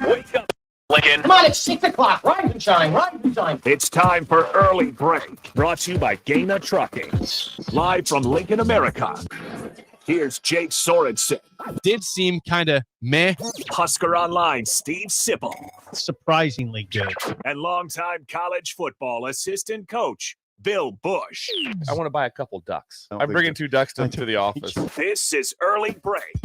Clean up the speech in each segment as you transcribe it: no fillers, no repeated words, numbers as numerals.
Wake up, Lincoln. Come on, it's 6 o'clock. Rise and shine, rise and shine. It's time for Early Break, brought to you by Gaina Trucking. Live from Lincoln, America. Here's Jake Sorensen. Did seem kind of meh. Husker Online, Steve Sipple. Surprisingly good. And longtime college football assistant coach, Bill Busch. I want to buy a couple ducks. I'm bringing 2 ducks to the office. This is Early Break.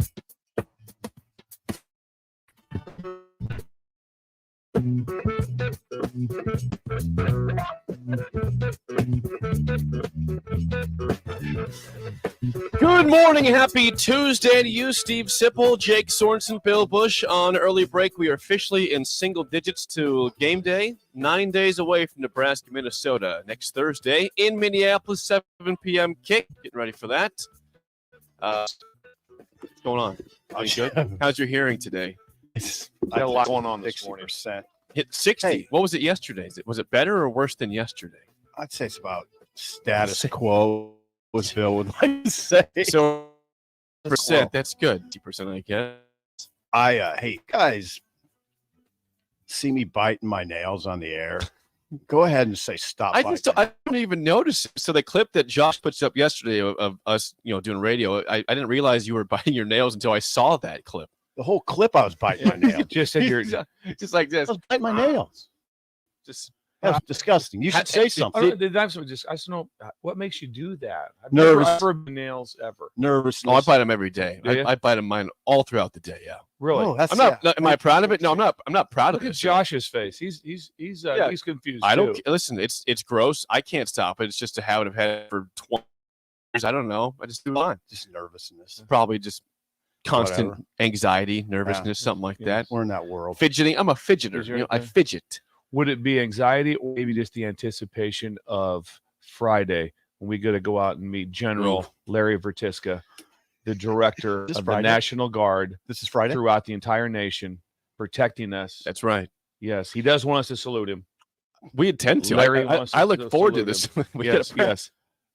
Good morning, happy Tuesday to you, Steve Sipple, Jake Sorensen, Bill Busch. On Early Break, we are officially in single digits to game day. 9 days away from Nebraska, Minnesota. Next Thursday in Minneapolis, 7 p.m. kick. Getting ready for that. What's going on? Good? How's your hearing today? I got a lot going on this morning. Hit 60. Hey. What was it yesterday? Was it better or worse than yesterday? I'd say it's about status quo, what Bill would like to say. So, percent. That's good. 50%, I guess. Hey, guys, see me biting my nails on the air? Go ahead and say stop. I don't even notice. So the clip that Josh puts up yesterday of us, doing radio, I didn't realize you were biting your nails until I saw that clip. The whole clip, I was biting my nails. Just said you're just like this. I was biting my nails. Just That was disgusting. You should say something. I just know what makes you do that. I've Nervous. never been nails ever. Nervousness. I bite them every day. Do you? I bite them mine all throughout the day. Yeah. Really? Oh, that's, I'm not. Am I proud of it? No, I'm not. I'm not proud Look of at it. Josh's face. He's confused. I don't too. listen. It's gross. I can't stop it. It's just a habit I've had for 20 years. I don't know. I just do it. just nervousness. Probably just constant Whatever. anxiety, nervousness, something like that. We're in that world. Fidgeting. I'm a fidgeter. I fidget. Would it be anxiety or maybe just the anticipation of Friday when we got to go out and meet General Larry Vertiska, the director This of Friday? the National Guard This is Friday? throughout the entire nation, protecting us? That's right. Yes, he does want us to salute him. We intend to. Larry I wants I us look to forward to salute this. him. Yes.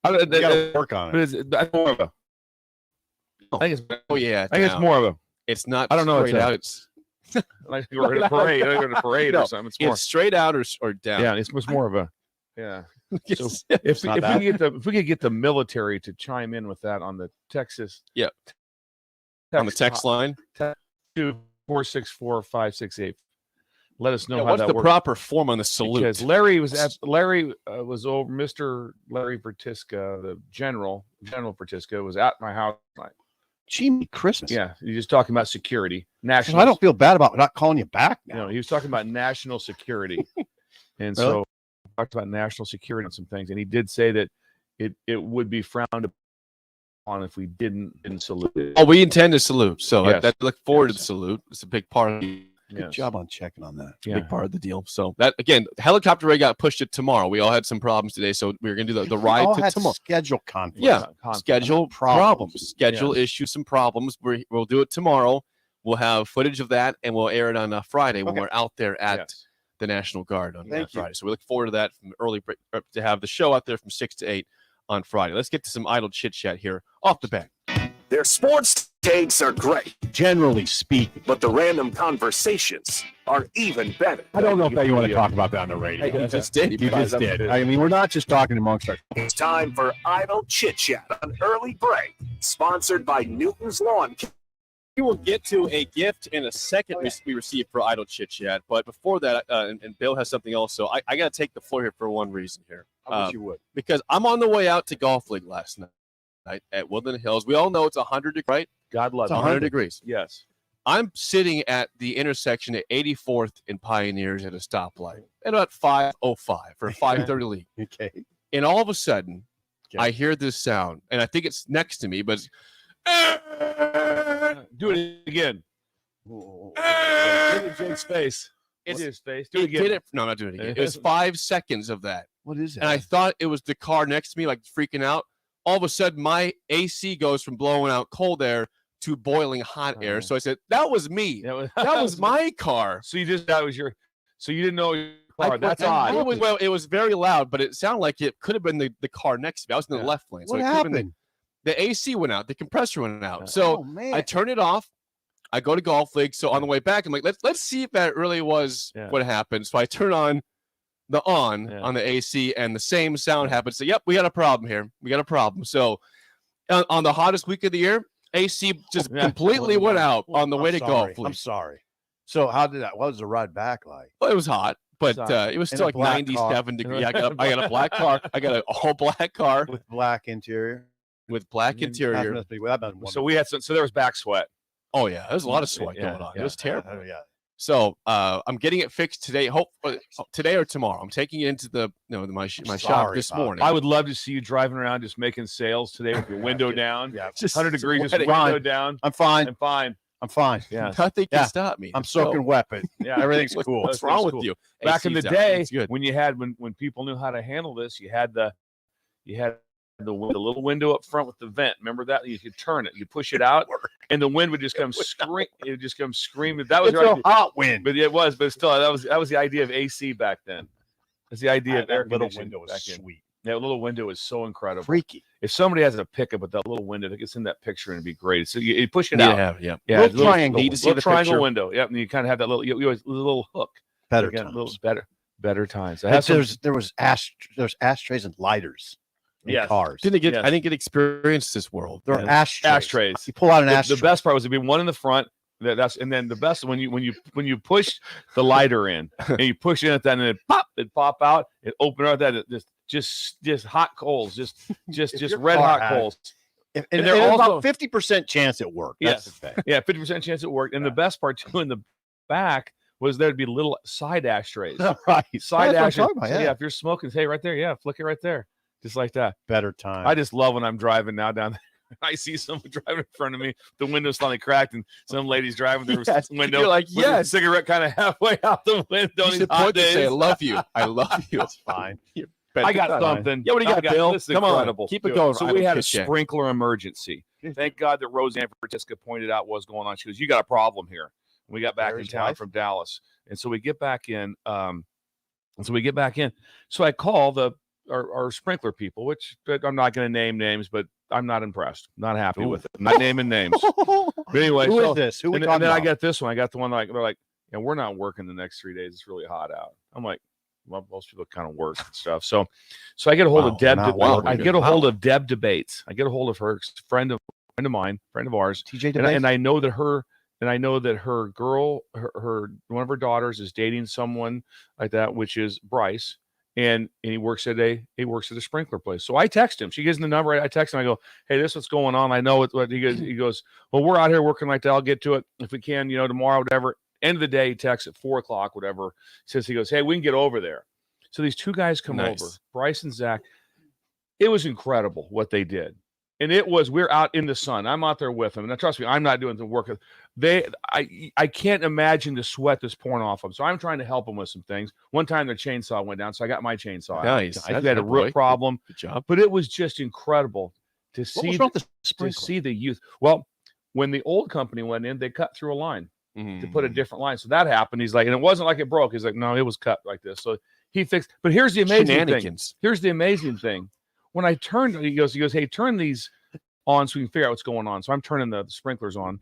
We got to work on But it. that's more of a. I think it's. Oh yeah. I think it's more of a. It's not. I don't know, Straight it's out. It's Like we're in a parade. I think we're in a parade No, or something. It's more. it's straight out or down. Yeah, it's more of a. Yeah. So Yes. if we could get the military to chime in with that on the Texas. Yeah. On the text line. 464-568. Let us know how What's that the works. proper form on the salute? Because Larry was over. Mr. Larry Vertiska, the General Vertiska, was at my house tonight. Jimmy Christmas. Yeah, he's just talking about security, national. I don't feel bad about not calling you back now. He was talking about national security, and Really? so talked about national security and some things. And he did say that it would be frowned upon if we didn't salute it. Oh, we intend to salute. So Yes. I look forward to Yes. the salute. It's a big part of the Good job on checking on that. Yeah. big part of the deal. So that again, the helicopter ray got pushed to tomorrow. We all had some problems today, so we are going to do the ride All to had tomorrow. schedule conflicts. Yeah, Conflict. schedule Problems. problems. Schedule Yes. issues, some problems. We'll do it tomorrow. We'll have footage of that, and we'll air it on Friday when Okay. we're out there at Yes. the National Guard on Thank you. Friday. So we look forward to that from early break, to have the show out there from 6 to 8 on Friday. Let's get to some idle chit chat here off the bat. Their sports takes are great, Generally speaking. but the random conversations are even better. I don't know if you want to talk about that on the radio. You just did. You just did. I mean, we're not just talking amongst our. It's time for Idle Chit Chat on Early Break, sponsored by Newton's Lawn Care. We will get to a gift in a second we received for Idle Chit Chat. But before that, and Bill has something else. So I got to take the floor here for one reason here. I wish you would. Because I'm on the way out to Golf League last night at Woodland Hills. We all know it's 100 degrees, right? God love It's you. 100 degrees. Yes. I'm sitting at the intersection at 84th and Pioneers at a stoplight at about 5:05 for a 5:30 league. Okay. And all of a sudden, Okay. I hear this sound, and I think it's next to me, but it's Do it again. Look at Jake's face. It's- Look at his face. Do it it again. did it. No, I'm not doing it again. It was 5 seconds of that. What is it? And I thought it was the car next to me, like freaking out. All of a sudden, my AC goes from blowing out cold air to boiling hot air. So I said, that was me. That was my car. So you didn't know your car. I- That's and odd. it was very loud, but it sounded like it could have been the car next to me. I was in the Yeah. left lane. So What it could have been happened? The AC went out. The compressor went out. Oh, So man. I turned it off. I go to Golf League. So on the way back, I'm like, let's see if that really was what happened. So I turn on the AC, and the same sound happens. So yep, we got a problem here. We got a problem. So on the hottest week of the year, AC just completely went out on the way to Golf League. I'm sorry. So what was the ride back like? Well, it was hot, but it was still like 97 degrees. I got a black car. I got an all black car with black interior. Interior. So we had so there was back sweat. Oh yeah, there was a lot of sweat going on. It was terrible. Yeah. So I'm getting it fixed today. Today or tomorrow. I'm taking it into my shop this morning. I would love to see you driving around just making sales today with your window down. Yeah, just 100 degrees, just window down. I'm fine. I'm fine. Yeah, nothing can stop me. I'm soking wet, but everything's cool. What's wrong with you? Back in the day, when people knew how to handle this, you had the little window up front with the vent. Remember that? You could turn it, you push it out, and the wind would just come scream. It would just come screaming. That was a hot wind, but it was. But still, that was the idea of AC back then. That's the idea of air little conditioning. window was sweet. That little window is so incredible. Freaky. If somebody has a pickup with that little window that gets in that picture, and it'd be great. So you push it out. Yeah. Little triangle. Need to see the triangle picture. window. Yep. And you kind of have that little. You always little hook. Better Again, times. Better times. There's ashtrays and lighters. Cars. I didn't get experience this world. There are ashtrays. You pull out an ashtray. The best part was to be one in the front. And then the best when you push the lighter in and you push it at that and it pop out. It open up that just hot coals, just red hot coals. And there's about 50% chance it worked. Yes. 50% chance it worked. And the best part too in the back was there'd be little side ashtrays. Right. Side ashtrays. About, if you're smoking, hey, right there, flick it right there. Just like that. Better time. I just love when I'm driving now down there. I see someone driving in front of me. The window's slightly cracked, and some lady's driving through the window. You're like, yes. Cigarette kind of halfway out the window. You should point and say, I love you. I love you. It's fine. I got something. Yeah, what do you got, Bill? This is Come incredible. on. Keep it going. So we had a sprinkler emergency. Thank God that Roseanne Francisca pointed out what was going on. She goes, you got a problem here. We got back in town from Dallas. And so we get back in. So I call our sprinkler people, which I'm not going to name names, but I'm not impressed. Not happy with it. I'm not naming names. But anyway, who is this? Who we talking and then about? I got this one. I got the one they're like, we're not working the next 3 days. It's really hot out. I'm like, well, most people kind of work and stuff. So I get a hold of Deb. I get a hold of Deb Debates. I get a hold of her friend of ours, TJ Debates. And I know that her girl, her one of her daughters is dating someone like that, which is Bryce. And he works at a sprinkler place. So I text him. She gives him the number. I text him. I go, hey, this is what's going on. I know what he goes, well, we're out here working like that. I'll get to it if we can, tomorrow, whatever. End of the day, he texts at 4:00, whatever. He goes, hey, we can get over there. So these two guys come over, Bryce and Zach. It was incredible what they did. And we're out in the sun. I'm out there with them. And trust me, I'm not doing the work. I can't imagine the sweat that's pouring off them. So I'm trying to help them with some things. One time their chainsaw went down, so I got my chainsaw. Nice. I had a root problem. Good job. But it was just incredible to see the youth. Well, when the old company went in, they cut through a line to put a different line. So that happened. He's like, and it wasn't like it broke. He's like, no, it was cut like this. So he fixed. But here's the amazing thing. Here's the amazing thing. When I turned, he goes, hey, turn these on so we can figure out what's going on. So I'm turning the sprinklers on.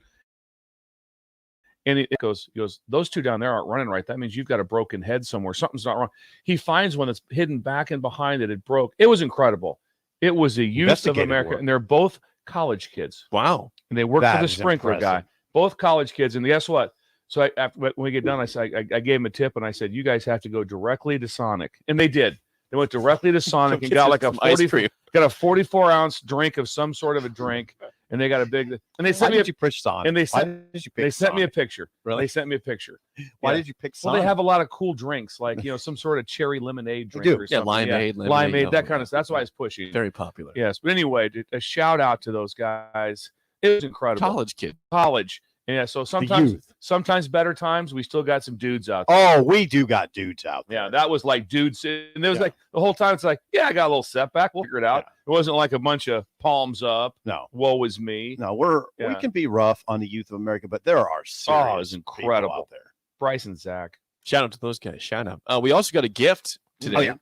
And it goes, those two down there aren't running right. That means you've got a broken head somewhere. Something's not wrong. He finds one that's hidden back and behind it. It broke. It was incredible. It was the youth of America. And they're both college kids. Wow. And they work for the sprinkler guy. Both college kids. And guess what? So when we get done, I gave him a tip and I said, you guys have to go directly to Sonic. And they did. They went directly to Sonic and got like a 44-ounce drink of some sort of a drink, and they got a big. And they sent me. Why did you push Sonic? And they sent me a picture. Really? They sent me a picture. Why did you pick Sonic? Well, they have a lot of cool drinks, like some sort of cherry lemonade drink or something. Limeade, that kind of stuff. That's why I was pushing. Very popular. Yes, but anyway, a shout out to those guys. It was incredible. College. Yeah, so sometimes better times, we still got some dudes out there. Oh, we do got dudes out there. Yeah, that was like dudes. And it was like the whole time, it's like, I got a little setback. We'll figure it out. It wasn't like a bunch of palms up. No. Woe is me. No, we can be rough on the youth of America, but there are serious incredible out there. Bryce and Zach. Shout out to those guys. Shout out. We also got a gift today.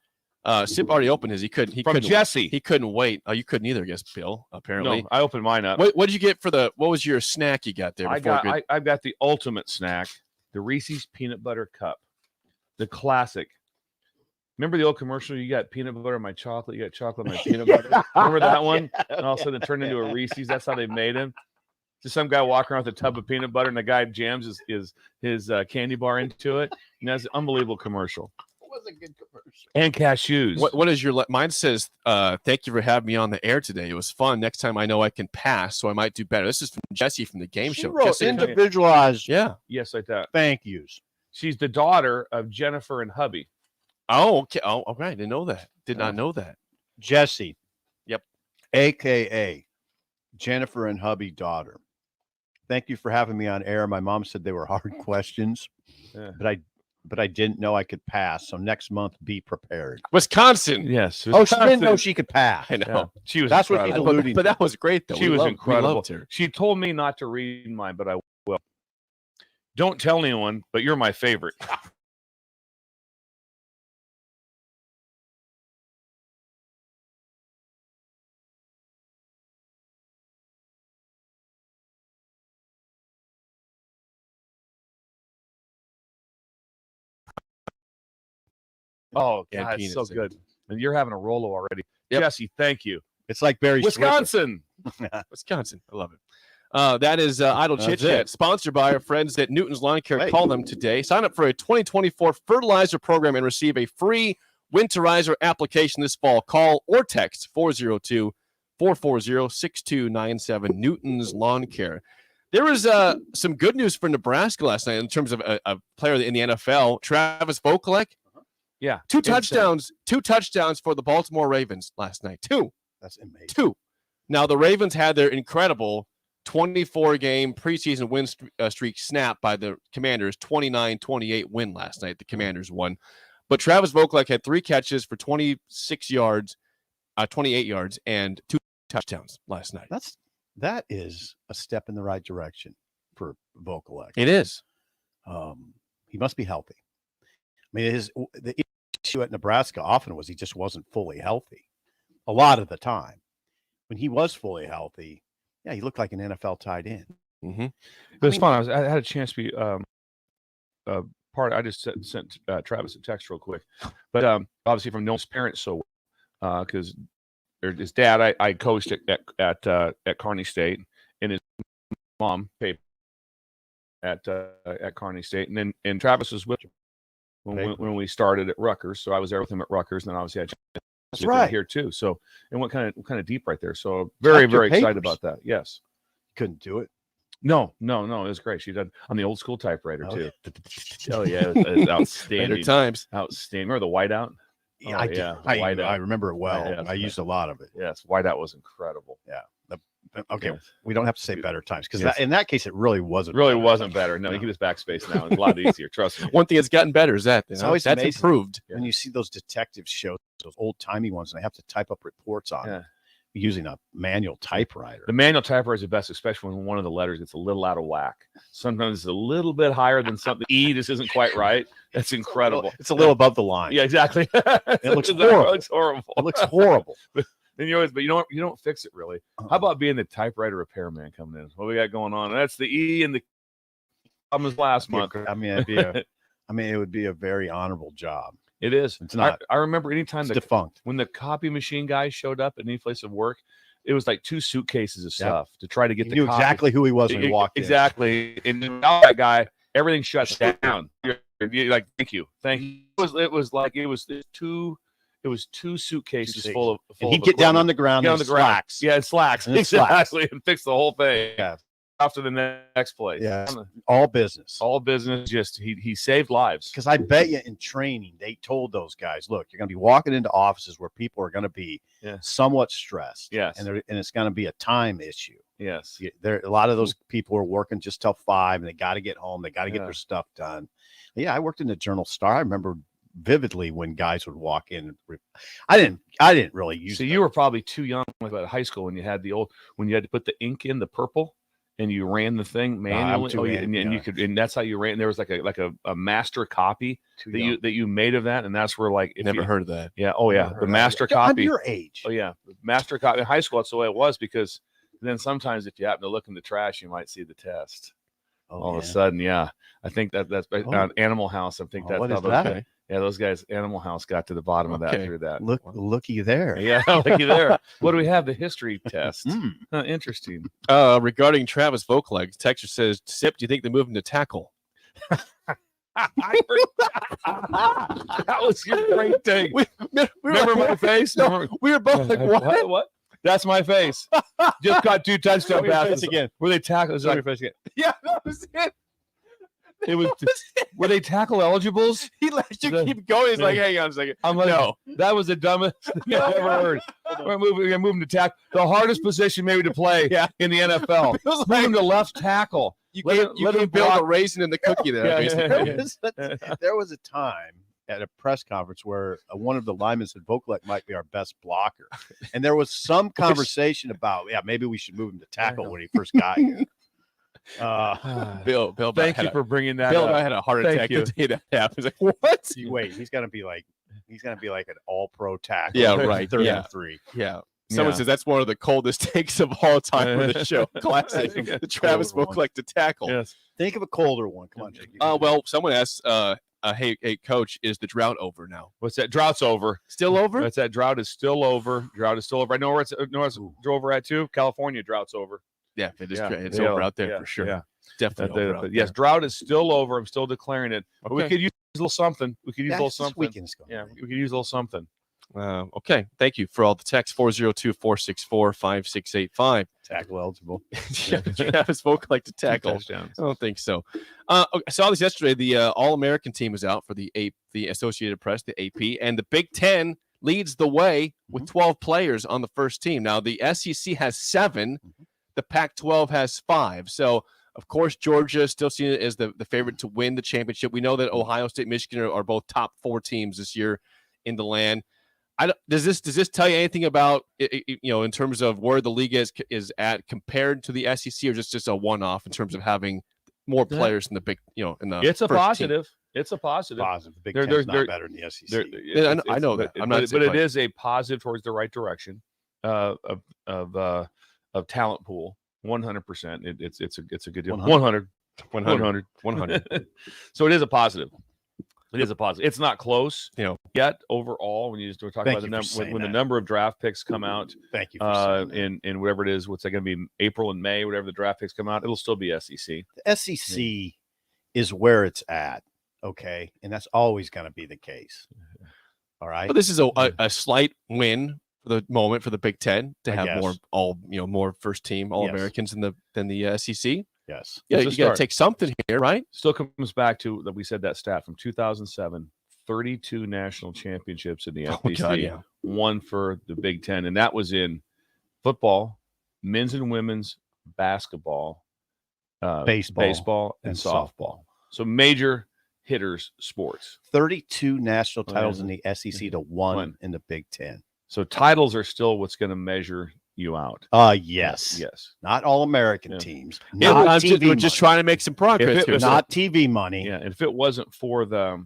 Sip already opened his. He couldn't. Jesse. He couldn't wait. Oh, you couldn't either, I guess, Bill. Apparently. No, I opened mine up. What did you get for the? What was your snack you got there? I've got the ultimate snack, the Reese's peanut butter cup, the classic. Remember the old commercial? You got peanut butter in my chocolate. You got chocolate in my peanut butter. Remember that one? And all of a sudden it turned into a Reese's. That's how they made him. Just some guy walking around with a tub of peanut butter, and the guy jams his candy bar into it. And that's an unbelievable commercial. It was a good commercial. And cashews. What is your? Mine says, "Thank you for having me on the air today. It was fun. Next time I know I can pass, so I might do better." This is from Jesse from the game show. Wrote Jesse, individualized yeah. Yes, like that. thank yous. She's the daughter of Jennifer and hubby. Oh, okay. Oh, okay. I didn't know that. Did not know that. Jesse. Yep. AKA Jennifer and hubby daughter. Thank you for having me on air. My mom said they were hard questions, Yeah. but I didn't know I could pass. So next month, be prepared. Wisconsin. Yes. Oh, she didn't know she could pass. I know. Yeah. She was. That's what he's incredible. alluding But to. that was great, though. She We was we incredible. loved her. She told me not to read mine, but I will. Don't tell anyone, but you're my favorite. Oh, And God, it's so peanuts. good. And you're having a Rolo already. Yep. Jesse, thank you. It's like Barry Wisconsin. Wisconsin. I love it. That is Idle That's Chit Chat, it. sponsored by our friends at Newton's Lawn Care. Hey. Call them today. Sign up for a 2024 fertilizer program and receive a free winterizer application this fall. Call or text 402-440-6297. Newton's Lawn Care. There was some good news for Nebraska last night in terms of a player in the NFL, Travis Vokalek. Yeah. Two touchdowns for the Baltimore Ravens last night. That's amazing. Two. Now, the Ravens had their incredible 24-game preseason win streak snapped by the Commanders, 29-28 win last night. The Commanders won. But Travis Vokalek had 3 catches for 28 yards, and 2 touchdowns last night. That is a step in the right direction for Vokalek. It is. He must be healthy. I mean, the issue at Nebraska often was he just wasn't fully healthy a lot of the time. When he was fully healthy, yeah, he looked like an NFL tight end. Mm-hmm. It was fun. I had a chance to be part. I just sent Travis a text real quick, but obviously from Noel's parents, so because his dad, I coached at Kearney State, and his mom paid at Kearney State, and Travis was with him when we started at Rutgers, so I was there with him at Rutgers, and then obviously I That's right. here too. So it went kind of deep right there. So very excited about that. Yes. Couldn't do it. No, it was great. She did on the old school typewriter too. Oh yeah, it was Better outstanding. times. Outstanding. Remember the whiteout? Yeah, Oh, I whiteout. remember it well. Yeah, I used a lot of it. Yes, whiteout was incredible. Okay, Yes. we don't have to say better times because Yes. in that case, it really wasn't. Really better. wasn't better. No, you can just backspace now. It's a lot easier. Trust me. One thing that's gotten better is that. It's always that's amazing. improved. When you see those detective shows, those old timey ones, and they have to type up reports on Yeah. it using a manual typewriter. The manual typewriter is the best, especially when one of the letters gets a little out of whack. Sometimes it's a little bit higher than something. E just isn't quite right. That's incredible. It's a little above the line. Yeah, exactly. It looks It horrible. looks horrible. It looks horrible. Then you always, but you don't fix it really. How about being the typewriter repairman coming in? What we got going on? That's the E and the problems last month. I mean, it would be a very honorable job. It is. It's not. I remember anytime It's defunct. when the copy machine guys showed up at any place of work, it was like 2 suitcases of Yeah. stuff to try to get You the knew copy. exactly who he was when he walked in. Exactly. And now that guy, everything shuts down. You're like, thank you. It was like it was 2 suitcases full of. And he'd get down on the ground. Get on and the ground. slacks. Yeah, it's slacks. And it's slacks. Exactly. And fix the whole thing. Yeah. After the next place. Yeah. All business. All business. Just he saved lives. Because I bet you in training, they told those guys, look, you're going to be walking into offices where people are going to be somewhat stressed. Yes. And it's going to be a time issue. Yes. A lot of those people are working just till 5 and they got to get home. They got to get Yeah. their stuff done. Yeah. I worked in the Journal-Star. I remember vividly when guys would walk in. I didn't really use So them. you were probably too young, like at high school, when you had when you had to put the ink in the purple, and you ran the thing manually. too And you yeah. could, and that's how you ran. There was like a master copy Too that young. you made of that, and that's where like Never heard of that. Yeah. Oh yeah. Never heard The of master that. I'm copy. your age. Oh yeah. The master copy in high school. That's the way it was, because then sometimes if you happen to look in the trash, you might see the test. All of a sudden, yeah. I think that's Animal House. I think that's what how is those that? guys, yeah, those guys, Animal House, got to the bottom of that Okay. through that. Looky there. Yeah, looky there. What do we have? The history test. Interesting. Regarding Travis Vokalek, Texas says, Sip, do you think they moved him to tackle? I forgot. That was your great thing. Remember my face? No, we were both like, what? What? That's my face. Just got 2 touchdown Show your face passes again. Were they tackle? It was like, Yeah, that was it. it was. Were they tackle eligibles? He let you keep going. He's like, hang on a second. I'm like, No. that was the dumbest thing I've ever heard. We're moving to tackle, the hardest position maybe to play in the NFL. Feels Move him to left tackle. You Let gave him Bill block. the raisin and the cookie there. Yeah, basically. There was a time at a press conference where one of the linemen said Vokalek might be our best blocker, and there was some conversation about maybe we should move him to tackle when he first got here. Bill, Thank you for bringing that Bill up. and I had a heart Thank attack you. the day that happened. He's like, what? You wait, he's gonna be like an all-pro tackle. Yeah, right. 3rd Yeah. and 3. Yeah. Someone Yeah. says that's one of the coldest takes of all time for the show. Classic. Yeah. The Travis Colder one. Vokalek to tackle. Yes. Think of a colder one. Come on, Jake. Well, someone asked, hey, coach, is the drought over now? What's that? Drought's over. Still over? What's that? Drought is still over. Drought is still over. I know where it's over at too. California, drought's over. Yeah, it's Yeah. over out there Yeah. for sure. Yeah. Definitely over out But yes, there. drought is still over. I'm still declaring it. But we Okay. could use a little something. We could use a little That's this something. weekend's going. Yeah, we could use a little something. Okay. Thank you for all the text. 402-464-5685. Tackle eligible. Travis Vokalek to tackle. Touchdowns. I don't think so. Okay, I saw this yesterday. The All-American team is out for the Associated Press, the AP, and the Big Ten leads the way with 12 players on the first team. Now, the SEC has 7. The Pac-12 has 5. So, of course, Georgia is still seen as the favorite to win the championship. We know that Ohio State, Michigan are both top 4 teams this year in the land. Does this tell you anything about in terms of where the league is at compared to the SEC, or just a one-off in terms of having more players in the big in the It's a first positive. team? It's a positive. Positive. The Big They're- Ten's they're- not better than the SEC. I know that. I'm not but it is a positive towards the right direction of talent pool. 100%. It's a good deal. 100. 100. So it is a positive. It is a positive. It's not close, yet overall. When you just talk Thank about you the for saying when the that. number of draft picks come out, Thank you for saying that. in whatever it is, what's that going to be? April and May, whatever the draft picks come out, it'll still be SEC. The SEC is where it's at, okay, and that's always going to be the case. All right. But this is a slight win for the moment for the Big Ten to I have guess. more first team All Americans than the SEC. Yes. Yeah, It's a you got to start. take something here, right? Still comes back to that we said that stat from 2007, 32 national championships in the Oh, FBC, God, yeah. one for the Big Ten, and that was in football, men's and women's basketball, baseball, and softball. So major hitters sports. 32 national titles in the SEC Mm-hmm. to 1 in the Big Ten. So titles are still what's going to measure you out. Yes. Yes. Not all American Yeah. teams. Yeah, Not I'm TV we're just money. trying to make some progress If it here. was Not TV money. Yeah. And if it wasn't for the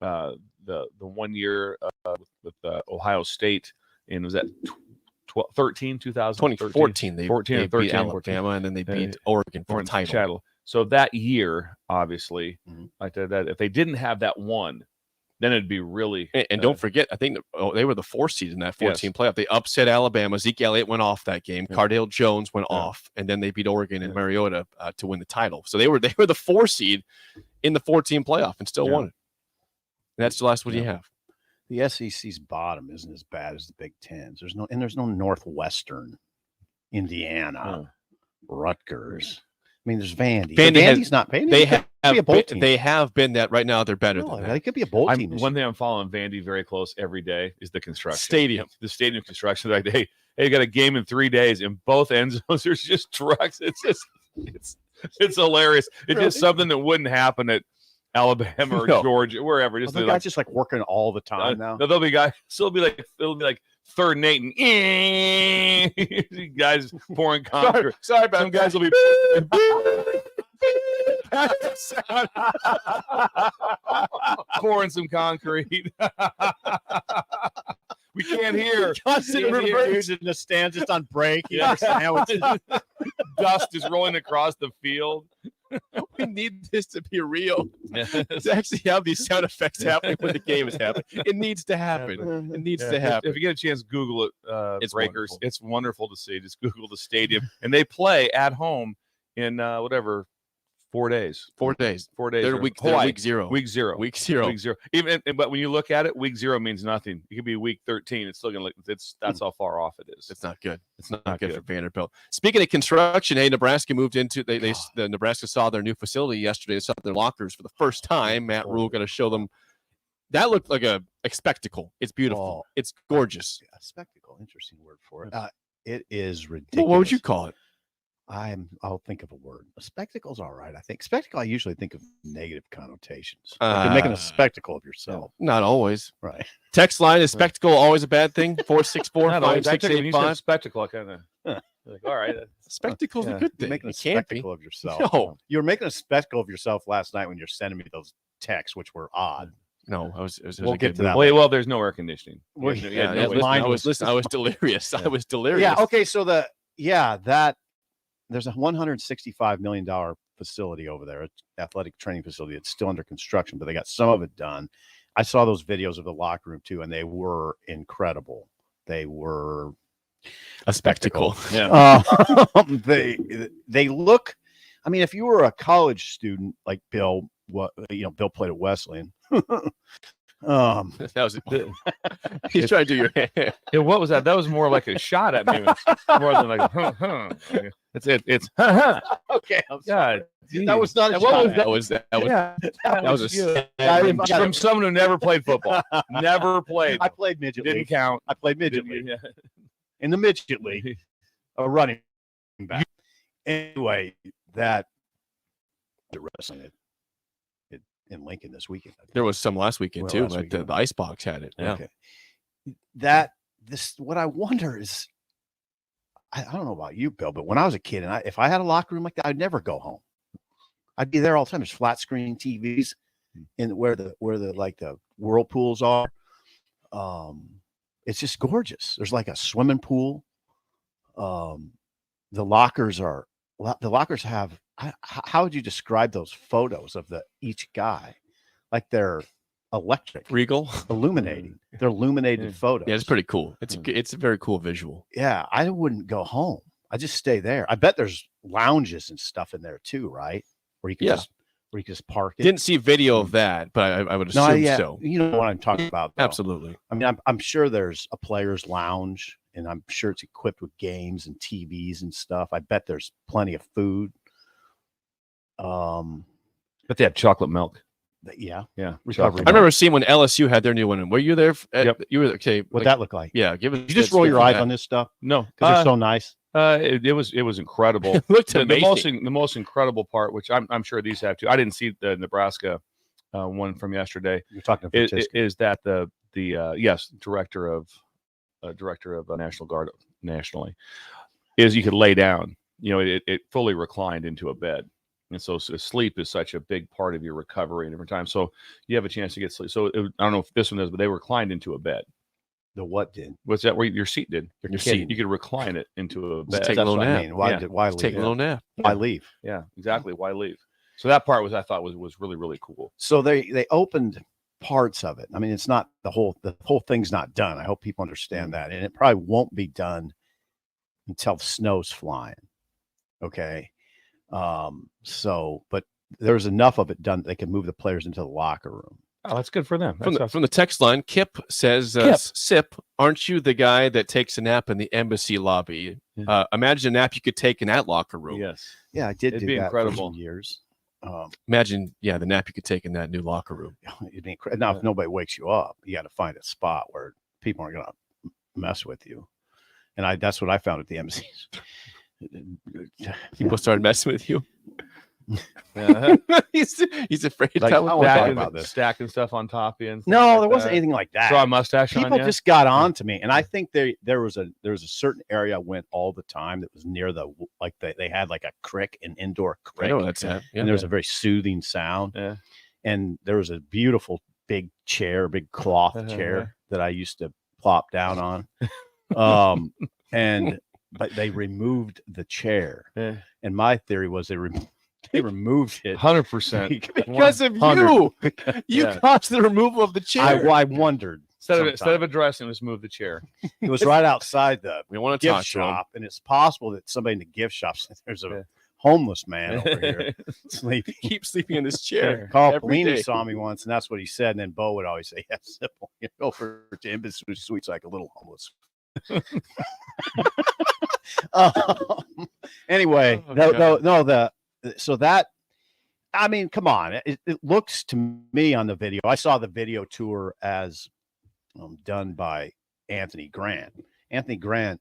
1 year with Ohio State, and was that 2013, 2014, they 14 or beat 13, Alabama, and then they beat Oregon for the title. So that year, obviously, Mhm. like that, if they didn't have that one, then it'd be really. And don't forget, I think they were the 4th seed in that 14 playoff. They upset Alabama. Zeke Elliott went off that game. Cardale Jones went off, and then they beat Oregon and Mariota to win the title. So they were the 4 seed in the 14 playoff and still won it. And that's the last one you have. The SEC's bottom isn't as bad as the Big Ten's. There's no Northwestern, Indiana, Rutgers. I mean, there's Vandy. Vandy's not paying. They have been that right now. They're better No, than that. they could be a bowl team. One thing I'm following Vandy very close every day is the construction. Stadium. The stadium construction. Like, hey, you got a game in 3 days, and both end zones there's just trucks. It's hilarious. It's just something that wouldn't happen at Alabama or No. Georgia, wherever. Well, Just the they're guy's like, just like working all the time now. no, they'll be guys. So it'll be like third and 8 and guys pouring concrete. Sorry about Some guys will be pouring some concrete. We can't hear. Constant You can't hear. reverse in the stand just on break. Yeah. Sandwiches. Dust is rolling across the field. We need this to be real. To actually have these sound effects happening when the game is happening. It needs to happen. It needs to happen. If you get a chance, Google it. It's Breakers. wonderful. It's wonderful to see. Just Google the stadium, and they play at home in 4 days. 4 days. 4 days. They're or week Hawaii. zero. Week zero. Week zero. Week zero. But when you look at it, week 0 means nothing. It could be week 13. It's still gonna look. That's how far off it is. It's not good. It's not Not good good. for Vanderbilt. Speaking of construction, hey, Nebraska moved into the Nebraska saw their new facility yesterday. They saw their lockers for the first time. Matt Rule going to show them. That looked like a spectacle. It's beautiful. Oh. It's gorgeous. A spectacle, interesting word for it. It is ridiculous. Well, what would you call it? I'll think of a word. A spectacle's all right. I think spectacle. I usually think of negative connotations. Like you're making a spectacle of yourself, Not always. right? Text line is spectacle always a bad thing? 464 Not always. I think when you said 5685. spectacle, I kind of like, all right. Spectacle's Yeah. a good You're thing. making a It can't be. spectacle of yourself. No. You were making a spectacle of yourself last night when you're sending me those texts, which were odd. No, I was. It was We'll a get good to that movie. Well, there's no air conditioning. Well, Yeah, Yeah, no I way. was, mine I was listening. I was delirious. I was delirious. Yeah. Okay. So there's a $165 million facility over there, athletic training facility. It's still under construction, but they got some of it done. I saw those videos of the locker room too, and they were incredible. They were A spectacle. Yeah. they look. I mean, if you were a college student like Bill, Bill played at Wesleyan. That was he's trying to do your hair. Yeah, what was that? That was more like a shot at me, more than like, It's It's Okay, I'm sorry. God. That was not a What shot. was that? That was That was a good. I- From someone who never played football, never played, I played midget didn't league. count. I played midget Didn't- league. yeah. In the midget league, a running back. Anyway, that the wrestling it in Lincoln this weekend. I think. There was some last weekend Well, too, last but weekend. the Icebox had it. Yeah. Okay. What I wonder is, I don't know about you, Bill, but when I was a kid, and if I had a locker room like that, I'd never go home. I'd be there all the time. There's flat screen TVs in where the like the whirlpools are. It's just gorgeous. There's like a swimming pool. The lockers have. How would you describe those photos of each guy? Like they're electric, Regal. illuminating. They're illuminated photos. Yeah, it's pretty cool. It's a very cool visual. Yeah, I wouldn't go home. I just stay there. I bet there's lounges and stuff in there too, right? Where you can just park it. Didn't see video of that, but I would assume so. You know what I'm talking about, though. Absolutely. I mean, I'm sure there's a player's lounge, and I'm sure it's equipped with games and TVs and stuff. I bet there's plenty of food. But they have chocolate milk. Yeah. Recovery. I remember seeing when LSU had their new one. Were you there? Yep. You were okay. What'd that look like? Yeah, give it. Did you just roll your eyes on this stuff No, because they're so nice? it was incredible. It looked the amazing. most incredible part, which I'm sure these have too. I didn't see the Nebraska one from yesterday. You're talking Is that the director of National Guard nationally is you could lay down. You know, it fully reclined into a bed. And so sleep is such a big part of your recovery and every time. So you have a chance to get sleep. So I don't know if this one is, but they reclined into a bed. The what did? What's that? Where your seat did? Your seat. You could recline it into a bed. Just take a That's little what nap. I mean. Why Yeah. did why Just leave? take a little nap. Why leave? Yeah, exactly. Why leave? So that part I thought was really, really cool. So they opened parts of it. I mean, it's not the whole thing's not done. I hope people understand that, and it probably won't be done until the snow's flying. Okay. But there's enough of it done that they can move the players into the locker room. Oh, that's good for them. From the text line, Kip says, Kip. Sip, aren't you the guy that takes a nap in the embassy lobby? Imagine a nap you could take in that locker room. Yes. Yeah, I did It'd do be that incredible. for some years. Imagine, the nap you could take in that new locker room. It'd be now if nobody wakes you up, you got to find a spot where people aren't going to mess with you. And that's what I found at the embassies. People started messing with you. Yeah. he's afraid to Like, tell I us wanna talk that. about this. Stacking stuff on top of you. and stuff No, like there wasn't that. anything like that. Draw a mustache on People you? just got on to me, and I think there was a certain area I went all the time that was near the they had like a crick, an indoor I crick, know that's it. Yeah. and there was a very soothing sound. Yeah. And there was a beautiful big cloth chair that I used to plop down on. But they removed the chair, Yeah. and my theory was they removed it 100%. Because of 100. you Yeah. caused the removal of the chair. I wondered. Instead of addressing, let's move the chair. It was right outside the we want to talk gift to him. shop, and it's possible that somebody in the gift shop said there's a homeless man over here sleeping. Keep sleeping in this chair. Carl every Pelini day. saw me once, and that's what he said. And then Bo would always say, "Yes, simple. You know, over to him, it's sweet's like a little homeless." Anyway, so that, I mean, come on, it looks to me on the video. I saw the video tour as done by Anthony Grant. Anthony Grant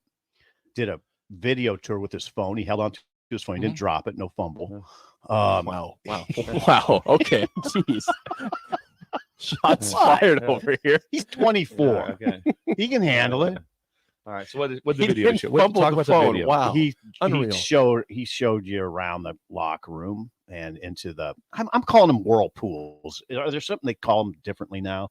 did a video tour with his phone. He held on to his phone. He didn't drop it. No fumble. Wow. Wow. Okay. Jeez. Shots fired over here. He's 24. Okay. He can handle it. All right. So what the He video didn't show? fumble Talk the about phone. the video. Wow. He Unreal. showed you around the locker room and into the. I'm calling them whirlpools. Are there something they call them differently now?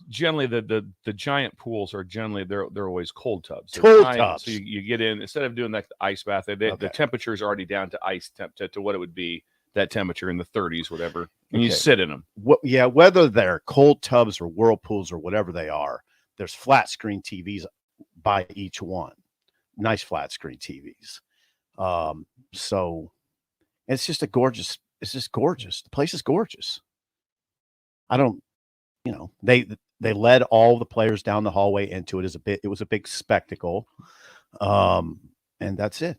Generally, the giant pools are generally they're always cold tubs. They're Cold giant, tubs. So you get in instead of doing like the ice bath. The temperature is already down to ice temp to what it would be that temperature in the 30s, whatever. And you sit in them. Whether they're cold tubs or whirlpools or whatever they are, there's flat screen TVs by each one. Nice flat screen TVs. So it's just gorgeous. The place is gorgeous. They led all the players down the hallway into it. It was a big spectacle. And that's it.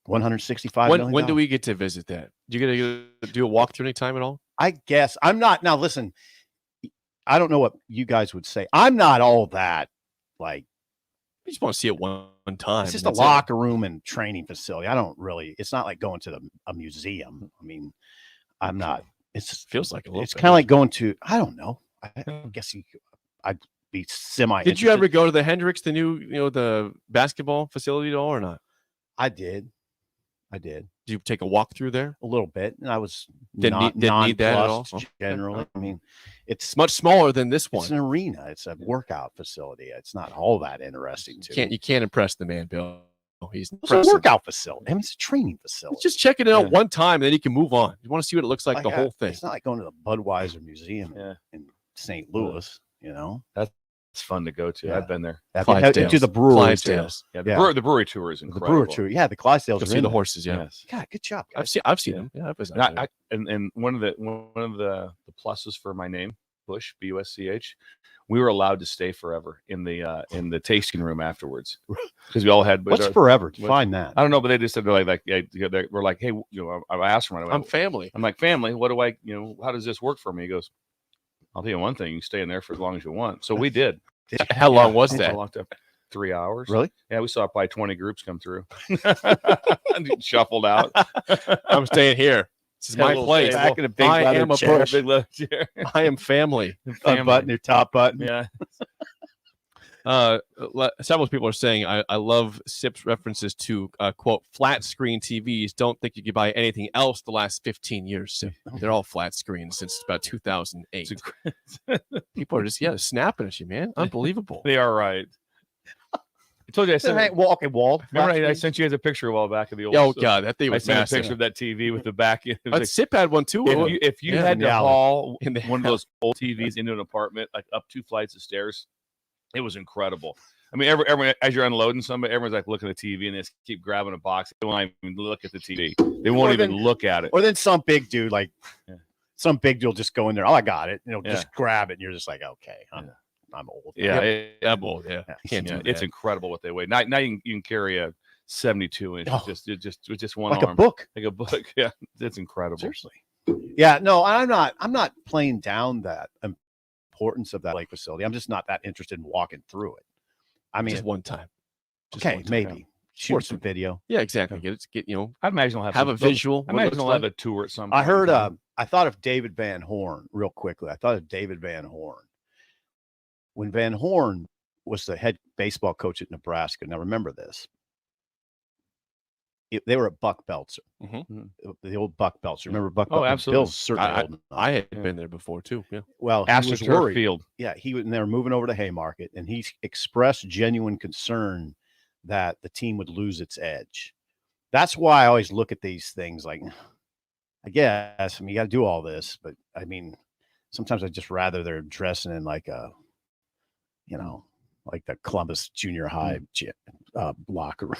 $165 million. When do we get to visit that? Do you get to do a walkthrough anytime at all? I guess I'm not. Now listen, I don't know what you guys would say. I'm not all that like. I just want to see it one time. It's just a locker room and training facility. I don't really. It's not like going to a museum. I mean, I'm not. It feels like a little. It's kind of like going to. I don't know. I guess I'd be semi. Did you ever go to the Hendricks, the new, the basketball facility at all, or not? I did. Did you take a walk through there? A little bit, and I was didn't need that at all. Generally, I mean, it's much smaller than this one. It's an arena. It's a workout facility. It's not all that interesting. You can't impress the man, Bill. He's a workout facility. I mean, it's a training facility. Just checking it out one time, and then you can move on. You want to see what it looks like the whole thing. It's not like going to the Budweiser Museum in St. Louis. It's fun to go to. Yeah. I've been there. To the brewery. Yeah, the brewery tour is incredible. The brewery tour. Yeah, the Clydesdales. Go see the horses. Yeah. Yes. God, good job. Guys. I've seen them. Yeah, and one of the pluses for my name, Busch, Busch, we were allowed to stay forever in the tasting room afterwards because we all had. What's forever? Define that. I don't know, but they just said we're like, hey, I asked him right away. I'm family. I'm like, family. What do I? How does this work for me? He goes, I'll tell you one thing. You can stay in there for as long as you want. So we did. How long was that? 3 hours. Really? Yeah, we saw probably 20 groups come through. Shuffled out. I'm staying here. This is my place. Back in a big I am a chair. Big leather chair. I am family. Unbutton your top button. Yeah. Several people are saying I love SIP's references to quote flat screen TVs. Don't think you could buy anything else the last 15 years. SIP. They're all flat screens since about 2008. People are just snapping at you, man. Unbelievable. They are right. I told you I sent. Walt. Remember I sent you guys a picture a while back of the old. Oh God, that thing was I sent massive. a picture of that TV with the back. SIP had one too. If you had to haul one of those old TVs into an apartment, like up 2 flights of stairs, it was incredible. I mean, everyone as you're unloading somebody, everyone's like looking at the TV and they just keep grabbing a box. They won't even look at the TV. They won't even look at it. Or then some big dude some big dude will just go in there. Oh, I got it. Just grab it, and you're just like, okay, I'm old. Yeah, I'm old. Yeah, can't do that. It's incredible what they weigh. Now you can carry a 72-inch just one like arm. A book. Like a book. Yeah, it's incredible. Seriously. Yeah, no, I'm not playing down that importance of that lake facility. I'm just not that interested in walking through it. I mean, just one time. Maybe. shoot some video. Yeah, exactly. Get I imagine he'll have a visual. I imagine he'll have a tour at some point. I heard. I thought of David Van Horn real quickly. I thought of David Van Horn when Van Horn was the head baseball coach at Nebraska. Now remember this. They were at Buck Belzer, the old Buck Belzer. Remember Buck? Oh, Belzer? absolutely. Bill's certainly old enough. I had been there before too. Yeah. Well, he was AstroTurf worried. Field. Yeah, and they were moving over to Haymarket, and he expressed genuine concern that the team would lose its edge. That's why I always look at these things like, I guess, you got to do all this, but I mean, sometimes I just rather they're dressing in like a, like the Columbus Junior High locker room.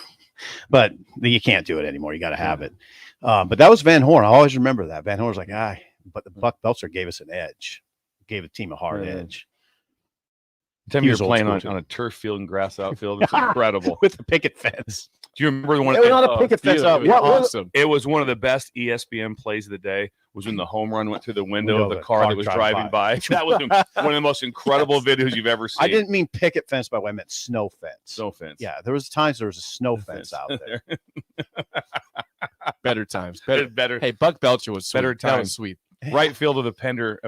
But you can't do it anymore. You got to have it. But that was Van Horn. I always remember that. Van Horn's like, but the Buck Belzer gave us an edge, gave the team a hard edge. Tell me you're playing on a turf field and grass outfield. It's incredible. With the picket fence. Do you remember the one? It was not a picket fence. It was awesome. It was one of the best ESPN plays of the day. Was when the home run went through the window of the car that was driving by. That was one of the most incredible videos you've ever seen. I didn't mean picket fence, by the way. I meant snow fence. Snow fence. Yeah, there was times there was a snow fence out there. Better times. Better. Hey, Buck Belzer was sweet. Better That was times. sweet. Right field of the Pender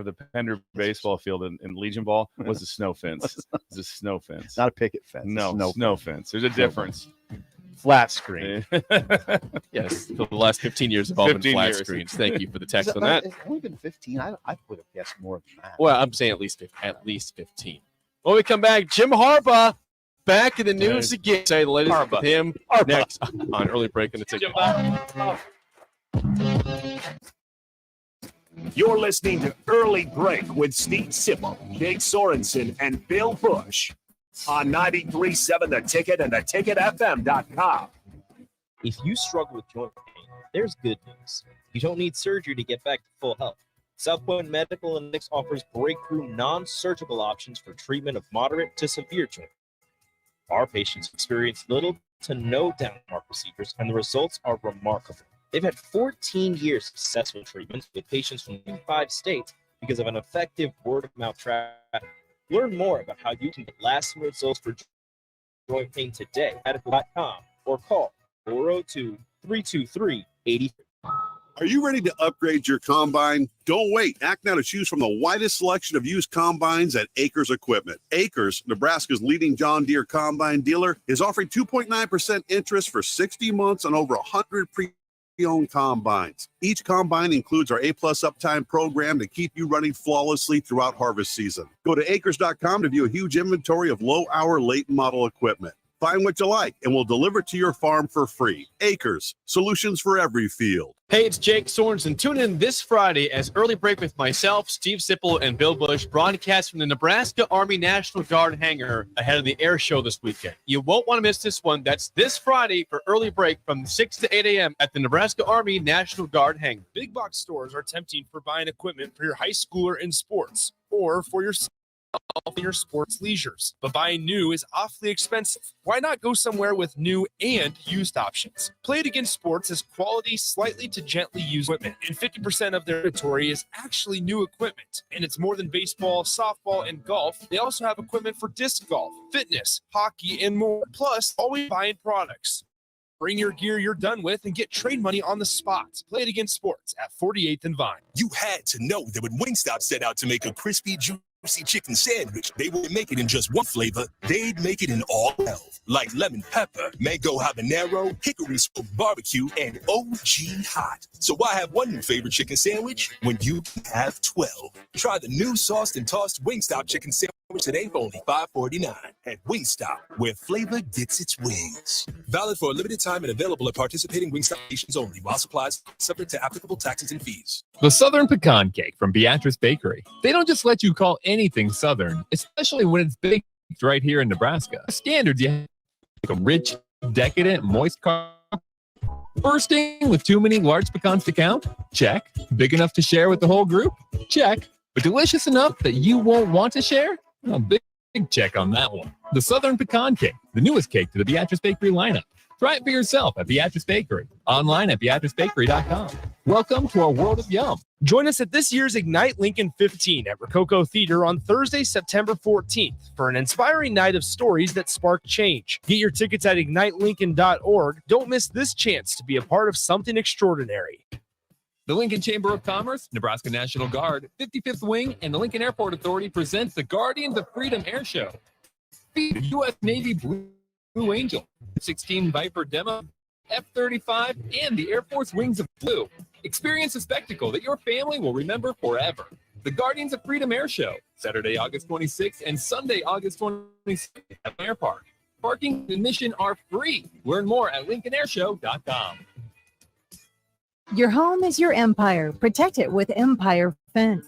baseball field in Legion Ball was a snow fence. It was a snow fence. Not a picket fence. No, snow fence. There's a difference. Flat screen. Yes, for the last 15 years have all been 15 flat years. screens. Thank you for the text on that. It's only been 15. I would have guessed more than that. Well, I'm saying at least 15. When we come back, Jim Harbaugh back in the news again. Say the latest with him next on Early Break in the Ticket. You're listening to Early Break with Steve Sipple, Jake Sorensen, and Bill Busch on 93.7 The Ticket and theticketfm.com. If you struggle with joint pain, there's good news. You don't need surgery to get back to full health. South Point Medical and Analytics offers breakthrough non-surgical options for treatment of moderate to severe joint pain. Our patients experience little to no downward procedures, and the results are remarkable. They've had 14 years of successful treatments with patients from 5 states because of an effective word-of-mouth traffic. Learn more about how you can get lasting results for joint pain today at medical.com or call 402-323-83. Are you ready to upgrade your combine? Don't wait. Act now to choose from the widest selection of used combines at Acres Equipment. Acres, Nebraska's leading John Deere combine dealer, is offering 2.9% interest for 60 months on over 100 pre-owned combines. Each combine includes our A-plus uptime program to keep you running flawlessly throughout harvest season. Go to acres.com to view a huge inventory of low-hour, late-model equipment. Find what you like, and we'll deliver to your farm for free. Acres, solutions for every field. Hey, it's Jake Sorensen. Tune in this Friday as Early Break with myself, Steve Sipple, and Bill Busch broadcast from the Nebraska Army National Guard hangar ahead of the air show this weekend. You won't want to miss this one. That's this Friday for Early Break from 6 to 8 a.m. at the Nebraska Army National Guard hangar. Big box stores are tempting for buying equipment for your high schooler in sports or for your sports leisures, but buying new is awfully expensive. Why not go somewhere with new and used options? Play It Again Sports has quality, slightly to gently used equipment, and 50% of their inventory is actually new equipment. And it's more than baseball, softball, and golf. They also have equipment for disc golf, fitness, hockey, and more. Plus, always buying products. Bring your gear you're done with and get trade money on the spot. Play It Again Sports at 48th and Vine. You had to know that when Wingstop set out to make a crispy, juicy chicken sandwich, they wouldn't make it in just one flavor. They'd make it in all 12, like lemon pepper, mango habanero, hickory smoked barbecue, and OG hot. So why have one new favorite chicken sandwich when you can have 12? Try the new sauced and tossed Wingstop chicken sandwich today for only $5.49 at Wingstop, where flavor gets its wings. Valid for a limited time and available at participating Wingstop stations only while supplies subject to applicable taxes and fees. The Southern Pecan Cake from Beatrice Bakery. They don't just let you call anything Southern, especially when it's baked right here in Nebraska. Standards, you have like a rich, decadent, moist bursting with too many large pecans to count? Check. Big enough to share with the whole group? Check. But delicious enough that you won't want to share? Oh, big check on that one. The Southern Pecan Cake, the newest cake to the Beatrice Bakery lineup. Try it for yourself at Beatrice Bakery. Online at BeatriceBakery.com. Welcome to our world of yum. Join us at this year's Ignite Lincoln 15 at Rococo Theater on Thursday, September 14th for an inspiring night of stories that spark change. Get your tickets at ignitelincoln.org. Don't miss this chance to be a part of something extraordinary. The Lincoln Chamber of Commerce, Nebraska National Guard, 55th Wing, and the Lincoln Airport Authority presents the Guardians of Freedom Air Show. Feature the U.S. Navy Blue Angel, 16 Viper Demo, F-35, and the Air Force Wings of Blue. Experience a spectacle that your family will remember forever. The Guardians of Freedom Air Show, Saturday, August 26th and Sunday, August 26th at Air Park. Parking and admission are free. Learn more at LincolnAirShow.com. Your home is your empire. Protect it with Empire Fence.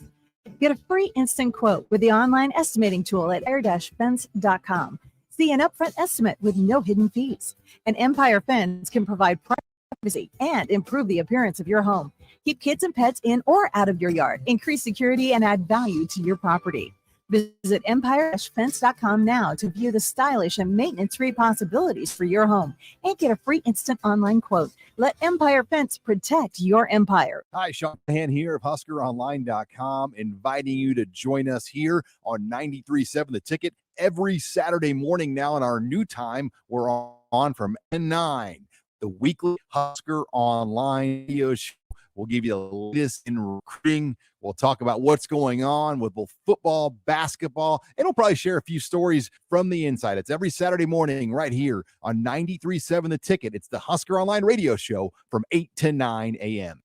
Get a free instant quote with the online estimating tool at air-fence.com. See an upfront estimate with no hidden fees. An Empire Fence can provide privacy and improve the appearance of your home. Keep kids and pets in or out of your yard. Increase security and add value to your property. Visit empire-fence.com now to view the stylish and maintenance-free possibilities for your home and get a free instant online quote. Let Empire Fence protect your empire. Hi, Sean Han here of HuskerOnline.com, inviting you to join us here on 93.7 The Ticket every Saturday morning now in our new time. We're on from 9, the weekly Husker Online video show. We'll give you the latest in recruiting. We'll talk about what's going on with both football, basketball, and we'll probably share a few stories from the inside. It's every Saturday morning right here on 93.7 The Ticket. It's the Husker Online radio show from 8 to 9 a.m.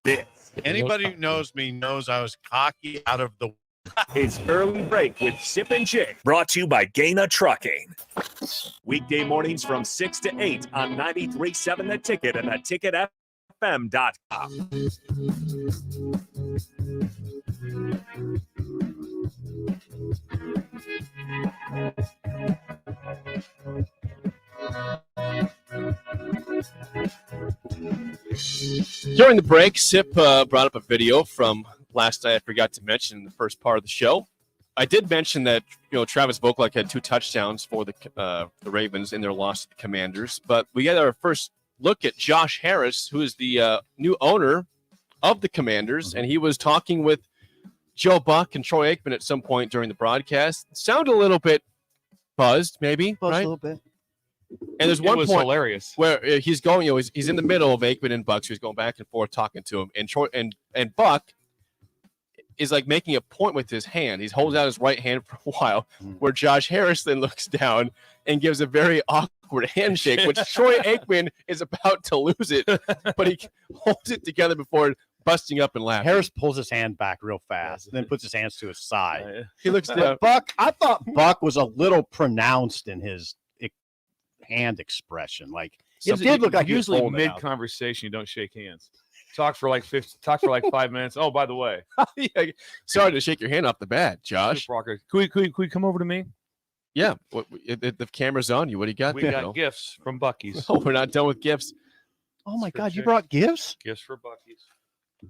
Anybody who knows me knows I was cocky out of the. It's Early Break with Sip and Jake, brought to you by Gaina Trucking. Weekday mornings from 6 to 8 on 93.7 The Ticket and theticketfm.com. During the break, Sip brought up a video from last night I forgot to mention in the first part of the show. I did mention that Travis Vokalek had 2 touchdowns for the Ravens in their loss to the Commanders, but we got our first look at Josh Harris, who is the new owner of the Commanders, and he was talking with Joe Buck and Troy Aikman at some point during the broadcast. Sounded a little bit buzzed, maybe, right? A little bit. And there's one point hilarious where he's going, he's in the middle of Aikman and Buck, so he's going back and forth talking to him, and Troy and Buck is like making a point with his hand. He holds out his right hand for a while, where Josh Harris then looks down and gives a very awkward handshake, which Troy Aikman is about to lose it, but he holds it together before busting up and laughing. Harris pulls his hand back real fast, then puts his hands to his side. He looks down. Buck, I thought Buck was a little pronounced in his hand expression. Like it did look like usually mid-conversation you don't shake hands. Talk for like 5 minutes. Oh, by the way, yeah, sorry to shake your hand off the bat, Josh. Can we come over to me? Yeah, the camera's on you. What do you got? We got gifts from Buc-ee's. Oh, we're not done with gifts. Oh my God, you brought gifts? Gifts for Buc-ee's.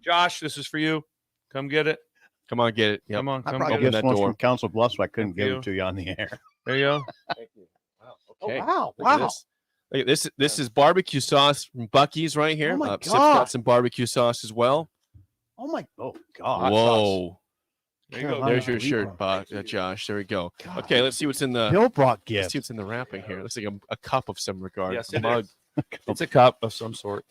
Josh, this is for you. Come get it. Come on, get it. Yep. Come on, I come brought get gifts it. once from Council Bluffs, so I couldn't give them to you on the air. There you go. Thank you. Wow. Okay. Oh, wow. Look at this. Look at this. This is barbecue sauce from Buc-ee's right here. Oh my God. Sip's got some barbecue sauce as well. Oh God. Whoa. There you go. There's your shirt, Josh. There we go. God. Okay, let's see what's in the. Bill brought Let's gifts. see what's in the wrapping here. Looks like a cup of some regard. Yes, a mug. It's a cup of some sort.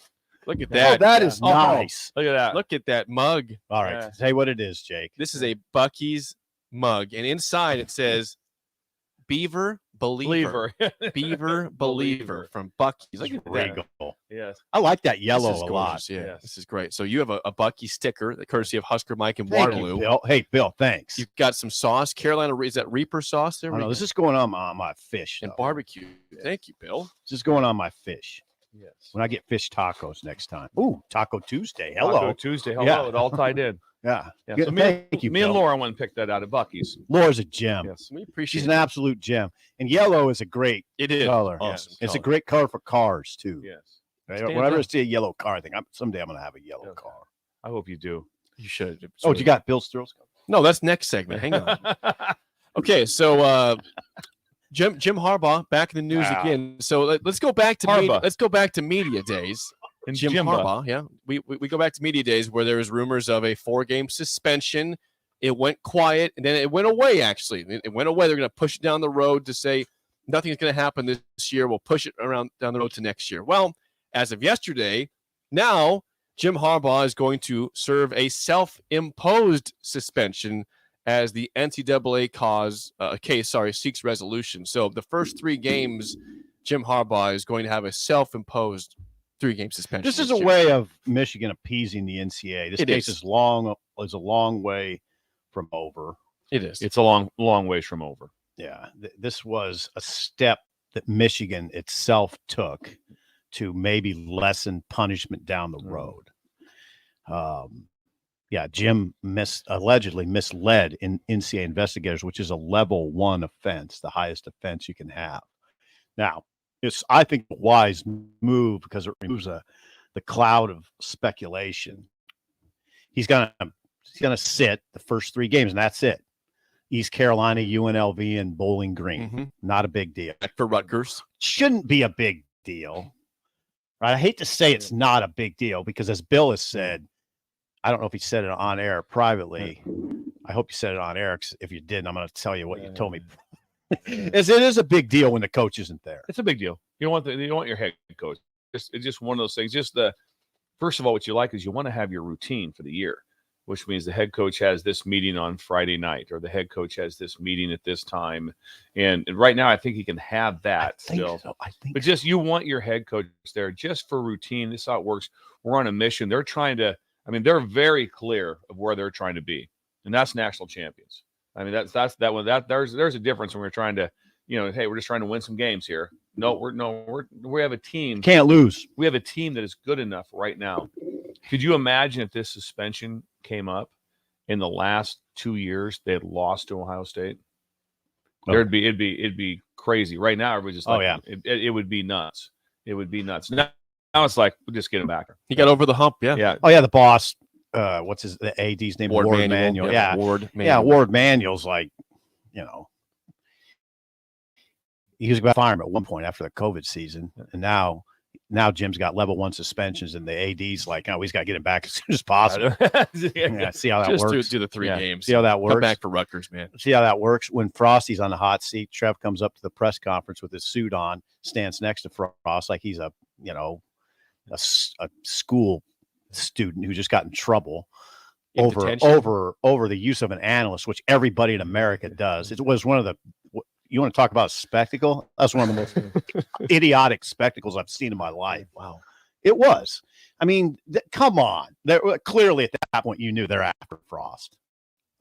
Look at that. Oh, that is nice. Look at that. Look at that mug. All right, say what it is, Jake. This is a Buc-ee's mug, and inside it says Beaver Believer. Beaver Believer from Buc-ee's. Look at that. Regal. Yes. I like that yellow This is a lot. gorgeous. Yeah, Yes. this is great. So you have a Buc-ee's sticker, the courtesy of Husker Mike and Thank Waterloo. you, Bill. Hey, Bill, thanks. You've got some sauce. Carolina, is that Reaper sauce there? Oh, no, this is going on my fish. and though. barbecue. Thank you, Bill. This is going on my fish. Yes. When I get fish tacos next time. Ooh, Taco Tuesday. Hello. Taco Tuesday. Hello. Yeah. It all tied in. Yeah. Yeah. Good. So Thank you, me and Bill. Laura went and picked that out at Buc-ee's. Laura's a gem. Yes. We appreciate She's an absolute gem. And yellow is a great it. Is color. awesome. It's a color. great color for cars, too. Yes. Right? Stands Whenever I out. see a yellow car, I think someday I'm going to have a yellow Okay. car. I hope you do. You should. Oh, you got Bill Stirls? No, that's next segment. Hang on. Okay, so Jim Harbaugh back in the news again. So let's go back to media days. And Jim Jimba. Harbaugh, yeah. We go back to media days where there was rumors of a 4-game suspension. It went quiet, and then it went away, actually. It went away. They're going to push it down the road to say nothing's going to happen this year. We'll push it around down the road to next year. Well, as of yesterday, now Jim Harbaugh is going to serve a self-imposed suspension as the NCAA case seeks resolution. So the first 3 games, Jim Harbaugh is going to have a self-imposed 3-game suspension. This is a way of Michigan appeasing the NCAA. This case is a long way from over. It is. It's a long ways from over. Yeah, this was a step that Michigan itself took to maybe lessen punishment down the road. Jim allegedly misled NCAA investigators, which is a level 1 offense, the highest offense you can have. Now, it's, I think, a wise move because it removes the cloud of speculation. He's gonna sit the first 3 games, and that's it. East Carolina, UNLV, and Bowling Green. Mm-hmm. Not a big deal. For Rutgers. Shouldn't be a big deal. Right? I hate to say it's not a big deal because, as Bill has said, I don't know if he said it on air or privately. I hope you said it on air, because if you didn't, I'm going to tell you what you told me. It is a big deal when the coach isn't there. It's a big deal. You don't want your head coach. It's just one of those things. First of all, what you like is you want to have your routine for the year, which means the head coach has this meeting on Friday night, or the head coach has this meeting at this time. And right now, I think he can have that still. But just you want your head coach there just for routine. This is how it works. We're on a mission. They're trying to. They're very clear of where they're trying to be, and that's national champions. That's that one. There's a difference when we're trying to, hey, we're just trying to win some games here. We have a team. Can't lose. We have a team that is good enough right now. Could you imagine if this suspension came up in the last 2 years, they had lost to Ohio State? It'd be crazy. Right now, everybody's just it would be nuts. It would be nuts. Now it's like, we'll just get him back. He got over the hump, yeah. Yeah. Oh, yeah, the boss, what's the AD's name? Ward Manuel. Yeah, Ward Manuel. Yeah, Ward Manuel's like, he was going to fire him at one point after the COVID season. And now Jim's got level 1 suspensions, and the AD's like, he's got to get him back as soon as possible. See how that works. Do the 3 games. See how that works. Come back for Rutgers, man. See how that works. When Frosty's on the hot seat, Trev comes up to the press conference with his suit on, stands next to Frost like he's a school student who just got in trouble over the use of an analyst, which everybody in America does. It was one of the, you want to talk about a spectacle? That's one of the most idiotic spectacles I've seen in my life. Wow. It was. Come on. Clearly at that point, you knew they're after Frost.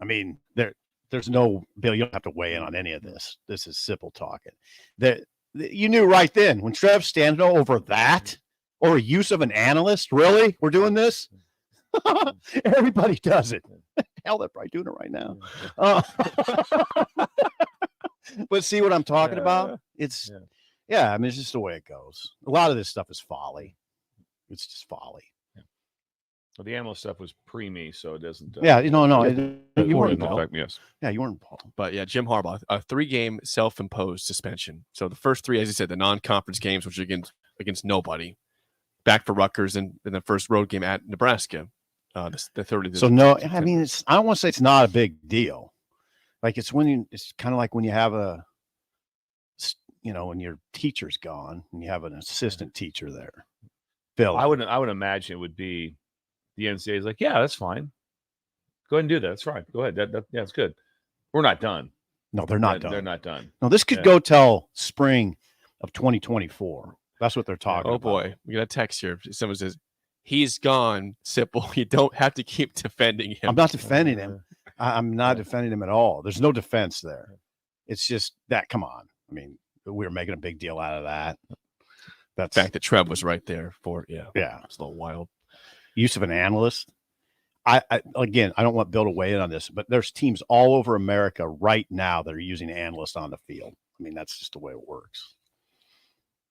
There's no, Bill, you don't have to weigh in on any of this. This is Sipple talking. You knew right then when Trev stands over that, or use of an analyst. Really? We're doing this? Everybody does it. Hell, they're probably doing it right now. But see what I'm talking about? It's just the way it goes. A lot of this stuff is folly. It's just folly. Well, the analyst stuff was pre-me, so it doesn't. You weren't involved. Yes. Yeah, you weren't involved. But yeah, Jim Harbaugh, a 3-game self-imposed suspension. So the first 3, as you said, the non-conference games, which are against nobody. Back for Rutgers in the first road game at Nebraska. The 30th. So no, I don't want to say it's not a big deal. Like it's kind of like when you have when your teacher's gone and you have an assistant teacher there. Bill, I would imagine it would be the NCAA is like, yeah, that's fine. Go ahead and do that. That's right. Go ahead. That's good. We're not done. No, they're not done. They're not done. No, this could go till spring of 2024. That's what they're talking about. Oh, boy. We got a text here. Someone says, he's gone, Sipple. You don't have to keep defending him. I'm not defending him. I'm not defending him at all. There's no defense there. It's just that, come on. We were making a big deal out of that. That's the fact that Trev was right there for, yeah. It's a little wild. Use of an analyst. I don't want Bill to weigh in on this, but there's teams all over America right now that are using analysts on the field. That's just the way it works.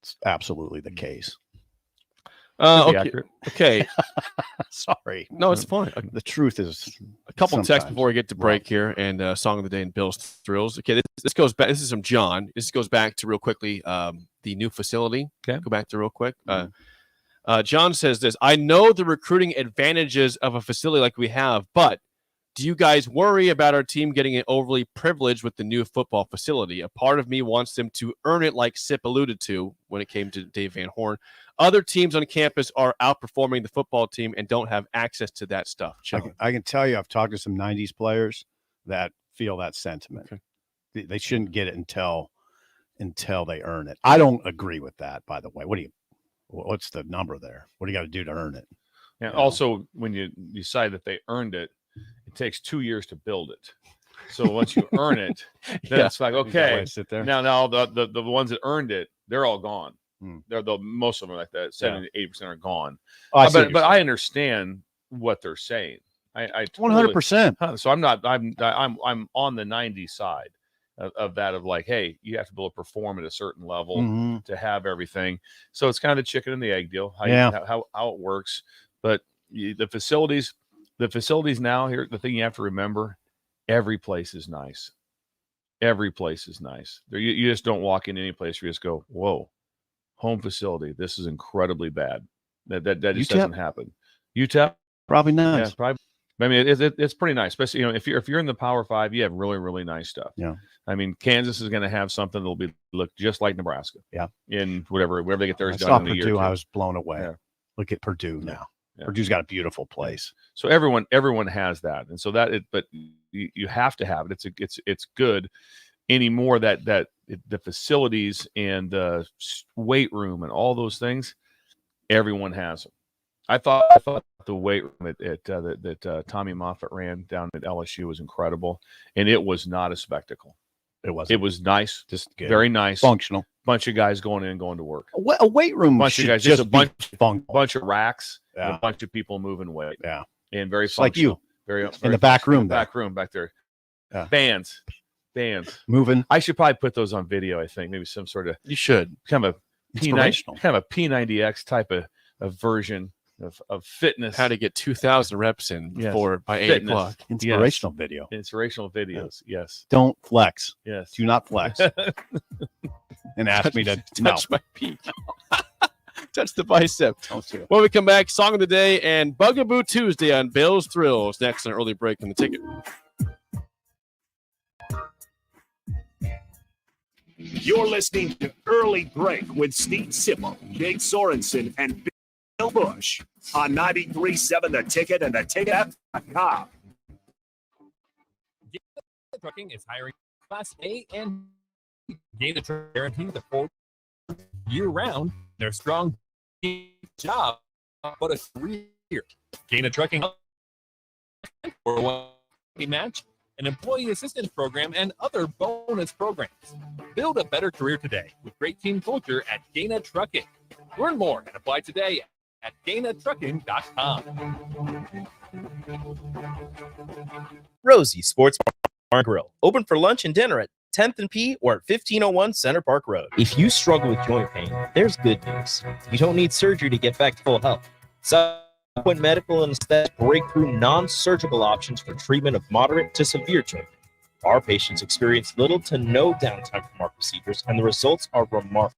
It's absolutely the case. Could be Okay. accurate. Okay. Sorry. No, it's fine. The truth is A couple texts sometimes before we get to break here, and song of the day and Bill's Thrills. Okay, this goes back. This is from John. This goes back to real quickly the new facility. Okay. Go back to real quick. John says this: I know the recruiting advantages of a facility like we have, but do you guys worry about our team getting overly privileged with the new football facility? A part of me wants them to earn it, like Sip alluded to when it came to Dave Van Horn. Other teams on campus are outperforming the football team and don't have access to that stuff. I can tell you, I've talked to some 90s players that feel that sentiment. Okay. They shouldn't get it until they earn it. I don't agree with that, by the way. What's the number there? What do you got to do to earn it? And also, when you decide that they earned it, it takes 2 years to build it. So once you earn it, then it's like, okay, sit there. now the ones that earned it, they're all gone. Hmm. Most of them are like that. 70 to 80% are gone. Oh, I see what you're but saying. I understand what they're saying. I 100%. So I'm on the 90 side of that, of like, hey, you have to be able to perform at a certain level Mhm. to have everything. So it's kind of the chicken and the egg deal, how it works. But the facilities now, here, the thing you have to remember, every place is nice. Every place is nice. You just don't walk in any place where you just go, whoa, home facility, this is incredibly bad. That just doesn't happen. UTEP, probably nice. Yeah, probably. I mean, it's pretty nice, especially if you're in the Power 5, you have really, really nice stuff. Yeah. I mean, Kansas is going to have something that'll look just like Nebraska. Yeah. In wherever they get theirs I done saw in the year. Purdue. Too. I was blown away. Yeah. Look at Purdue now. Yeah. Purdue's got a beautiful place. So everyone has that, and so but you have to have it. It's good anymore that the facilities and the weight room and all those things, everyone has them. I thought the weight room that Tommy Moffitt ran down at LSU was incredible, and it was not a spectacle. It was nice, just good. Very nice, functional. Bunch of guys going in and going to work. A weight room bunch should of guys, just a bunch of racks, Yeah. and a bunch of people moving weight. Yeah, and very It's like you. very In the back room the back room back there. Yeah. Bands moving. I should probably put those on video. I think maybe some sort of you should kind of a Inspirational. kind of a P90X type of version of fitness. How to get 2,000 reps in by 8 Fitness. o'clock. Inspirational video. Inspirational videos. Yes. Don't flex. Yes. Do not flex. And ask me to touch my peak. Touch the bicep. Don't do it. When we come back, song of the day and Bugaboo Tuesday on Bill's Thrills. Next on Early Break in the Ticket. You're listening to Early Break with Steve Sipple, Jake Sorensen, and Bill Busch on 93.7 The Ticket and theticket.com. Trucking is hiring Class A and Gain the Truck guarantee the full year round. Their strong job, but a career. Gain a Trucking for one match, an employee assistance program, and other bonus programs. Build a better career today with great team culture at Gaina Trucking. Learn more and apply today at GainaTrucking.com. Rosie Sports Bar and Grill, open for lunch and dinner at 10th and P or at 1501 Center Park Road. If you struggle with joint pain, there's good news. You don't need surgery to get back to full health. Southpoint Medical and Aesthetics breakthrough non-surgical options for treatment of moderate to severe joint pain. Our patients experience little to no downtime from our procedures, and the results are remarkable.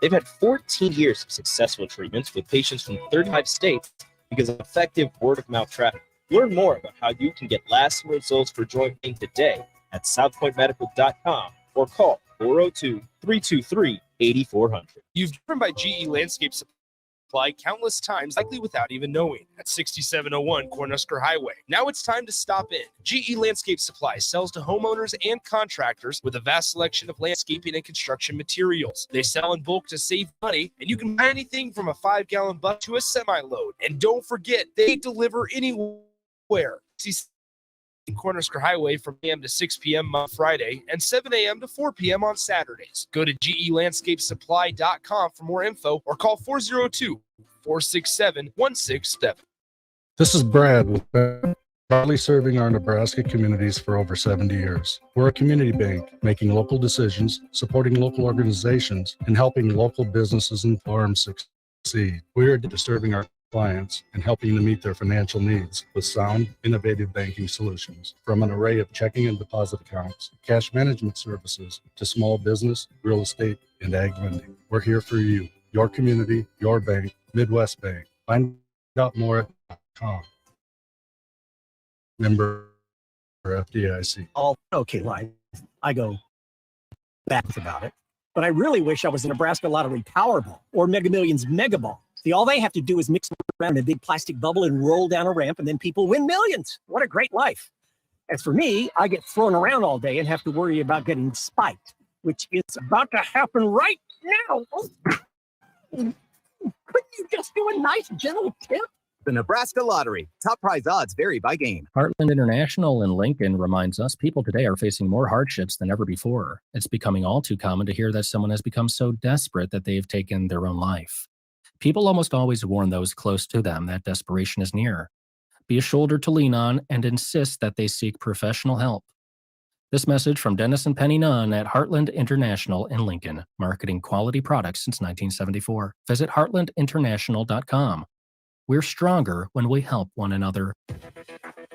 They've had 14 years of successful treatments with patients from 35 states because of effective word-of-mouth traffic. Learn more about how you can get lasting results for joint pain today at southpointmedical.com or call 402-323-8400. You've driven by GE Landscape Supply countless times, likely without even knowing, at 6701 Cornhusker Highway. Now it's time to stop in. GE Landscape Supply sells to homeowners and contractors with a vast selection of landscaping and construction materials. They sell in bulk to save money, and you can buy anything from a 5-gallon bucket to a semi-load. And don't forget, they deliver anywhere. See Cornhusker Highway from a.m. to 6 p.m. on Friday and 7 a.m. to 4 p.m. on Saturdays. Go to GELandscapeSupply.com for more info or call 402-467-167. This is Brad with proudly serving our Nebraska communities for over 70 years. We're a community bank, making local decisions, supporting local organizations, and helping local businesses and farms succeed. succeed. We are serving our clients and helping them meet their financial needs with sound, innovative banking solutions. From an array of checking and deposit accounts, cash management services, to small business, real estate, and ag lending. We're here for you, your community, your bank, Midwest Bank. Find out more at .com. Member FDIC. All okay life. I go back about it. But I really wish I was a Nebraska Lottery Powerball or Mega Millions Mega Ball. See, all they have to do is mix around a big plastic bubble and roll down a ramp, and then people win millions. What a great life. As for me, I get thrown around all day and have to worry about getting spiked, which is about to happen right now. Couldn't you just do a nice, gentle tip? The Nebraska Lottery. Top prize odds vary by game. Heartland International in Lincoln reminds us people today are facing more hardships than ever before. It's becoming all too common to hear that someone has become so desperate that they've taken their own life. People almost always warn those close to them that desperation is near. Be a shoulder to lean on and insist that they seek professional help. This message from Dennis and Penny Nunn at Heartland International in Lincoln, marketing quality products since 1974. Visit heartlandinternational.com. We're stronger when we help one another.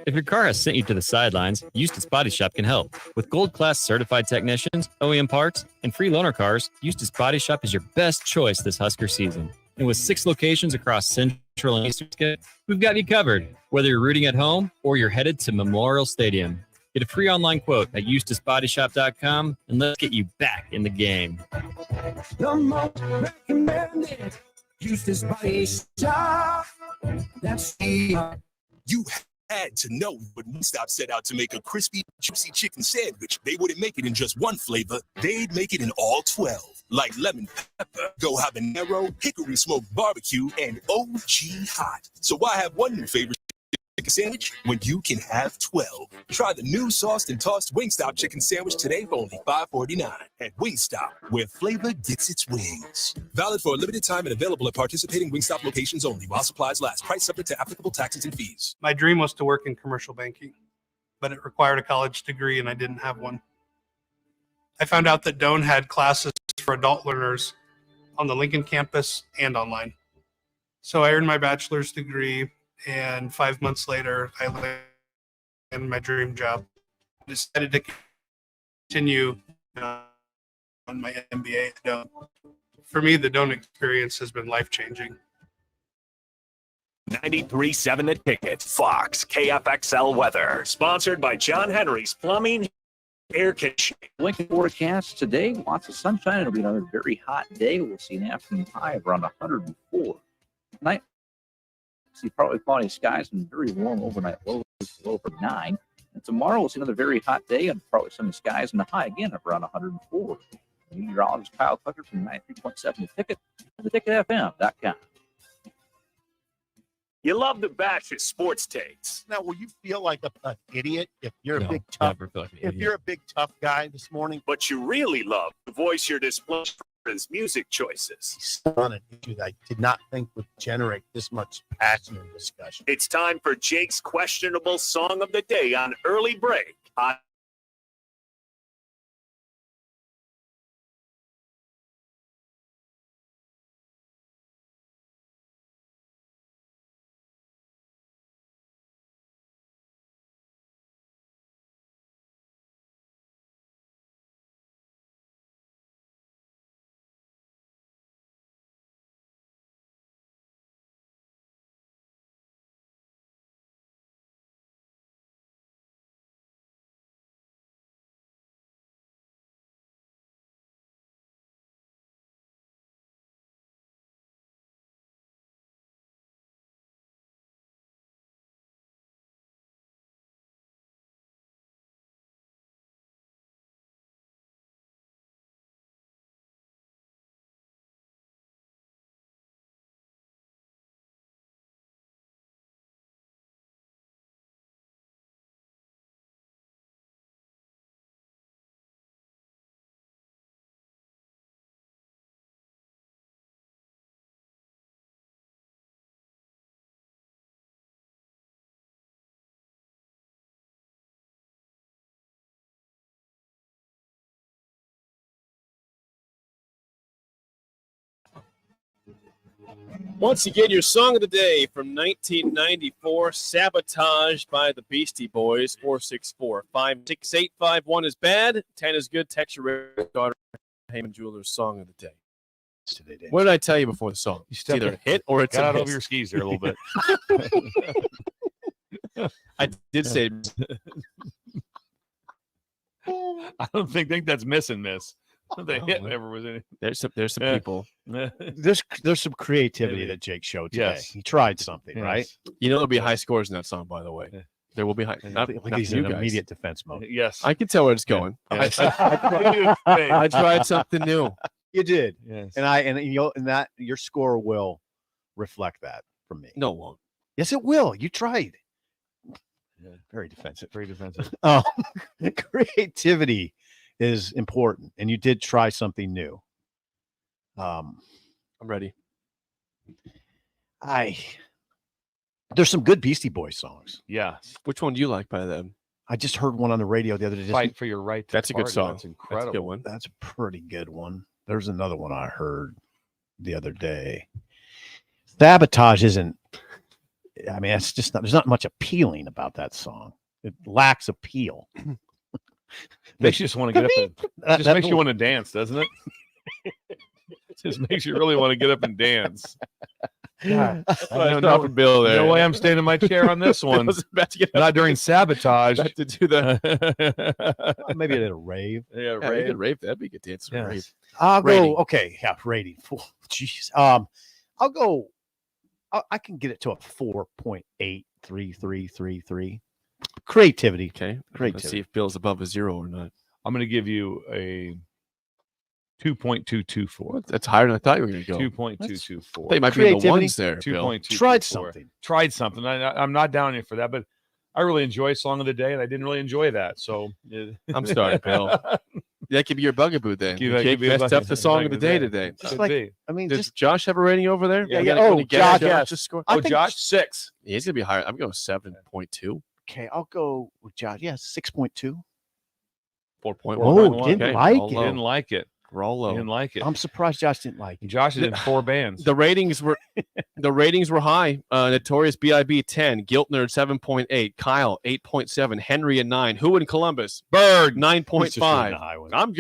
If your car has sent you to the sidelines, Eustace Body Shop can help. With gold-class certified technicians, OEM parts, and free loaner cars, Eustace Body Shop is your best choice this Husker season. And with 6 locations across Central and Eastern Michigan, we've got you covered. Whether you're rooting at home or you're headed to Memorial Stadium, get a free online quote at EustaceBodyShop.com and let's get you back in the game. The most recommended Eustace Body Shop. That's the You had to know when Wingstop set out to make a crispy, juicy chicken sandwich, they wouldn't make it in just one flavor. They'd make it in all 12, like lemon pepper, go habanero, hickory smoked barbecue, and OG hot. So why have one new favorite chicken sandwich when you can have 12? Try the new sauced and tossed Wingstop chicken sandwich today for only $5.49 at Wingstop, where flavor gets its wings. Valid for a limited time and available at participating Wingstop locations only while supplies last. Price subject to applicable taxes and fees. My dream was to work in commercial banking, but it required a college degree and I didn't have one. I found out that Doane had classes for adult learners on the Lincoln campus and online. So I earned my bachelor's degree, and 5 months later, I landed my dream job. I decided to continue on my MBA at Doane. For me, the Doane experience has been life-changing. 93.7 The Ticket, Fox, KFXL weather. Sponsored by John Henry's Plumbing, Air Conditioning. Lincoln forecast today, lots of sunshine. It'll be another very hot day. We'll see an afternoon high of around 104. Tonight, see partly cloudy skies and very warm overnight lows low for 9. And tomorrow we'll see another very hot day and probably sunny skies and the high again of around 104. Meteorologist Kyle Tucker from 93.7 The Ticket, theticketfm.com. You love the Batch's sports takes. Now, will you feel like an idiot if you're No, a big tough never feel like an if idiot. you're a big tough guy this morning? But you really love to voice your displeasure for his music choices. On an issue that I did not think would generate this much passion and discussion. It's time for Jake's questionable song of the day on Early Break on Once again, your song of the day from 1994, Sabotage by the Beastie Boys, 464-56851 is bad, 10 is good. Text your daughter, Heyman Jewelers song of the day. What did I tell you before the song? It's either a hit or it's got a out miss. over your skis there a little bit. I did say I don't think that's miss and miss. The hit never was any. There's some people. There's some creativity that Jake showed today. Yes. He tried something, right? You know there'll be high scores in that song, by the way. There will be high. Not, Like not he's you in guys. immediate defense mode. Yes. I can tell where it's going. Yes. I tried something new. You did. Yes. And that your score will reflect that from me. No, it won't. Yes, it will. You tried. Yeah. Very defensive. Very defensive. Creativity is important, and you did try something new. I'm ready. There's some good Beastie Boys songs. Yeah. Which one do you like by them? I just heard one on the radio the other day. Fight for your right to That's a good party. song. That's incredible. That's a good one. That's a pretty good one. There's another one I heard the other day. Sabotage isn't. I mean, it's just not. There's not much appealing about that song. It lacks appeal. Makes you just want to get up and just makes you want to dance, doesn't it? Just makes you really want to get up and dance. God, I know for Bill there. No way I'm staying in my chair on this one. Not during Sabotage. To do that. Maybe at a rave. Yeah, rave. Rave. That'd be a good dance. Yes. Rave. I'll Rating. go. Okay, yeah, rating. Jeez. I'll go. I can get it to a 4.83333. Creativity. Okay. Creativity. Let's see if Bill's above a 0 or not. I'm going to give you a 2.224. That's higher than I thought you were going to go. 2.224. They might be in the ones there, Bill. 2.224. Tried something. Tried something. I'm not down here for that, but I really enjoy Song of the Day, and I didn't really enjoy that. So I'm sorry, Bill. That could be your bugaboo then. That Jake could be a messed up the song of the day today. Could like, be. I mean, Does just Josh have a rating over there? Yeah. We gotta- Oh, we gotta Josh, get yes. score. Oh, Josh, 6. He's gonna be higher. I'm going 7.2. okay. I'll go with Josh. Yeah, 6.2. 4.1. Oh, didn't Okay, like all it. low. Didn't like it. We're all low. Didn't like it. I'm surprised Josh didn't like it. Josh is in 4 bands. The ratings were high. Notorious B.I.B. 10, Guilt Nerd 7.8, Kyle 8.7, Henry at 9. Who in Columbus? Bird 9.5. I'm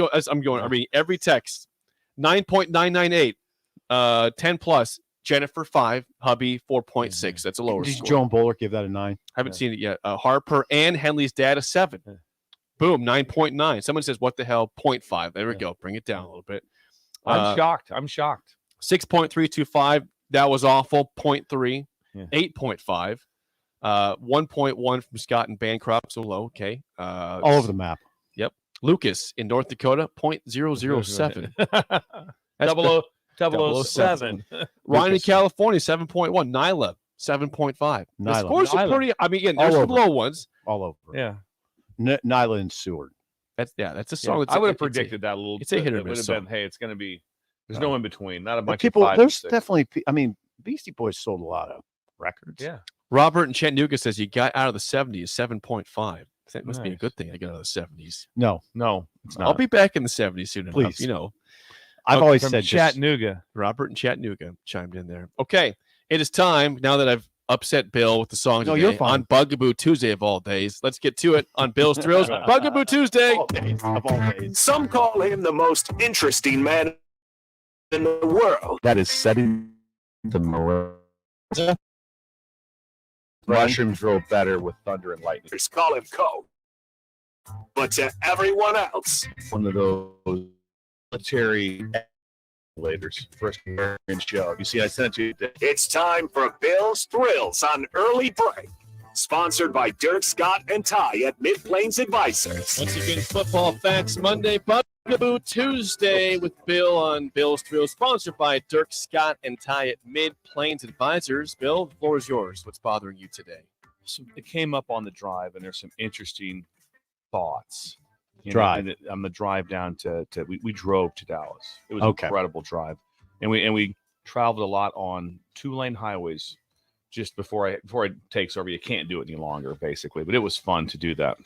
going. I mean, every text 9.998. 10 plus. Jennifer 5, hubby 4.6. That's a lower Did score. Joan Bowler give that a 9? Haven't seen it yet. Harper and Henley's dad a 7. Boom, 9.9. Someone says, what the hell? 0.5. There we go. Bring it down a little bit. I'm shocked. I'm shocked. 6.325. That was awful. 0.3. Yeah. 8.5. 1.1 from Scott and Bancroft. So low. Okay. All over the map. Yep. Lucas in North Dakota, 0.007. That's 007. Ryan in California, 7.1. Nyla, 7.5. The Nyla. scores are pretty. I mean, again, there's All some over. low ones. All over. Yeah. Nyla and Seward. That's a song. I would have predicted that a little. It's a hit or It would miss have been, song. hey, it's going to be. There's no in between. Not a bunch People, of 5 there's and 6. definitely. I mean, Beastie Boys sold a lot of records. Yeah. Robert in Chattanooga says you got out of the 70s, 7.5. That must be a Nice. good thing. I got out of the 70s. No, it's I'll be back in the 70s soon enough. Please. You know. I've always From said just- Chattanooga. Robert in Chattanooga chimed in there. Okay, it is time now that I've upset Bill with the song No, today you're fine. on Bugaboo Tuesday of all days. Let's get to it on Bill's Thrills. Bugaboo Tuesday. Of all days. Some call him the most interesting man in the world. That is setting the Miranda. Mushrooms grow better with thunder and lightning. Others call him Coke. But to everyone else, One of those military leaders, first American show. You see, I sent you. it's time for Bill's Thrills on Early Break. Sponsored by Dirk, Scott, and Ty at Mid-Plains Advisors. Once again, Football Facts Monday, Bugaboo Tuesday with Bill on Bill's Thrills, sponsored by Dirk, Scott, and Ty at Mid-Plains Advisors. Bill, the floor is yours. What's bothering you today? So it came up on the drive, and there's some interesting thoughts. Drive. On the drive down to we drove to Dallas. It was Okay. an incredible drive, and we traveled a lot on 2-lane highways. Just before it takes over, you can't do it any longer, basically. But it was fun to do that.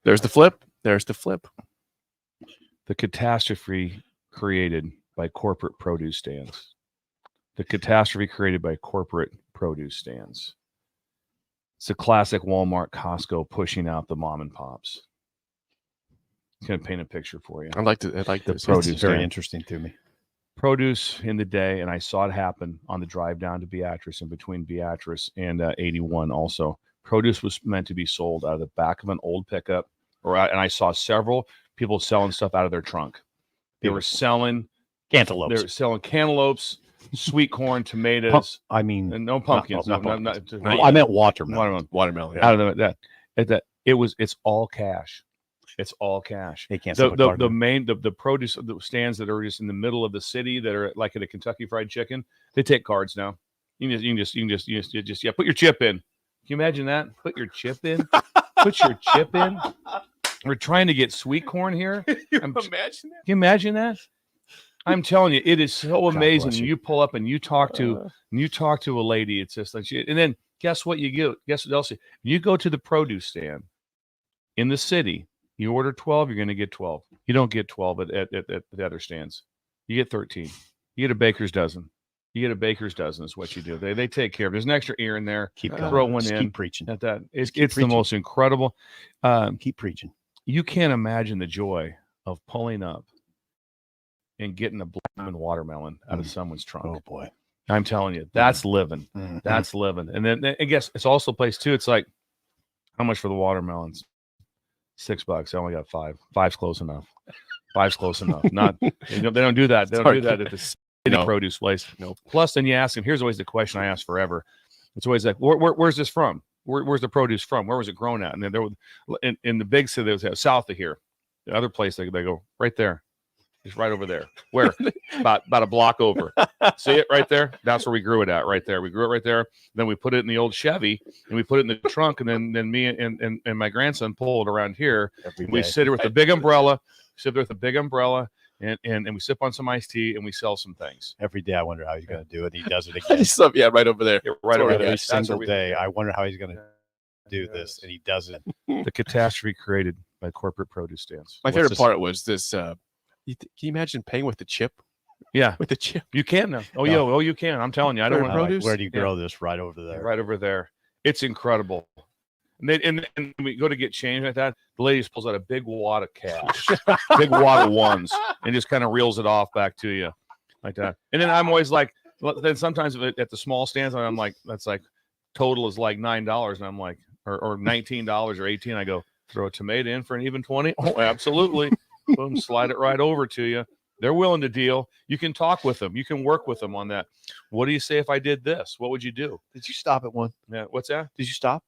There's the flip. There's the flip. The catastrophe created by corporate produce stands. The catastrophe created by corporate produce stands. It's a classic Walmart, Costco pushing out the mom and pops. It's going to paint a picture for you. I'd like the It's produce very stand. interesting to me. Produce in the day, and I saw it happen on the drive down to Beatrice and between Beatrice and 81 also. Produce was meant to be sold out of the back of an old pickup, and I saw several people selling stuff out of their trunk. They were selling cantaloupes. They were selling cantaloupes, sweet corn, tomatoes. And no pumpkins. Not No, pumpkins. not- I meant watermelon. Watermelon. Yeah. Out of it's all cash. It's all cash. They can't the sell a the produce the stands that are just in the middle of the city that are like at a Kentucky Fried Chicken. They take cards now. You can just put your chip in. Can you imagine that? Put your chip in. Put your chip in. We're trying to get sweet corn here. Imagine that. Can you imagine that? I'm telling you, it is so amazing. bless you. You pull up and you talk to a lady. It's just like and then guess what you get? Guess what else? You go to the produce stand in the city. You order 12, you're going to get 12. You don't get 12 at the other stands. You get 13. You get a baker's dozen. You get a baker's dozen is what you do. They take care of it. There's an extra ear in there. Keep going. Throw one Just in. keep preaching. At that. It's preaching. the most incredible. Keep preaching. You can't imagine the joy of pulling up and getting a blooming watermelon out of someone's trunk. Oh, boy. I'm telling you, that's living. Mhm. That's living. And then I guess it's also a place, too. It's like, how much for the watermelons? $6. I only got 5. 5's close enough. 5's close enough. Not they don't do that. They don't do that at the city produce place. No. Plus, then you ask them. Here's always the question I ask forever. It's always like, where's this from? Where's the produce from? Where was it grown at? And then there was in the big city, there was south of here. The other place they go right there. It's right over there. Where? about a block over. See it right there? That's where we grew it at, right there. We grew it right there. Then we put it in the old Chevy and we put it in the trunk. And then me and my grandson pull it around here. We sit here with a big umbrella. Sit there with a big umbrella and we sip on some iced tea and we sell some things. Every day I wonder how he's going to do it. He does it again. Yeah, right over there. Right over there. Every That's where single we- day I wonder how he's going to do this, and he does it. The catastrophe created by corporate produce stands. My favorite part was this. Can you imagine paying with the chip? Yeah, with the chip. You can now. Oh, No. you can. I'm telling you. I don't Where- want like, where do you grow this? Right over there. Right over there. It's incredible. And we go to get change like that. The lady just pulls out a big wad of cash, big wad of ones, and just kind of reels it off back to you like that. And then I'm always like, then sometimes at the small stands, I'm like, that's like total is like $9, and I'm like, or $19 or $18. I go, throw a tomato in for an even 20. Oh, absolutely. Boom, slide it right over to you. They're willing to deal. You can talk with them. You can work with them on that. What do you say if I did this? What would you do? Did you stop at one? Yeah. What's that? Did you stop?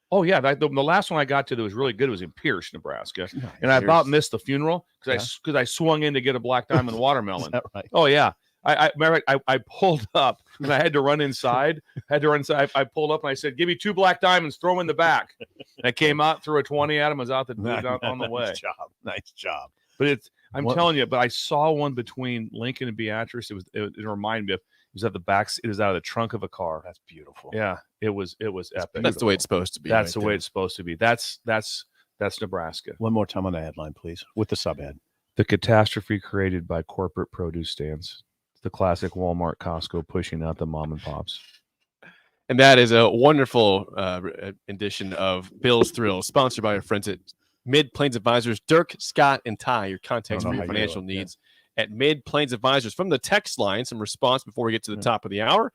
Oh, yeah. The last one I got to that was really good was in Pierce, Nebraska. And I about missed the funeral because I swung in to get a black diamond watermelon. Is that right? Oh, yeah. I remember I pulled up and I had to run inside. I pulled up and I said, give me 2 black diamonds, throw them in the back. And I came out, threw a 20 at him, was out on the way. Nice job. Nice job. But I'm telling you, but I saw one between Lincoln and Beatrice. It reminded me of, it was at the back. It was out of the trunk of a car. That's beautiful. Yeah, it was epic. That's the way it's supposed to be. That's the way it's supposed to be. That's Nebraska. One more time on the headline, please, with the subhead. The catastrophe created by corporate produce stands. The classic Walmart, Costco pushing out the mom and pops. And that is a wonderful edition of Bill's Thrills, sponsored by our friends at Mid Plains Advisors, Dirk, Scott, and Ty. Your contacts for your financial needs at Mid Plains Advisors. From the text line, some response before we get to the top of the hour.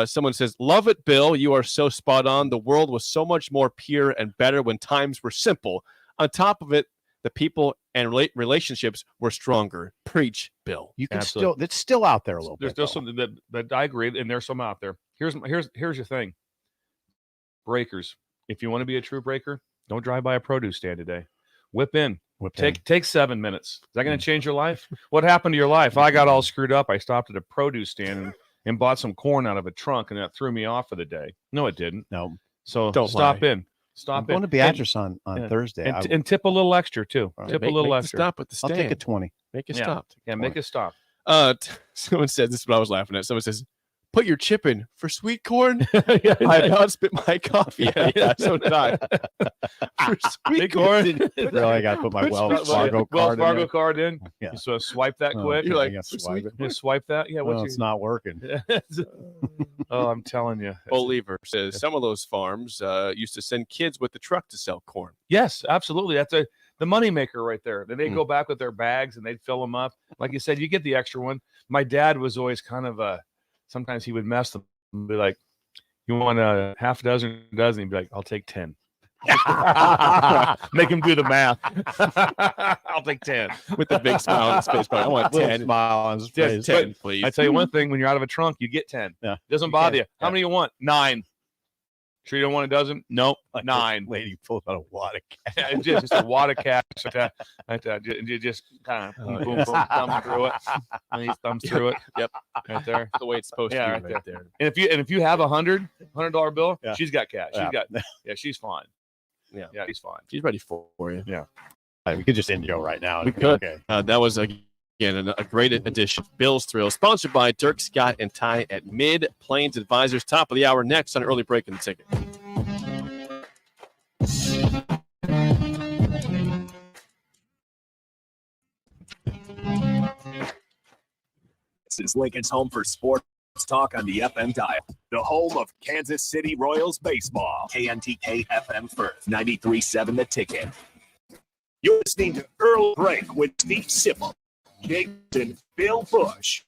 Someone says, love it, Bill. You are so spot on. The world was so much more pure and better when times were simple. On top of it, the people and relationships were stronger. Preach, Bill. You can it's still out there a little bit. There's something that I agree, and there's some out there. Here's your thing. Breakers. If you want to be a true breaker, don't drive by a produce stand today. Whip in. Take 7 minutes. Is that going to change your life? What happened to your life? I got all screwed up. I stopped at a produce stand and bought some corn out of a trunk, and that threw me off for the day. No, it didn't. No. So Don't stop lie. in. Stop I'm going in. to Beatrice on Thursday. And tip a little extra too. Tip a little make extra. Stop at the I'll stand. take a 20. Make it Yeah. stop. Yeah, make it stop. Someone said, this is what I was laughing at. Someone says, put your chip in for sweet corn. I about spit my coffee. Yeah, so did I. For sweet corn. Really, I got to put my Wells Fargo card in. Yeah. You sort of swipe that Oh, quick. okay, You're like, I gotta swipe it. You swipe that. Yeah, Well, it's not working. Oh, I'm telling you. Oliver says some of those farms used to send kids with the truck to sell corn. Yes, absolutely. That's the moneymaker right there. Then they go back with their bags and they'd fill them up. Like you said, you get the extra one. My dad was always kind of sometimes he would mess them and be like, "You want a half dozen, dozen?" He'd be like, "I'll take 10." Make him do the math. I'll take 10 with the big smile on his face. But I want 10. Smile on his face. 10, please. I tell you one thing: when you're out of a trunk, you get 10. Yeah, doesn't bother you. How many you want? 9. Sure you don't want a dozen? Nope. 9. Lady pulled out a wad of cash. just a wad of cash. You just kind of boom, boom, thumb through it. And he thumbs through it. Yep, right there. The way it's supposed to be right there. And if you have $100 bill, Yeah. she's got cash. Yeah. She's fine. Yeah, she's fine. She's ready for you. Yeah. We could just end Joe right now. We could. Okay. That was again a great addition. Bill's Thrill, sponsored by Dirk, Scott, and Ty at Mid Plains Advisors. Top of the hour next on Early Break in the Ticket. This is Lincoln's home for sports talk on the FM dial. The home of Kansas City Royals baseball. KNTK FM first. 93.7 The Ticket. You're listening to Early Break with Steve Sipple, Jake, and Bill Busch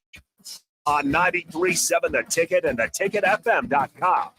on 93.7 The Ticket and theticketfm.com.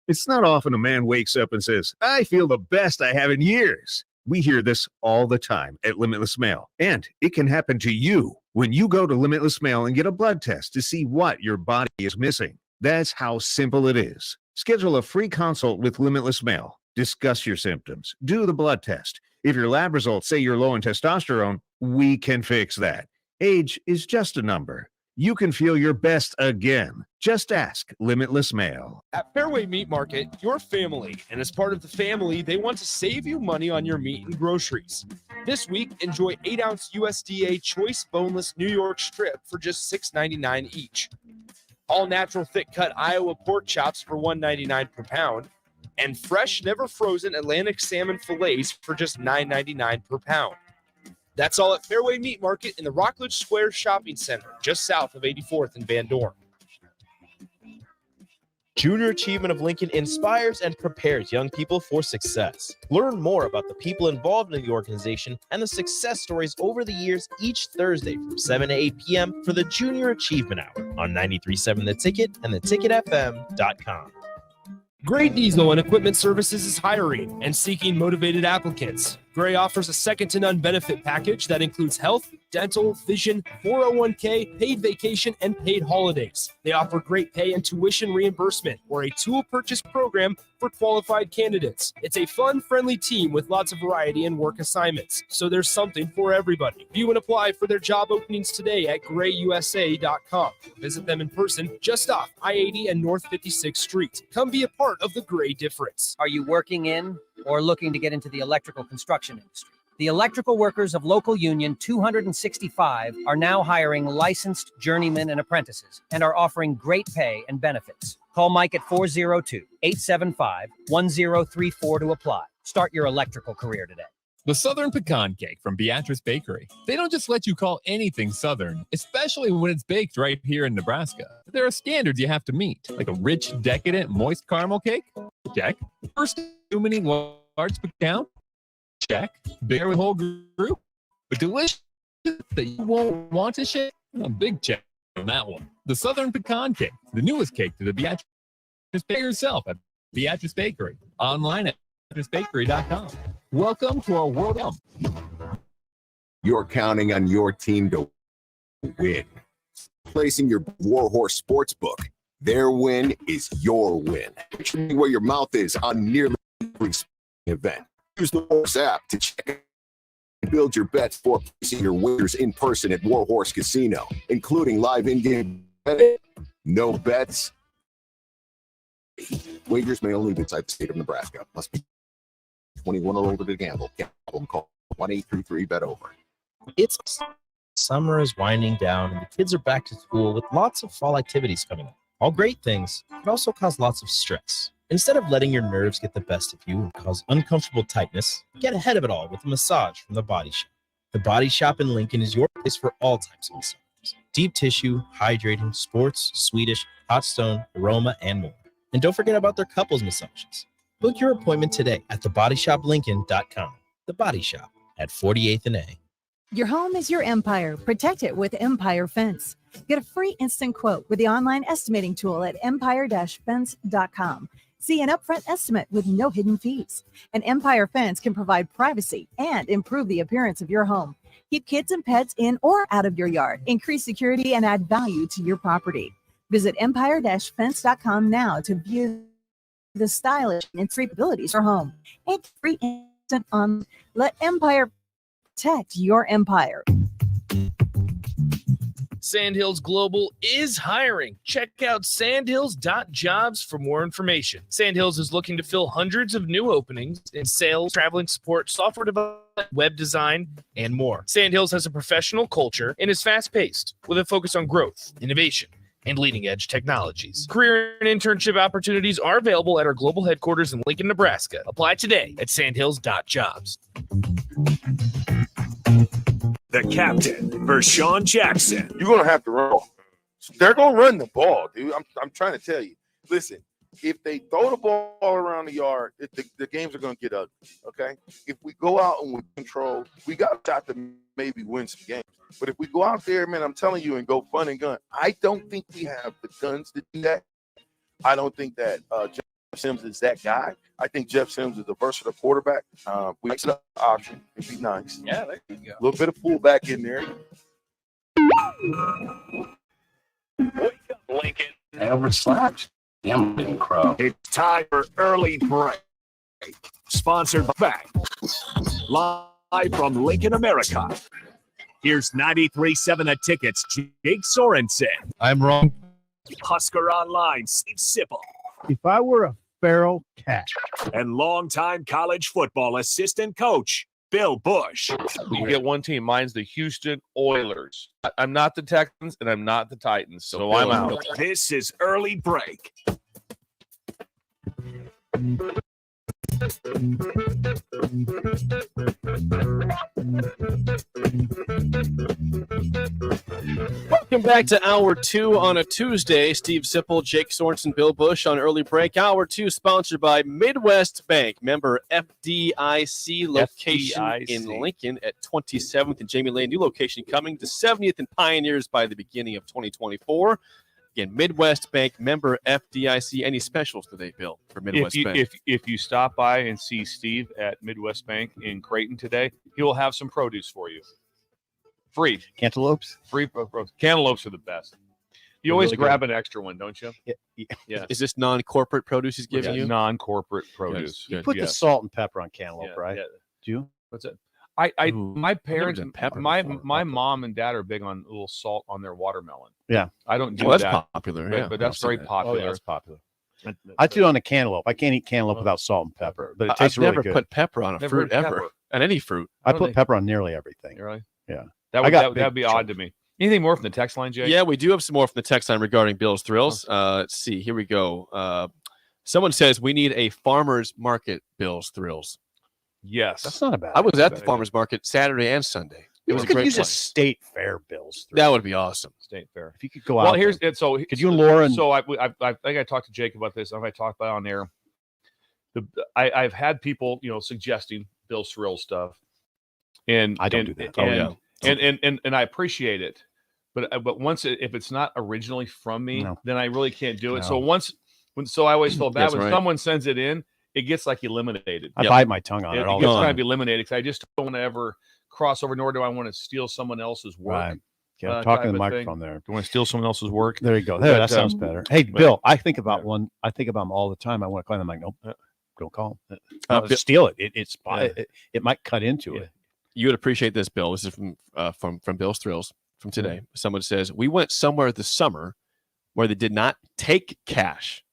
It's not often a man wakes up and says, "I feel the best I have in years." We hear this all the time at Limitless Mail, and it can happen to you when you go to Limitless Mail and get a blood test to see what your body is missing. That's how simple it is. Schedule a free consult with Limitless Mail. Discuss your symptoms. Do the blood test. If your lab results say you're low in testosterone, we can fix that. Age is just a number. You can feel your best again. Just ask Limitless Mail. At Fairway Meat Market, your family, and as part of the family, they want to save you money on your meat and groceries. This week, enjoy 8-ounce USDA Choice Boneless New York Strip for just $6.99 each. All natural thick-cut Iowa pork chops for $1.99 per pound, and fresh, never frozen Atlantic salmon fillets for just $9.99 per pound. That's all at Fairway Meat Market in the Rockledge Square Shopping Center, just south of 84th and Van Dorn. Junior Achievement of Lincoln inspires and prepares young people for success. Learn more about the people involved in the organization and the success stories over the years each Thursday from 7 to 8 p.m. for the Junior Achievement Hour on 93.7 The Ticket and theticketfm.com. Gray Diesel and Equipment Services is hiring and seeking motivated applicants. Gray offers a second-to-none benefit package that includes health, dental, vision, 401k, paid vacation, and paid holidays. They offer great pay and tuition reimbursement or a tool purchase program for qualified candidates. It's a fun, friendly team with lots of variety and work assignments, so there's something for everybody. View and apply for their job openings today at grayusa.com. Visit them in person just off I-80 and North 56th Street. Come be a part of the Gray difference. Are you working in or looking to get into the electrical construction industry? The electrical workers of Local Union 265 are now hiring licensed journeymen and apprentices and are offering great pay and benefits. Call Mike at 402-875-1034 to apply. Start your electrical career today. The Southern Pecan Cake from Beatrice Bakery. They don't just let you call anything Southern, especially when it's baked right here in Nebraska. There are standards you have to meet, like a rich, decadent, moist caramel cake. Check. First, too many large pecan. Check. Bigger with whole group. But delicious that you won't want to share. A big check on that one. The Southern Pecan Cake, the newest cake to the Beatrice. Just pay yourself at Beatrice Bakery. Online at BeatriceBakery.com. Welcome to our world. You're counting on your team to win. Placing your Warhorse Sportsbook. Their win is your win. Picture where your mouth is on nearly every event. Use the Warhorse app to check and build your bets for placing your winners in person at Warhorse Casino, including live in-game betting. No bets. Wagers may only be inside the state of Nebraska. Must be 21 or older to gamble. Gamble, call 1-833-BET-OVER. Summer is winding down and the kids are back to school with lots of fall activities coming up. All great things, but also cause lots of stress. Instead of letting your nerves get the best of you and cause uncomfortable tightness, get ahead of it all with a massage from The Body Shop. The Body Shop in Lincoln is your place for all types of massages. Deep tissue, hydrating, sports, Swedish, hot stone, aroma, and more. And don't forget about their couples massages. Book your appointment today at thebodyshoplincoln.com. The Body Shop at 48th and A. Your home is your empire. Protect it with Empire Fence. Get a free instant quote with the online estimating tool at empire-fence.com. See an upfront estimate with no hidden fees. An Empire Fence can provide privacy and improve the appearance of your home. Keep kids and pets in or out of your yard. Increase security and add value to your property. Visit empire-fence.com now to view the stylish and capabilities for home. And free instant on. Let Empire protect your empire. Sandhills Global is hiring. Check out sandhills.jobs for more information. Sandhills is looking to fill hundreds of new openings in sales, traveling support, software development, web design, and more. Sandhills has a professional culture and is fast-paced with a focus on growth, innovation, and leading-edge technologies. Career and internship opportunities are available at our global headquarters in Lincoln, Nebraska. Apply today at sandhills.jobs. The captain, Vershawn Jackson. You're going to have to run. They're going to run the ball, dude. I'm trying to tell you. Listen, if they throw the ball around the yard, the games are going to get ugly, okay? If we go out and we control, we got a shot to maybe win some games. But if we go out there, man, I'm telling you, and go fun and gun, I don't think we have the guns to do that. I don't think that Jeff Sims is that guy. I think Jeff Sims is a versatile quarterback. We make an option. It'd be nice. Yeah, there you go. A little bit of fullback in there. Lincoln. I overslept. Damn crow. It's time for early break. Sponsored by live from Lincoln, America. Here's 93.7 The Ticket's Jake Sorensen. I'm wrong. Husker Online, Steve Sipple. If I were a feral cat. And longtime college football assistant coach, Bill Busch. You get one team. Mine's the Houston Oilers. I'm not the Texans and I'm not the Titans, so I'm out. This is early break. Welcome back to Hour 2 on a Tuesday. Steve Sipple, Jake Sorensen, Bill Busch on early break. Hour 2 sponsored by Midwest Bank. Member FDIC, location in Lincoln at 27th and Jamie Lane. New location coming to 70th and Pioneers by the beginning of 2024. Again, Midwest Bank, member FDIC. Any specials today, Bill, for Midwest Bank? If you stop by and see Steve at Midwest Bank in Creighton today, he will have some produce for you. Free. Cantaloupes? Free. Cantaloupes are the best. You always really grab an extra one, don't you? Yeah. Is this non-corporate produce he's giving you? Non-corporate produce. You put the salt and pepper on cantaloupe, right? Yeah. Do you? What's it? My parents, my mom and dad are big on a little salt on their watermelon. Yeah. I don't do that's that. popular. But, Yeah, but that's very popular. Oh, yeah, that's popular. I do it on a cantaloupe. I can't eat cantaloupe without salt and pepper, but it tastes I've really never good. put pepper on a Never fruit put ever. pepper. On any fruit. I put pepper on nearly everything. Really? Yeah. That'd be odd to me. Anything more from the text line, Jay? Yeah, we do have some more from the text line regarding Bill's Thrills. Let's see. Here we go. Someone says we need a farmer's market Bill's Thrills. Yes. That's not a bad I was idea. at the farmer's market Saturday and Sunday. It was a could great use place. a state fair Bill's Thrills. That would be awesome. State fair. If you could go Well, out here's there. it. So Could you and Lauren? So I think I talked to Jake about this. I talked about it on air. I've had people, suggesting Bill's Thrills stuff, and I don't do that. And I appreciate it, but once if it's not originally from me, then I really can't do it. No. So I always feel bad That's when right. someone sends it in, it gets like eliminated. I bite my tongue on it It all gets the kind time. of eliminated because I just don't want to ever cross over, nor do I want to steal someone else's work. Right. Yeah, talking to the type of microphone thing. there. Do you want to steal someone else's work? There you go. There, But, that sounds better. Hey, Bill, I think about one. I think about them all the time. I want to call them. I'm like, nope, don't call them. Bill- Steal it. It might cut into it. You would appreciate this, Bill. This is from Bill's Thrills from today. Someone says we went somewhere this summer where they did not take cash.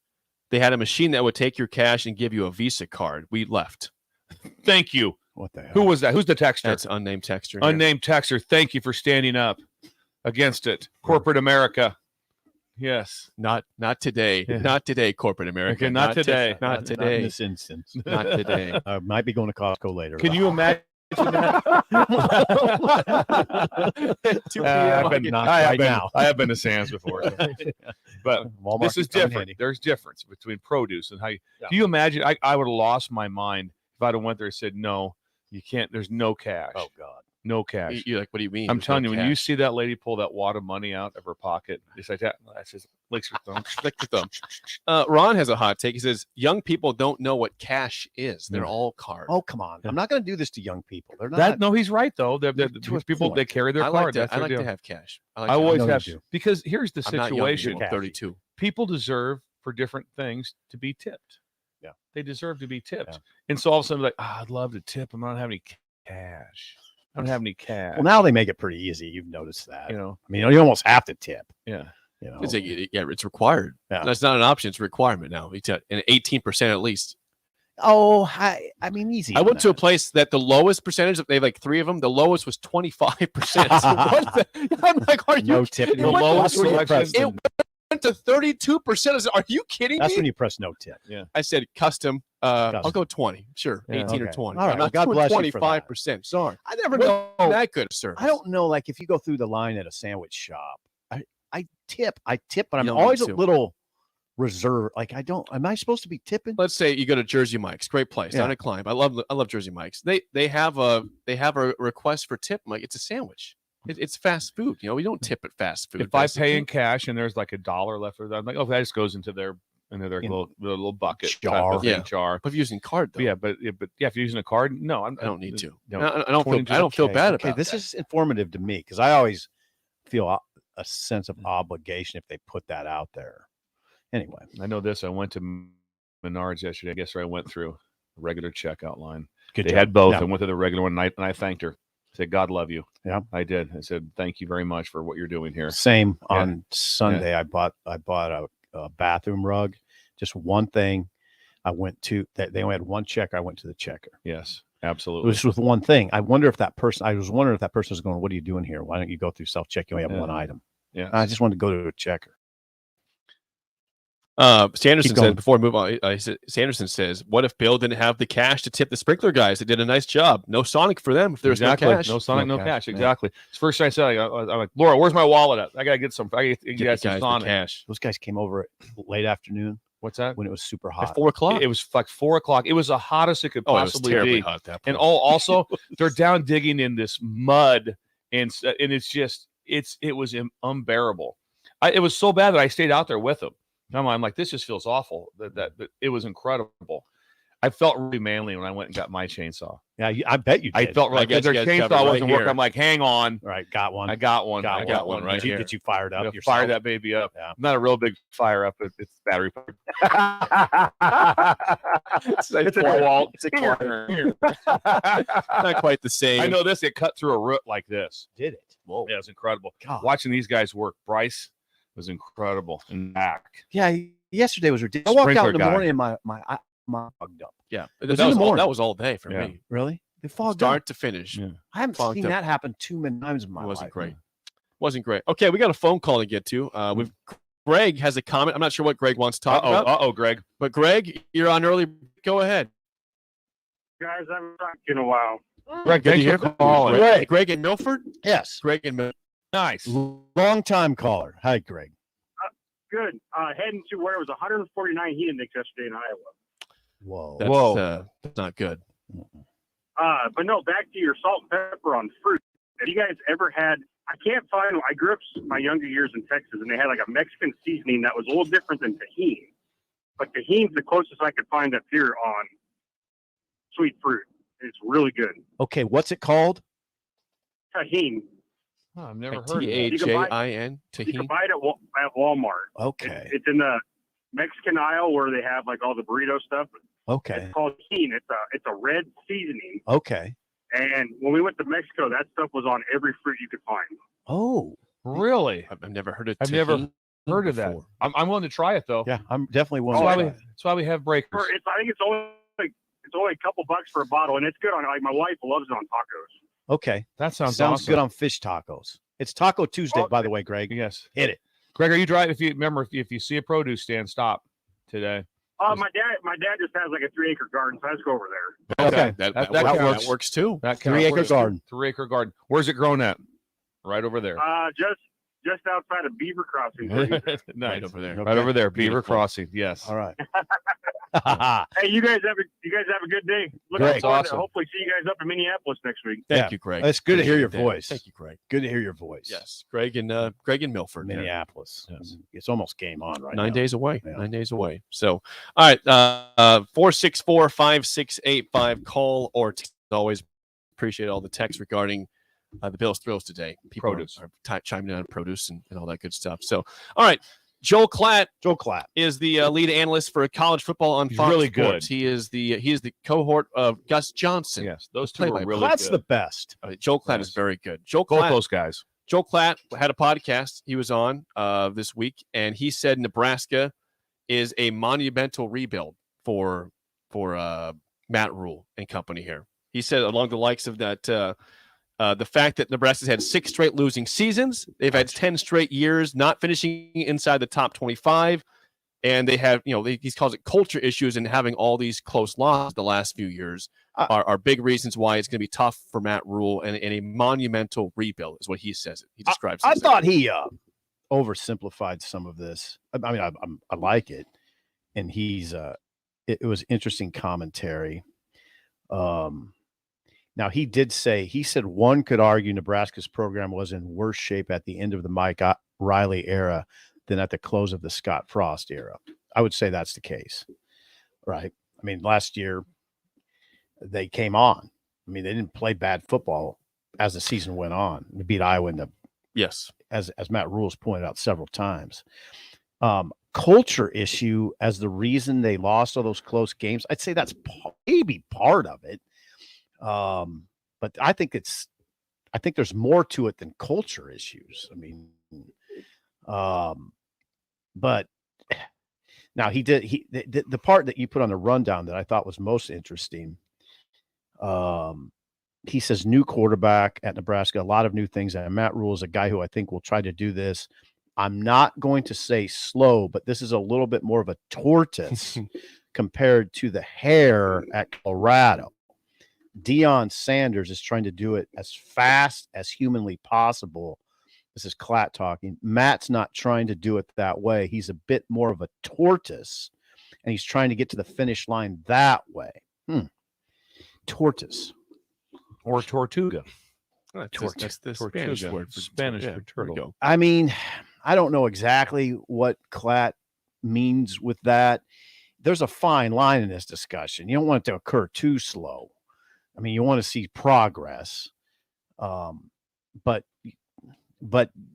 They had a machine that would take your cash and give you a Visa card. We left. Thank you. What the hell? Who was that? Who's the texter? That's unnamed texter. here. Unnamed texter. Thank you for standing up against it. Corporate America. Yes. Not today. Yeah. Not today, corporate America. Okay, not today. Not Not today. in this instance. Not today. I might be going to Costco later. Can you imagine that? 2 p.m. I have been to Sam's before. So. But Walmart this is can come in different. handy. There's difference between produce and how you do you imagine I would have lost my mind if I'd have went there and said, no, you can't, there's no cash. Oh God. No cash. You're like, what do you mean? I'm There's telling no you, when you cash? see that lady pull that wad of money out of her pocket, it's like that. That's just licks her thumb. Lick the thumb. Ron has a hot take. He says, young people don't know what cash is. They're all card. Oh, come on. I'm not going to do this to young people. They're not. That no, he's right though. They're To a people point. they carry their I card. like That's I their like to deal. have cash. I to always know have you do. because here's the I'm not young situation. anymore, I'm 32. People deserve for different things to be tipped. Yeah. They deserve to be tipped. Yeah. And so all of a sudden, like, I'd love to tip them. I don't have any cash. I don't have any cash. Well, now they make it pretty easy. You've noticed that. You know. I mean, you almost have to tip. Yeah. You know. It's like, yeah, it's required. Yeah. That's not an option. It's a requirement now. It's an 18% at least. Oh, I mean, easy. I on went to a that. place that the lowest percentage, they have like 3 of them. The lowest was 25%. So what the, I'm like, are you No tipping. It went, That's when you press it the- went to 32%. I said, are you kidding That's me? when you press no tip. Yeah. I said custom. I'll Custom. go 20. Sure. Yeah, 18 or okay. 20. All right, I'm well, not God doing bless you for that. 25%. Sorry. I never Wasn't know. that good a service. I don't know. Like if you go through the line at a sandwich shop, I tip, but I'm You don't always need a to. little reserved. Like I don't. Am I supposed to be tipping? Let's say you go to Jersey Mike's, great place, Yeah. down at Climb. I love Jersey Mike's. They have a request for tip. I'm like, it's a sandwich. It's fast food. You know, we don't tip at fast food. If I basically. pay in cash and there's like $1 left for that, I'm like, okay, that just goes into their little bucket type jar. of thing, Yeah. jar. But if you're using card though, But if you're using a card, no, I don't need to. No, I don't feel. 22 I don't feel Okay, bad okay, about this that. is informative to me because I always feel a sense of obligation if they put that out there. Anyway, I know this. I went to Menards yesterday. I guess where I went through a regular checkout line. good They job. had both. Yeah. I went to the regular one and I thanked her. I said, God love you. Yeah. I did. I said, thank you very much for what you're doing here. Same Yeah. on Sunday. I bought a bathroom rug, just one thing. I went to that. They only had one checker. I went to the checker. Yes, It absolutely. was with one thing. I was wondering if that person was going, what are you doing here? Why don't you go through self-check? You only have Yeah. one item. Yeah. I just wanted to go to a checker. Sanderson Keep going. said before we move on. Sanderson says, "What if Bill didn't have the cash to tip the sprinkler guys? They did a nice job. No Sonic for them if there's Exactly. no cash. No Sonic, no cash. Yeah. Exactly. It's the first thing I said. I'm like, Laura, where's my wallet at? I gotta get some. I gotta Get get the some guys the Sonic. cash Those guys came over at late afternoon What's that? when it was super hot. at 4 o'clock. It was like 4 o'clock. It was the hottest it could it was possibly terribly be. hot at that And point. also they're down digging in this mud, and it's just it was unbearable. It was so bad that I stayed out there with them. I'm like, this just feels awful. That it was incredible. I felt really manly when I went and got my chainsaw. Yeah, I bet you did. I felt like guess their you guys covered chainsaw right wasn't working. here. I'm like, hang on. All right, got one. I got one. Got I got one right Did you here. get you fired up? Yeah, yourself? fire that baby up. Yeah. I'm not a real big fire up. It's battery. It's like It's a quiet. wall. It's a quiet. Not quite the same. I know this. It cut through a root like this. Did it? Whoa. Yeah, it's incredible. God. Watching these guys work. Bryce was incredible. And back. Yeah, yesterday was ridiculous. I walked out Sprinkler in the guy. morning and my fogged up. Yeah, was that in was the all, morning. that was all day for Yeah. me. Really? They fogged up. Start to finish. Yeah. I haven't fogged seen up. that happen too many times in my It wasn't life. great. Wasn't great. Okay, we got a phone call to get to. We've Greg has a comment. I'm not sure what Greg wants to talk about. Greg. But Greg, you're on early. Go ahead. Guys, I haven't talked to you in a while. Greg, Good to thanks hear for from calling. you. Greg in Milford? Yes. Greg in Milford. Nice. Long time caller. Hi, Greg. Good. Heading to where it was 149 heat index yesterday in Iowa. Whoa. That's not good. But no, back to your salt and pepper on fruit. Have you guys ever had? I can't find. I grew up my younger years in Texas, and they had like a Mexican seasoning that was a little different than tahini. But tahini's the closest I could find up here on sweet fruit. It's really good. Okay, what's it called? Tahini. Oh, I've never Like heard of that. T-A-J-I-N. You can Tahini. buy it at Walmart. Okay. It's in the Mexican aisle where they have like all the burrito stuff. Okay. It's called tahini. It's a red seasoning. Okay. And when we went to Mexico, that stuff was on every fruit you could find. Oh. Really? I've never heard of I've never tahini heard of that. before. I'm willing to try it though. Yeah, I'm definitely That's willing why to we, try it. that's why we have breakers. I think it's only a couple bucks for a bottle, and it's good on. Like my wife loves it on tacos. Okay. That sounds Sounds awesome. good on fish tacos. It's Taco Tuesday, Oh, by the way, Greg. Yes. Hit it. Greg, are you driving? If you see a produce stand, stop today. My dad just has like a 3-acre garden, so I just go over there. Okay, that works too. That 3-acre garden. 3-acre garden. Where's it grown at? Right over there. Just outside of Beaver Crossing. Nice. Right over there. Right over there. Beaver Crossing. Yes. All right. Hey, you guys have a good day. Great. Forward Awesome. to hopefully see you guys up in Minneapolis next week. Thank you, Greg. It's good to hear your Appreciate that. voice. Thank you, Greg. Good to hear your voice. Yes, Greg and Milford, there. Minneapolis. Yes. It's almost game on right now. 9 days away. Yeah. 9 days away. So, all right. 464-5685. Call or always appreciate all the texts regarding the Bills Thrills today. People Produce. are chiming in on produce and all that good stuff. So, all right. Joel Klatt is the lead analyst for college football on He's Fox really Sports. good. He is the cohort of Gus Johnson. Yes, those two are really That's good. the best. Joel Klatt is very good. Both those guys. Joel Klatt had a podcast he was on this week, and he said Nebraska is a monumental rebuild for Matt Rule and company here. He said along the likes of that the fact that Nebraska's had 6 straight losing seasons, they've had 10 straight years not finishing inside the top 25, and they have, he calls it culture issues, and having all these close losses the last few years are big reasons why it's going to be tough for Matt Rule and a monumental rebuild is what he says. He describes it. I thought he oversimplified some of this. I mean, I like it, and it was interesting commentary. Now, he said one could argue Nebraska's program was in worse shape at the end of the Mike Riley era than at the close of the Scott Frost era. I would say that's the case, right? I mean, last year they came on. I mean, they didn't play bad football as the season went on. They beat Iowa in as Matt Rule's pointed out several times. Culture issue as the reason they lost all those close games. I'd say that's maybe part of it. But I think there's more to it than culture issues. I mean, but now the part that you put on the rundown that I thought was most interesting. He says new quarterback at Nebraska, a lot of new things. And Matt Rule is a guy who I think will try to do this. I'm not going to say slow, but this is a little bit more of a tortoise compared to the hare at Colorado. Deion Sanders is trying to do it as fast as humanly possible. This is Klatt talking. Matt's not trying to do it that way. He's a bit more of a tortoise, and he's trying to get to the finish line that way. Tortoise. Or Tortuga. That's the Tortuga. Spanish word for Spanish yeah, for there we turtle. go. I mean, I don't know exactly what Klatt means with that. There's a fine line in this discussion. You don't want it to occur too slow. I mean, you want to see progress, but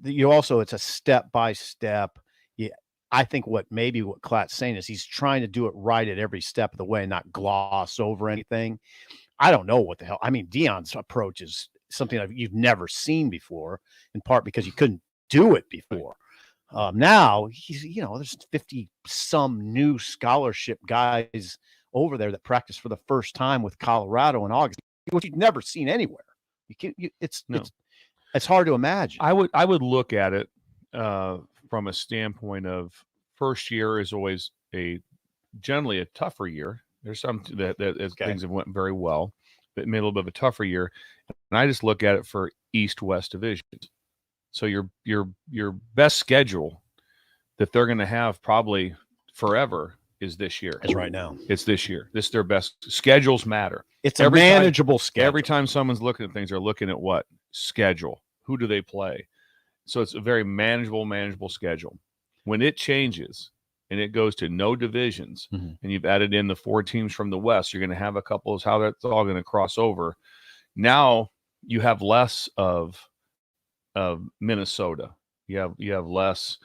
you also, it's a step by step. Yeah, I think what Klatt's saying is he's trying to do it right at every step of the way, not gloss over anything. I don't know what the hell. I mean, Deion's approach is something you've never seen before, in part because you couldn't do it before. Now he's, there's 50 some new scholarship guys over there that practice for the first time with Colorado in August, which you've never seen anywhere. It's hard to imagine. I would look at it from a standpoint of first year is always generally a tougher year. There's some things have went very well, but maybe a little bit of a tougher year. And I just look at it for East-West divisions. So your best schedule that they're going to have probably forever is this year. Is right now. It's this year. This is their best. Schedules matter. It's a manageable schedule. Every time someone's looking at things, they're looking at what? Schedule. Who do they play? So it's a very manageable schedule. When it changes and it goes to no divisions, and you've added in the 4 teams from the West, you're going to have a couple of how that's all going to cross over. Now you have less of Minnesota. You have less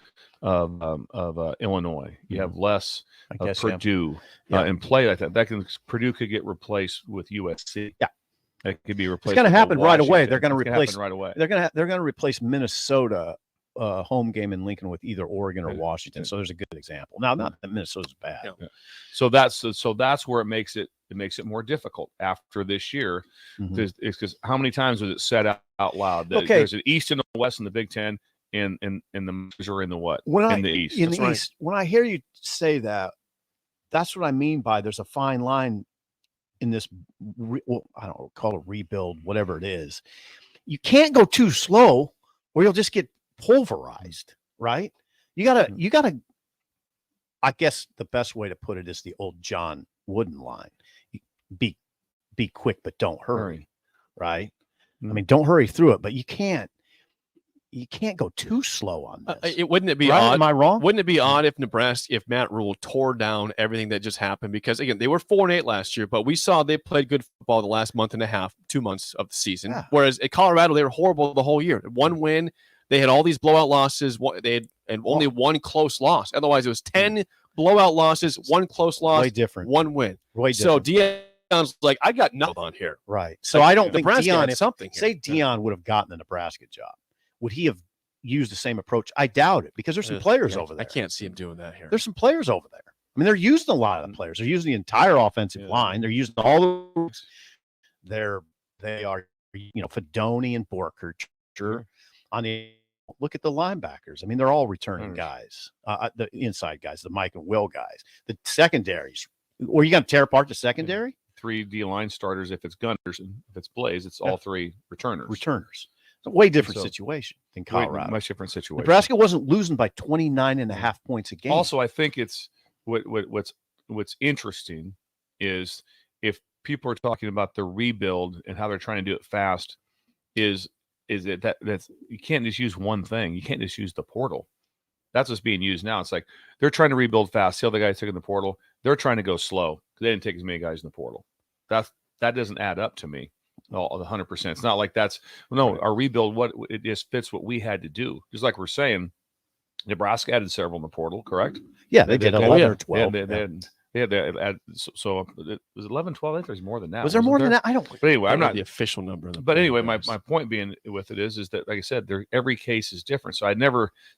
of Illinois. You have less of Purdue and play like that. Purdue could get replaced with USC. Yeah, it could be replaced. It's going to happen right away. They're going to replace right away. They're going to replace Minnesota home game in Lincoln with either Oregon or Washington. So there's a good example. Now, not that Minnesota's bad. Yeah. So that's where it makes it more difficult after this year. Because how many times was it said out loud that there's an East and a West in the Big Ten, in the or in the what? In the East. In That's the right. East. When I hear you say that, that's what I mean by there's a fine line in this. I don't know, call it rebuild, whatever it is. You can't go too slow, or you'll just get pulverized. Right? You gotta. I guess the best way to put it is the old John Wooden line: be quick, but don't hurry. Right? I mean, don't hurry through it, but you can't go too slow on this. Wouldn't it be Right? odd? Am I wrong? Wouldn't it be odd if if Matt Rule tore down everything that just happened? Because again, they were 4-8 last year, but we saw they played good football the last month and a half, 2 months of the season. Yeah. Whereas at Colorado, they were horrible the whole year. One win, they had all these blowout losses. They had only one close loss. Otherwise, it was 10 blowout losses, one close loss, Way different. one win. Way So different. Deion's like, I got nothing on here. Right. So Like, I don't think Nebraska Deion, had if something here. say Deion would have gotten the Nebraska job, would he have used the same approach? I doubt it, because there's some players over there. I can't see him doing that here. There's some players over there. I mean, they're using a lot of the players. They're using the entire offensive line. They're using all the. They are, Fedoni and Borker. On the look at the linebackers. I mean, they're all returning guys. The inside guys, the Mike and Will guys, the secondaries. Or you going to tear apart the secondary? 3 D-line starters if it's Gunners, and if it's Blaze, it's all 3 returners. It's a way different So, situation than way- Colorado. much different situation. Nebraska wasn't losing by 29 and a half points a game. Also, I think it's what's interesting is if people are talking about the rebuild and how they're trying to do it fast, is it that's you can't just use one thing. You can't just use the portal. That's what's being used now. It's like they're trying to rebuild fast. See all the guys took in the portal. They're trying to go slow because they didn't take as many guys in the portal. That doesn't add up to me. All the 100%. It's not like our rebuild. It just fits what we had to do. Just like we're saying, Nebraska added several in the portal, correct? Yeah, they did 11 or 12. They had so it was 11, 12. I think there's more than that. Was there more than that? I don't. But anyway, I'm not the official number. But anyway, my point being with it is that, like I said, every case is different. So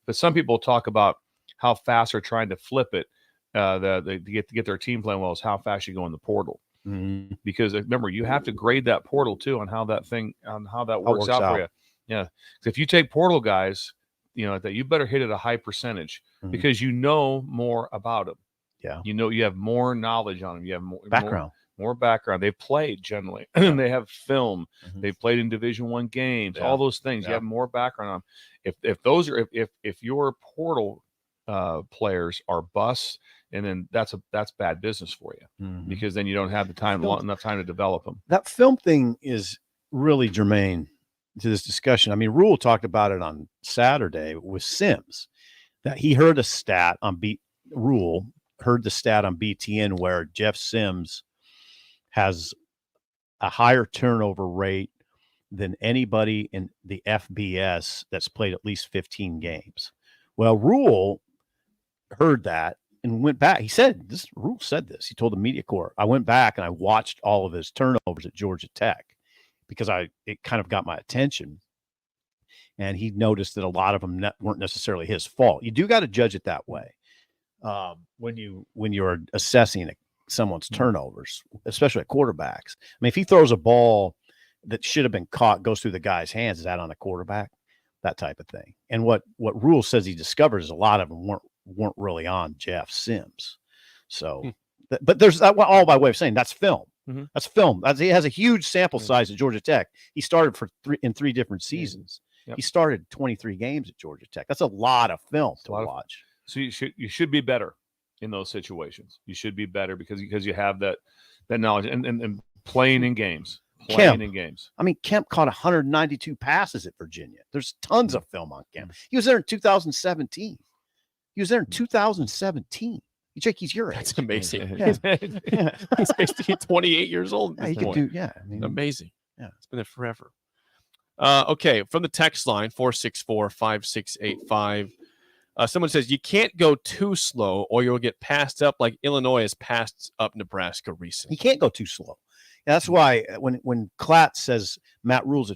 but some people talk about how fast they're trying to flip it, to get their team playing well, is how fast you go in the portal. Mm-hmm. Because remember, you have to grade that portal too on how that works out for you. Yeah, because if you take portal guys, that you better hit at a high percentage because you know more about them. Yeah, you have more knowledge on them. You have more background. They've played generally. They have film. They've played in Division I games. Yeah. All those things. Yeah. You have more background on them. If your portal players are busts, and then that's bad business for you because then you don't have enough time to develop them. That film thing is really germane to this discussion. I mean, Rule talked about it on Saturday with Sims, that he heard a stat on Rule heard the stat on BTN where Jeff Sims has a higher turnover rate than anybody in the FBS that's played at least 15 games. Well, Rule heard that and went back. He said, Rule said this. He told the media corps, I went back and I watched all of his turnovers at Georgia Tech because it kind of got my attention. And he noticed that a lot of them weren't necessarily his fault. You do got to judge it that way when you're assessing someone's turnovers, especially at quarterbacks. I mean, if he throws a ball that should have been caught, goes through the guy's hands, is that on the quarterback? That type of thing. And what Rule says he discovers is a lot of them weren't really on Jeff Sims. So, but there's all by way of saying that's film. Mm-hmm. That's film. He has a huge sample size at Georgia Tech. He started in three different seasons. Yep. He started 23 games at Georgia Tech. That's a lot of film to watch. So you should be better in those situations. You should be better because you have that knowledge and playing in games. I mean, Kemp caught 192 passes at Virginia. There's tons of film on Kemp. He was there in 2017. He's Jake, he's your age. That's amazing. Yeah. He's basically 28 years old. Yeah, he could do. Yeah, amazing. Yeah, it's been there forever. Okay, from the text line 464-5685. Someone says you can't go too slow or you'll get passed up like Illinois has passed up Nebraska recently. You can't go too slow. And that's why when Klatt says Matt Rule's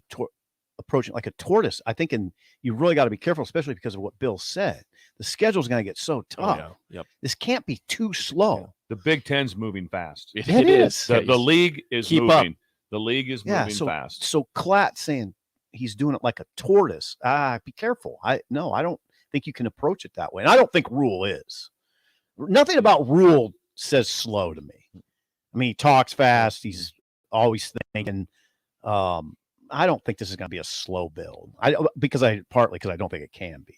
approaching like a tortoise, I think you really got to be careful, especially because of what Bill said. The schedule's going to get so tough. Oh, yeah. Yep. This can't be too slow. The Big Ten's moving fast. It is. The league is Keep moving. up. The league is moving fast. So Klatt saying he's doing it like a tortoise. Be careful. I don't think you can approach it that way. And I don't think Rule is. Nothing about Rule says slow to me. I mean, he talks fast. He's always thinking. I don't think this is going to be a slow build. Partly because I don't think it can be.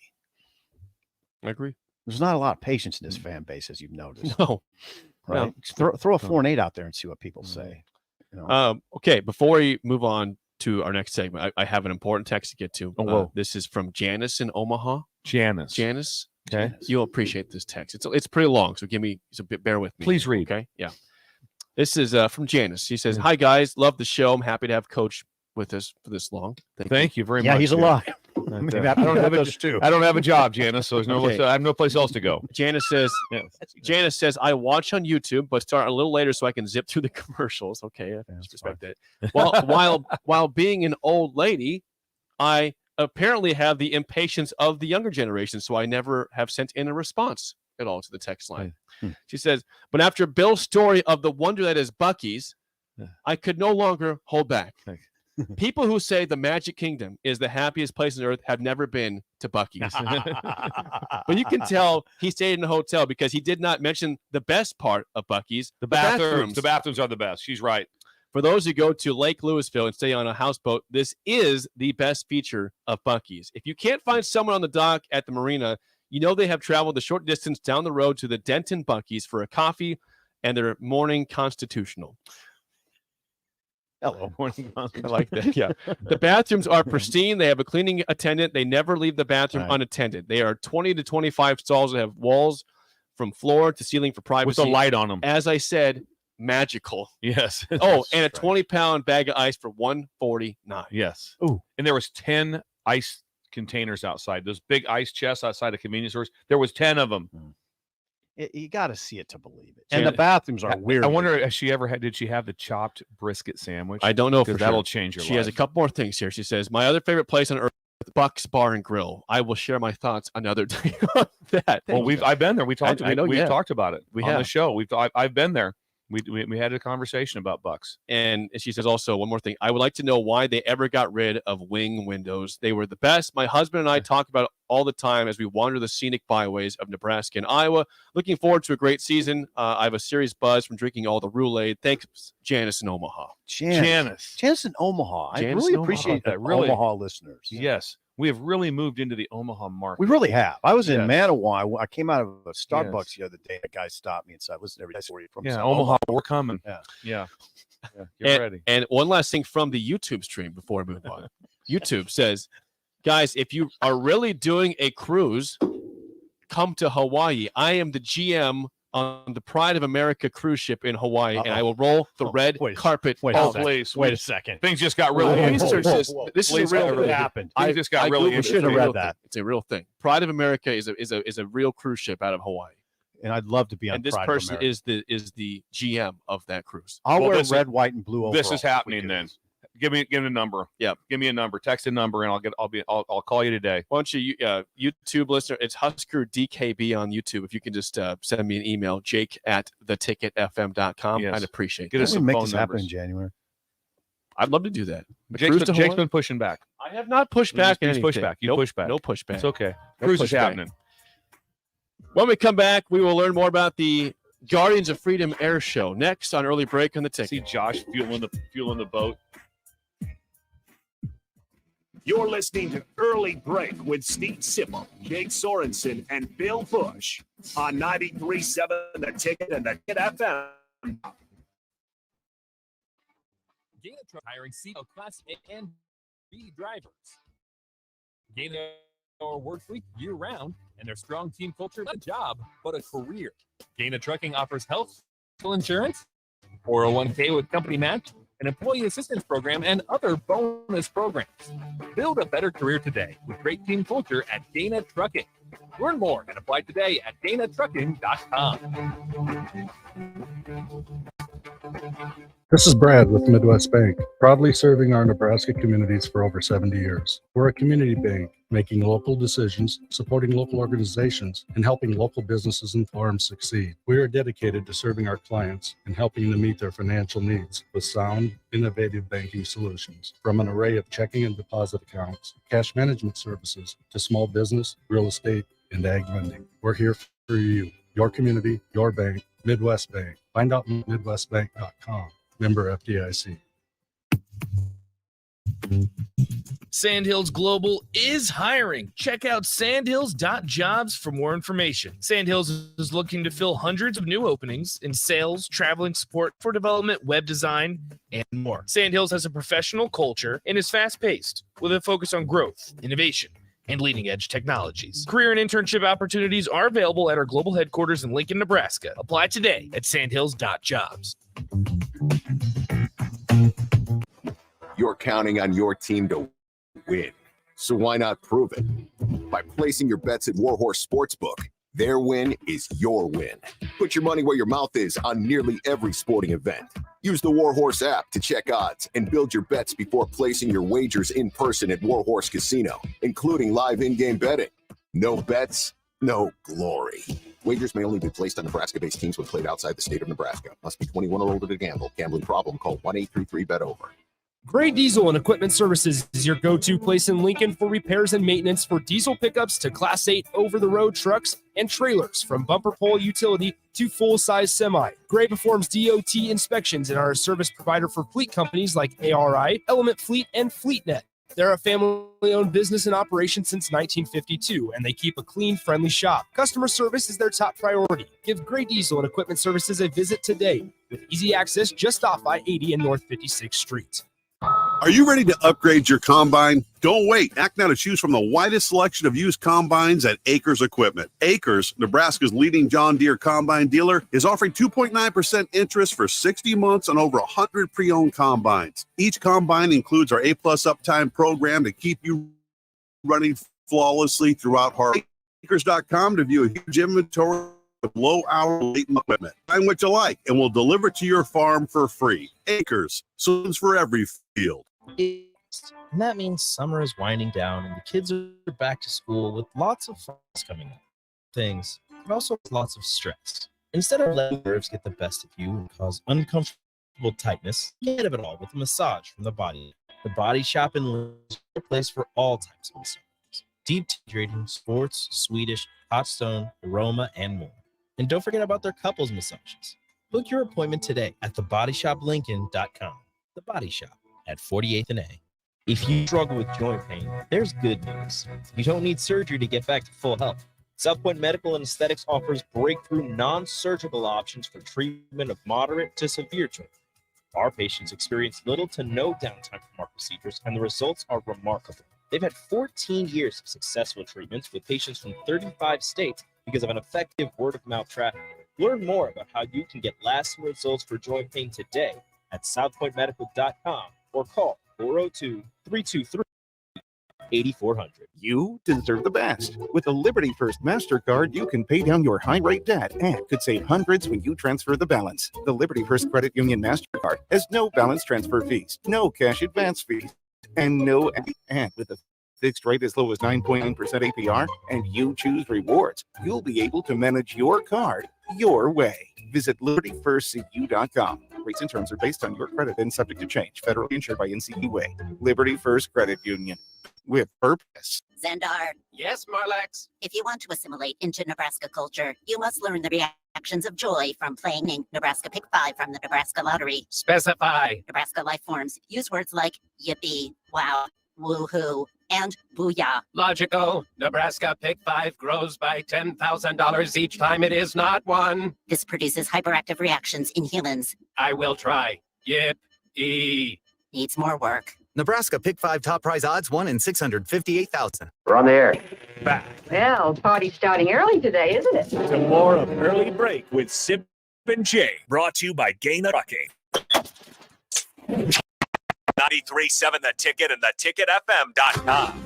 I agree. There's not a lot of patience in this fan base, as you've noticed. No. Right? No. Throw a 4 and 8 out there and see what people say. Okay, before we move on to our next segment, I have an important text to get to. Oh, whoa. This is from Janice in Omaha. Janice. Okay. You'll appreciate this text. It's pretty long, so bear with me. Please read. Okay. Yeah. This is from Janice. She says, "Hi guys, love the show. I'm happy to have Coach with us for this long. Thank you very much. Yeah, he's alive. I don't have a job, Janice, so I have no place else to go. Janice says, I watch on YouTube, but start a little later so I can zip through the commercials. Okay, I respect that. While being an old lady, I apparently have the impatience of the younger generation, so I never have sent in a response at all to the text line. She says, but after Bill's story of the wonder that is Buc-ee's, I could no longer hold back. People who say the Magic Kingdom is the happiest place on earth have never been to Buc-ee's. But you can tell he stayed in a hotel because he did not mention the best part of Buc-ee's, The bathrooms. The bathrooms are the best. She's right. For those who go to Lake Louisville and stay on a houseboat, this is the best feature of Buc-ee's. If you can't find someone on the dock at the marina, you know they have traveled the short distance down the road to the Denton Buc-ee's for a coffee and their morning constitutional. Hello. I like that. Yeah. The bathrooms are pristine. They have a cleaning attendant. They never leave the bathroom unattended. They are 20 to 25 stalls that have walls from floor to ceiling for privacy. With a light on them. As I said, magical. Yes. Oh, and a 20-pound bag of ice for $149. Yes. Ooh. And there was 10 ice containers outside. Those big ice chests outside of convenience stores. There was 10 of them. You got to see it to believe it. And the bathrooms are weird. I wonder if she ever did she have the chopped brisket sandwich? I don't know for that'll sure. change your life. She has a couple more things here. She says, my other favorite place on earth is Buck's Bar and Grill. I will share my thoughts another day on that. Well, I've been there. We've talked about it We on have. the show. I've been there. We had a conversation about Bucks. And she says also one more thing. I would like to know why they ever got rid of wing windows. They were the best. My husband and I talk about it all the time as we wander the scenic byways of Nebraska and Iowa. Looking forward to a great season. I have a serious buzz from drinking all the Roulade. Thanks, Janice in Omaha. Janice in Omaha. I really appreciate that. Omaha listeners. Yes. We have really moved into the Omaha market. We really have. I was in Manawa. I came out of a Starbucks the other day. A guy stopped me and said, listen, every day where you're from. Yeah, Omaha, we're coming. Yeah. Get ready. And one last thing from the YouTube stream before we move on. YouTube says, guys, if you are really doing a cruise, come to Hawaii. I am the GM on the Pride of America cruise ship in Hawaii, and I will roll the red carpet. Wait a second. Things just got really interesting. This is a real thing. Happened. Things just got really interesting. Should have read that. It's a real thing. Pride of America is a real cruise ship out of Hawaii. And I'd love to be on. And this Pride person of America. is the GM of that cruise. I'll wear red, white, and blue. This is overalls happening then. Give me a number. Yeah, give me a number. Text a number, and I'll call you today. Why don't you YouTube listener? It's Husker DKB on YouTube. If you can just send me an email, jake@theticketfm.com. Yes. I'd appreciate Get that. us some make this happen in January. I'd love to do that. Jake's been pushing back. I have not pushed back. He's pushed back. You pushed back. No pushback. It's okay. No Cruise is pushback. happening. When we come back, we will learn more about the Guardians of Freedom Air Show next on Early Break on the Ticket. See Josh fueling the boat. You're listening to Early Break with Steve Sipple, Jake Sorensen, and Bill Busch on 93.7 The Ticket and The Ticket FM. Gaina Truck hiring CL Class A and B drivers. Gaina are work-free year-round, and their strong team culture, not a job, but a career. Gaina Trucking offers health insurance, 401k with company match, an employee assistance program, and other bonus programs. Build a better career today with great team culture at Gaina Trucking. Learn more and apply today at GainaTrucking.com. This is Brad with Midwest Bank, proudly serving our Nebraska communities for over 70 years. We're a community bank, making local decisions, supporting local organizations, and helping local businesses and farms succeed. We are dedicated to serving our clients and helping them meet their financial needs with sound, innovative banking solutions. From an array of checking and deposit accounts, cash management services, to small business, real estate, and ag lending. We're here for you, your community, your bank, Midwest Bank. Find out at midwestbank.com. Member FDIC. Sandhills Global is hiring. Check out sandhills.jobs for more information. Sandhills is looking to fill hundreds of new openings in sales, traveling support for development, web design, and more. Sandhills has a professional culture and is fast-paced with a focus on growth, innovation, and leading-edge technologies. Career and internship opportunities are available at our global headquarters in Lincoln, Nebraska. Apply today at sandhills.jobs. You're counting on your team to win. So why not prove it? By placing your bets at Warhorse Sportsbook. Their win is your win. Put your money where your mouth is on nearly every sporting event. Use the Warhorse app to check odds and build your bets before placing your wagers in person at Warhorse Casino, including live in-game betting. No bets, no glory. Wagers may only be placed on Nebraska-based teams when played outside the state of Nebraska. Must be 21 or older to gamble. Gambling problem? Call 1-833-BET-OVER. Gray Diesel and Equipment Services is your go-to place in Lincoln for repairs and maintenance for diesel pickups to Class 8 over-the-road trucks and trailers, from bumper pole utility to full-size semi. Gray performs DOT inspections and are a service provider for fleet companies like ARI, Element Fleet, and FleetNet. They're a family-owned business in operation since 1952, and they keep a clean, friendly shop. Customer service is their top priority. Give Gray Diesel and Equipment Services a visit today with easy access just off I-80 and North 56th Street. Are you ready to upgrade your combine? Don't wait. Act now to choose from the widest selection of used combines at Acres Equipment. Acres, Nebraska's leading John Deere combine dealer, is offering 2.9% interest for 60 months on over 100 pre-owned combines. Each combine includes our A-plus uptime program to keep you running flawlessly throughout hard. Acres.com to view a huge inventory of low-hour latent equipment. Find what you like, and we'll deliver to your farm for free. Acres, solutions for every field. And that means summer is winding down and the kids are back to school with lots of fun coming up. Things, but also lots of stress. Instead of letting nerves get the best of you and cause uncomfortable tightness, get rid of it all with a massage from The Body. The Body Shop in Lincoln is a place for all types of massages. Deep hydrating, sports, Swedish, hot stone, aroma, and more. And don't forget about their couples massages. Book your appointment today at thebodyshoplincoln.com. The Body Shop at 48th and A. If you struggle with joint pain, there's good news. You don't need surgery to get back to full health. South Point Medical and Aesthetics offers breakthrough non-surgical options for treatment of moderate to severe joint pain. Our patients experience little to no downtime from our procedures, and the results are remarkable. They've had 14 years of successful treatments with patients from 35 states because of an effective word-of-mouth traffic. Learn more about how you can get lasting results for joint pain today at southpointmedical.com or call 402-323-8400. You deserve the best. With a Liberty First MasterCard, you can pay down your high-rate debt and could save hundreds when you transfer the balance. The Liberty First Credit Union MasterCard has no balance transfer fees, no cash advance fees, and with a fixed rate as low as 9.9% APR, and you choose rewards, you'll be able to manage your card your way. Visit libertyfirstcu.com. Rates and terms are based on your credit and subject to change. Federally insured by NCUA. Liberty First Credit Union. With purpose. Zendar. Yes, Marlex. If you want to assimilate into Nebraska culture, you must learn the reactions of joy from playing Nebraska Pick 5 from the Nebraska Lottery. Specify. Nebraska life forms use words like yippee, wow, woohoo, and booyah. Logical. Nebraska Pick 5 grows by $10,000 each time it is not won. This produces hyperactive reactions in humans. I will try. Yip-ee. Needs more work. Nebraska Pick 5 top prize odds 1 in 658,000. We're on the air. Back. Well, party's starting early today, isn't it? To more of Early Break with Sip and Jay, brought to you by Gaina Trucking. 93.7 The Ticket and theticketfm.com.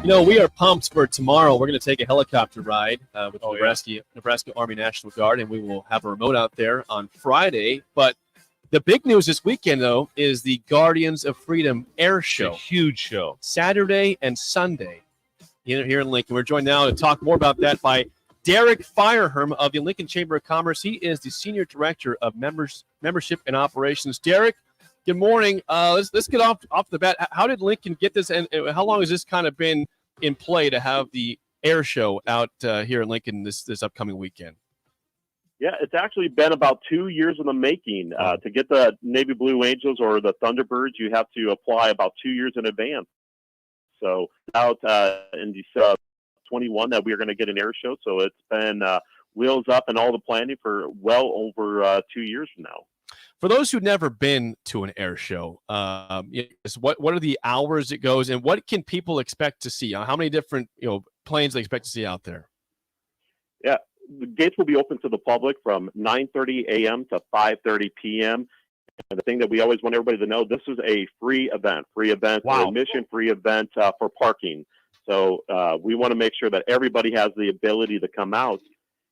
You know, we are pumped for tomorrow. We're going to take a helicopter ride with the Nebraska Army National Guard, and we will have a remote out there on Friday. But the big news this weekend, though, is the Guardians of Freedom Air Show. It's a huge show. Saturday and Sunday here in Lincoln. We're joined now to talk more about that by Derek Fireherm of the Lincoln Chamber of Commerce. He is the Senior Director of Membership and Operations. Derek, good morning. Let's get off the bat. How did Lincoln get this, and how long has this kind of been in play to have the air show out here in Lincoln this upcoming weekend? Yeah, it's actually been about 2 years in the making. To get the Navy Blue Angels or the Thunderbirds, you have to apply about 2 years in advance. So out in December 21 that we are going to get an air show. So it's been wheels up and all the planning for well over 2 years from now. For those who've never been to an air show, what are the hours it goes, and what can people expect to see? How many different planes they expect to see out there? Yeah, the gates will be open to the public from 9:30 a.m. to 5:30 p.m. And the thing that we always want everybody to know, this is a free event for admission, free event for parking. So we want to make sure that everybody has the ability to come out.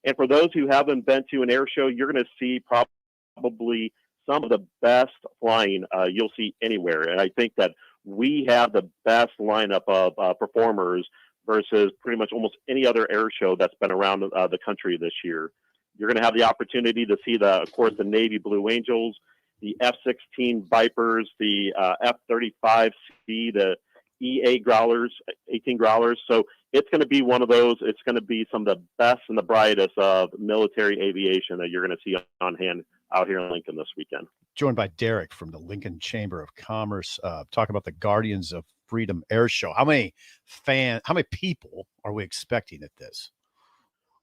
And for those who haven't been to an air show, you're going to see probably some of the best flying you'll see anywhere. And I think that we have the best lineup of performers versus pretty much almost any other air show that's been around the country this year. You're going to have the opportunity to see, of course, the Navy Blue Angels, the F-16 Vipers, the F-35C, the EA Growlers, 18 Growlers. So it's going to be one of those. It's going to be some of the best and the brightest of military aviation that you're going to see on hand out here in Lincoln this weekend. Joined by Derek from the Lincoln Chamber of Commerce, talking about the Guardians of Freedom Air Show. How many people are we expecting at this?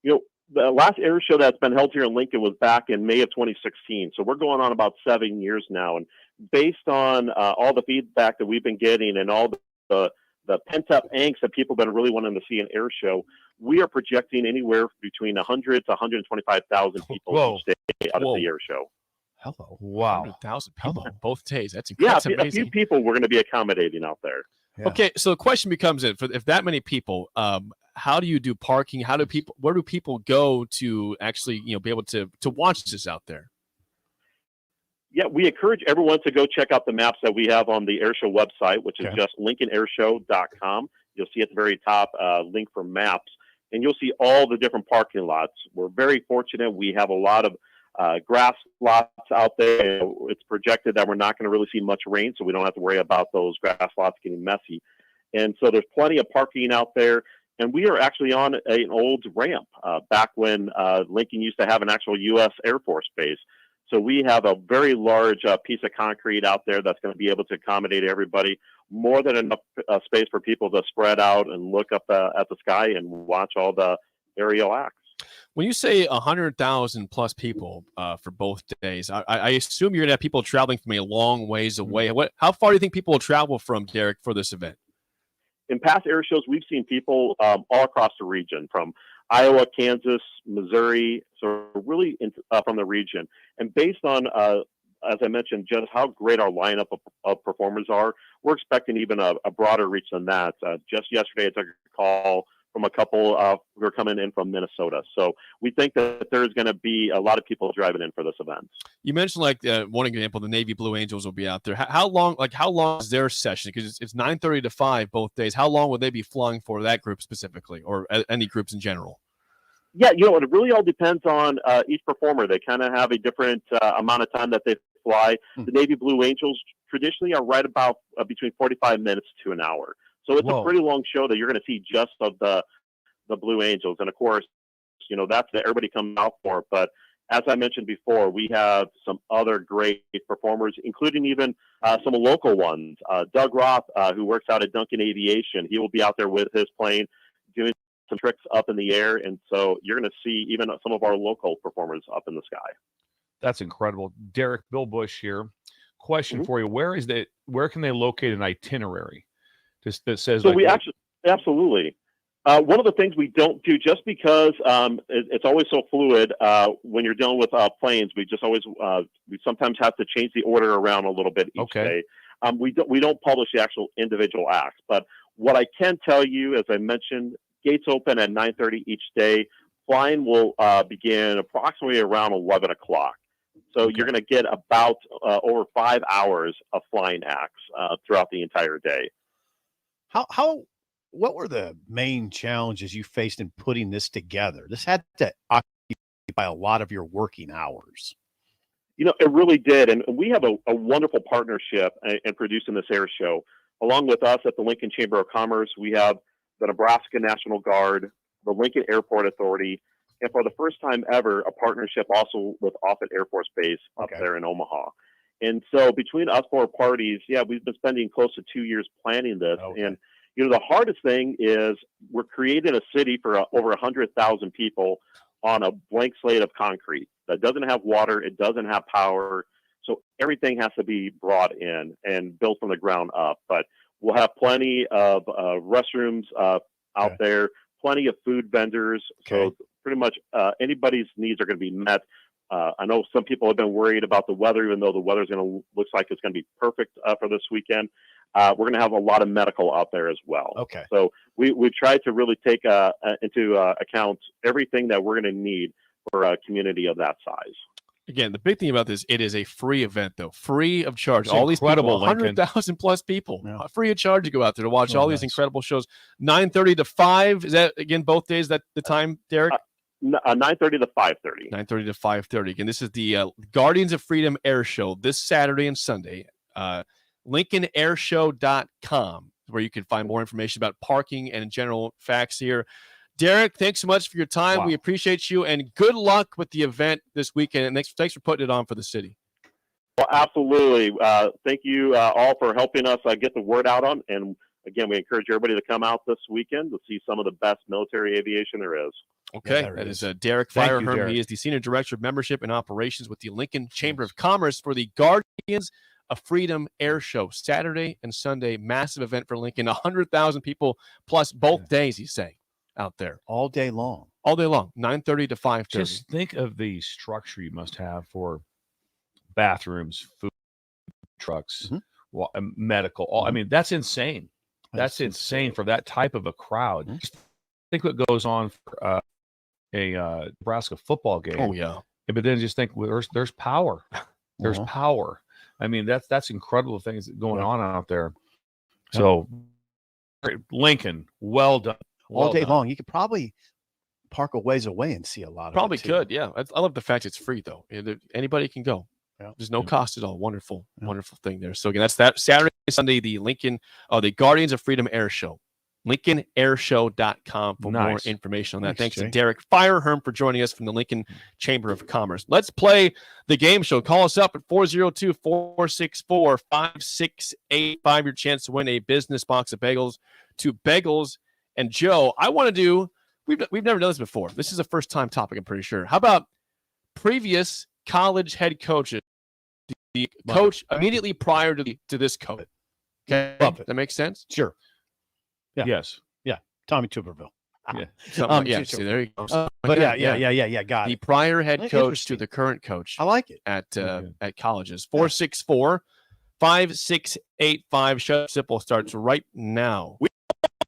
The last air show that's been held here in Lincoln was back in May of 2016. So we're going on about 7 years now. And based on all the feedback that we've been getting and all the pent-up angst that people have been really wanting to see an air show, we are projecting anywhere between 100 to 125,000 people to stay out of the air show. Hello. Wow. 100,000 people both days. That's incredible. Yeah, a few people we're going to be accommodating out there. Yeah. Okay, so the question becomes, if that many people, how do you do parking? Where do people go to actually be able to watch this out there? Yeah, we encourage everyone to go check out the maps that we have on the airshow website, which is just lincolnairshow.com. You'll see at the very top link for maps, and you'll see all the different parking lots. We're very fortunate. We have a lot of grass lots out there. It's projected that we're not going to really see much rain, so we don't have to worry about those grass lots getting messy. And so there's plenty of parking out there. And we are actually on an old ramp back when Lincoln used to have an actual U.S. Air Force base. So we have a very large piece of concrete out there that's going to be able to accommodate everybody, more than enough space for people to spread out and look up at the sky and watch all the aerial acts. When you say 100,000 plus people for both days, I assume you're going to have people traveling from a long ways away. How far do you think people will travel from, Derek, for this event? In past air shows, we've seen people all across the region, from Iowa, Kansas, Missouri, so really from the region. And based on, as I mentioned, just how great our lineup of performers are, we're expecting even a broader reach than that. Just yesterday, I took a call from a couple who are coming in from Minnesota. So we think that there's going to be a lot of people driving in for this event. You mentioned one example, the Navy Blue Angels will be out there. How long is their session? Because it's 9:30 to 5 both days. How long would they be flying for that group specifically, or any groups in general? Yeah, it really all depends on each performer. They kind of have a different amount of time that they fly. The Navy Blue Angels traditionally are right about between 45 minutes to an hour. So it's a pretty long show that you're going to see just of the Blue Angels. And of course, that's that everybody comes out for. But as I mentioned before, we have some other great performers, including even some local ones. Doug Roth, who works out at Duncan Aviation, he will be out there with his plane doing some tricks up in the air. And so you're going to see even some of our local performers up in the sky. That's incredible. Derek, Bill Busch here. Question for you. Where can they locate an itinerary that says so absolutely. One of the things we don't do, just because it's always so fluid when you're dealing with planes, we sometimes have to change the order around a little bit each day. We don't publish the actual individual acts, but What I can tell you, as I mentioned, gates open at 9:30 each day. Flying will begin approximately around 11 o'clock. So you're going to get about over 5 hours of flying acts throughout the entire day. What were the main challenges you faced in putting this together? This had to occupy a lot of your working hours. It really did. And we have a wonderful partnership in producing this air show. Along with us at the Lincoln Chamber of Commerce, we have the Nebraska National Guard, the Lincoln Airport Authority, and for the first time ever, a partnership also with Offutt Air Force Base up there in Omaha. And so between us four parties, we've been spending close to 2 years planning this. And, the hardest thing is we're creating a city for over 100,000 people on a blank slate of concrete that doesn't have water. It doesn't have power. So everything has to be brought in and built from the ground up. But we'll have plenty of restrooms out there, plenty of food vendors. So pretty much anybody's needs are going to be met. I know some people have been worried about the weather, even though the weather's looks like it's going to be perfect for this weekend. We're going to have a lot of medical out there as well. Okay. So we tried to really take into account everything that we're going to need for a community of that size. Again, the big thing about this, it is a free event, though, free of charge. It's all these people, incredible, 100,000 plus people, free of charge to go out there to watch all these incredible shows. 9:30 to 5. Is that, again, both days, that the time, Derek? 9:30 to 5:30. 9:30 to 5:30. Again, this is the Guardians of Freedom Air Show this Saturday and Sunday. LincolnAirShow.com, where you can find more information about parking and general facts here. Derek, thanks so much for your time. We appreciate you, and good luck with the event this weekend. And thanks for putting it on for the city. Well, absolutely. Thank you all for helping us get the word out on. And again, we encourage everybody to come out this weekend to see some of the best military aviation there is. Okay, that is Derek Fireherm. He is the Senior Director of Membership and Operations with the Lincoln Chamber of Commerce for the Guardians of Freedom Air Show. Saturday and Sunday, massive event for Lincoln. 100,000 people plus both days, he's saying, out there. All day long. All day long, 9:30 to 5:30. Just think of the structure you must have for bathrooms, food trucks, medical. I mean, that's insane. That's insane for that type of a crowd. Just think what goes on for a Nebraska football game. Oh, yeah. But then just think, well, there's power. There's power. I mean, that's incredible things going on out there. So, Lincoln, well done. All day long. You could probably park a ways away and see a lot of Probably it too. could, yeah. I love the fact it's free, though. Anybody can go. There's no cost at all. Wonderful, wonderful thing there. So again, that's that Saturday, Sunday, the Guardians of Freedom Air Show. LincolnAirShow.com for more information on that. Thanks to Derek Fireherm for joining us from the Lincoln Chamber of Commerce. Let's play the game show. Call us up at 402-464-5685. Your chance to win a business box of bagels to Bagels and Joe. I want to do, we've never done this before. This is a first time topic, I'm pretty sure. How about previous college head coaches? The coach immediately prior to this coach. Okay. Love it. That makes sense? Sure. Yeah. Yes. Yeah. Tommy Tuberville. Yeah. Sure. See, there you go. But yeah. Got the it. prior head coach to the current coach. I like it. At colleges. 464-5685. Shut Simple starts right now. We've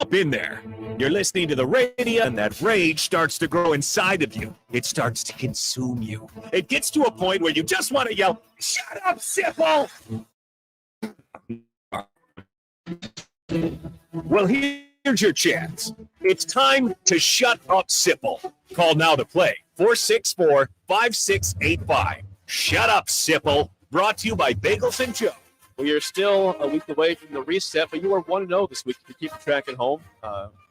been there. You're listening to the radio, and that rage starts to grow inside of you. It starts to consume you. It gets to a point where you just want to yell, "Shut up, Sipple!" Well, here's your chance. It's time to shut up, Sipple. Call now to play. 464-5685. Shut up, Sipple. Brought to you by Bagels and Joe. We are still a week away from the reset, but you are 1-0 this week. If you keep track at home.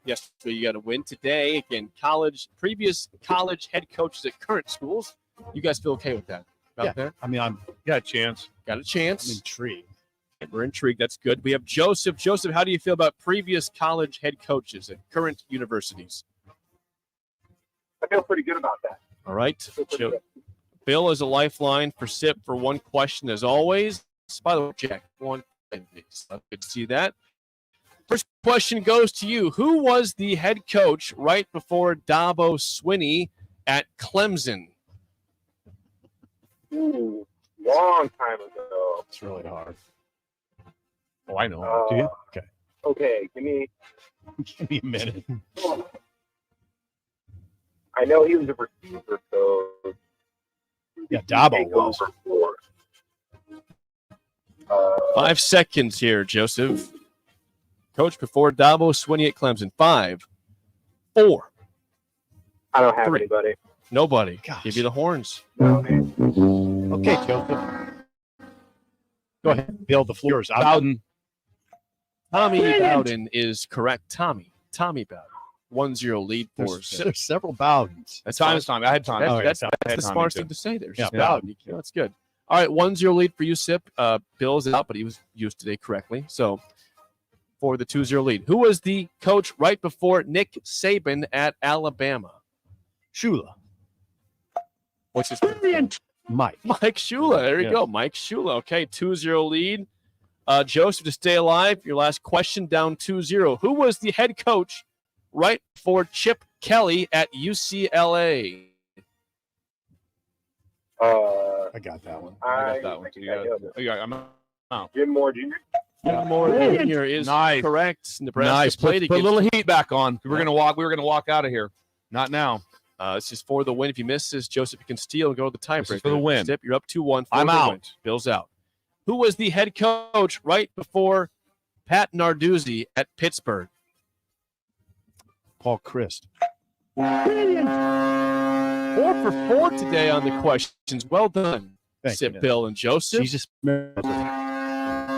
Yesterday, you got to win. Today, again, previous college head coaches at current schools. You guys feel okay with that? There? I mean, got a chance. Got a chance. I'm intrigued. We're intrigued. That's good. We have Joseph. Joseph, how do you feel about previous college head coaches at current universities? I feel pretty good about that. All right. Bill is a lifeline for SIP for one question, as always. By the way, Jack, one thing, please. Good to see that. First question goes to you. Who was the head coach right before Dabo Swinney at Clemson? Ooh, long time ago. It's really hard. Oh, I know. Do you? Okay. Okay, give me a minute. I know he was a receiver, so yeah, Dabo was. 5 seconds here, Joseph. Coach before Dabo Swinney at Clemson. 5, 4. I don't have 3. anybody. Nobody. Give you the horns. Okay, Joseph. Go ahead. Bill, the floor is out. Bowden. Tommy Brilliant. Bowden is correct. Tommy Bowden. 1-0 lead for There's several Bowdens. That's Time fine. is time. I had time. That's I had the Tommy, smartest too. thing to say there. Yeah, Just Bowden. That's good. All right, 1-0 lead for you, Sip. Bill's out, but he was used today correctly. So for the 2-0 lead. Who was the coach right before Nick Saban at Alabama? Shula. What's his name? Mike Shula. There you Yeah. go. Mike Shula. Okay, 2-0 lead. Joseph, to stay alive, your last question down 2-0. Who was the head coach right before Chip Kelly at UCLA? I got that one. I got that one. Too. I'm out. Jim Moore Jr. Jim Moore Jr. is Nice. correct. Nebraska Nice. played Put a against. little heat back on. We were gonna walk out of here. Not now. This is for the win. If you miss this, Joseph, you can steal and go to the tiebreaker. This is for the win. Step, you're up 2-1. for I'm the out. win. Bill's out. Who was the head coach right before Pat Narduzzi at Pittsburgh? Paul Christ. 4 for 4 today on the questions. Well done, Sip, you. Bill, and Joseph. Jesus.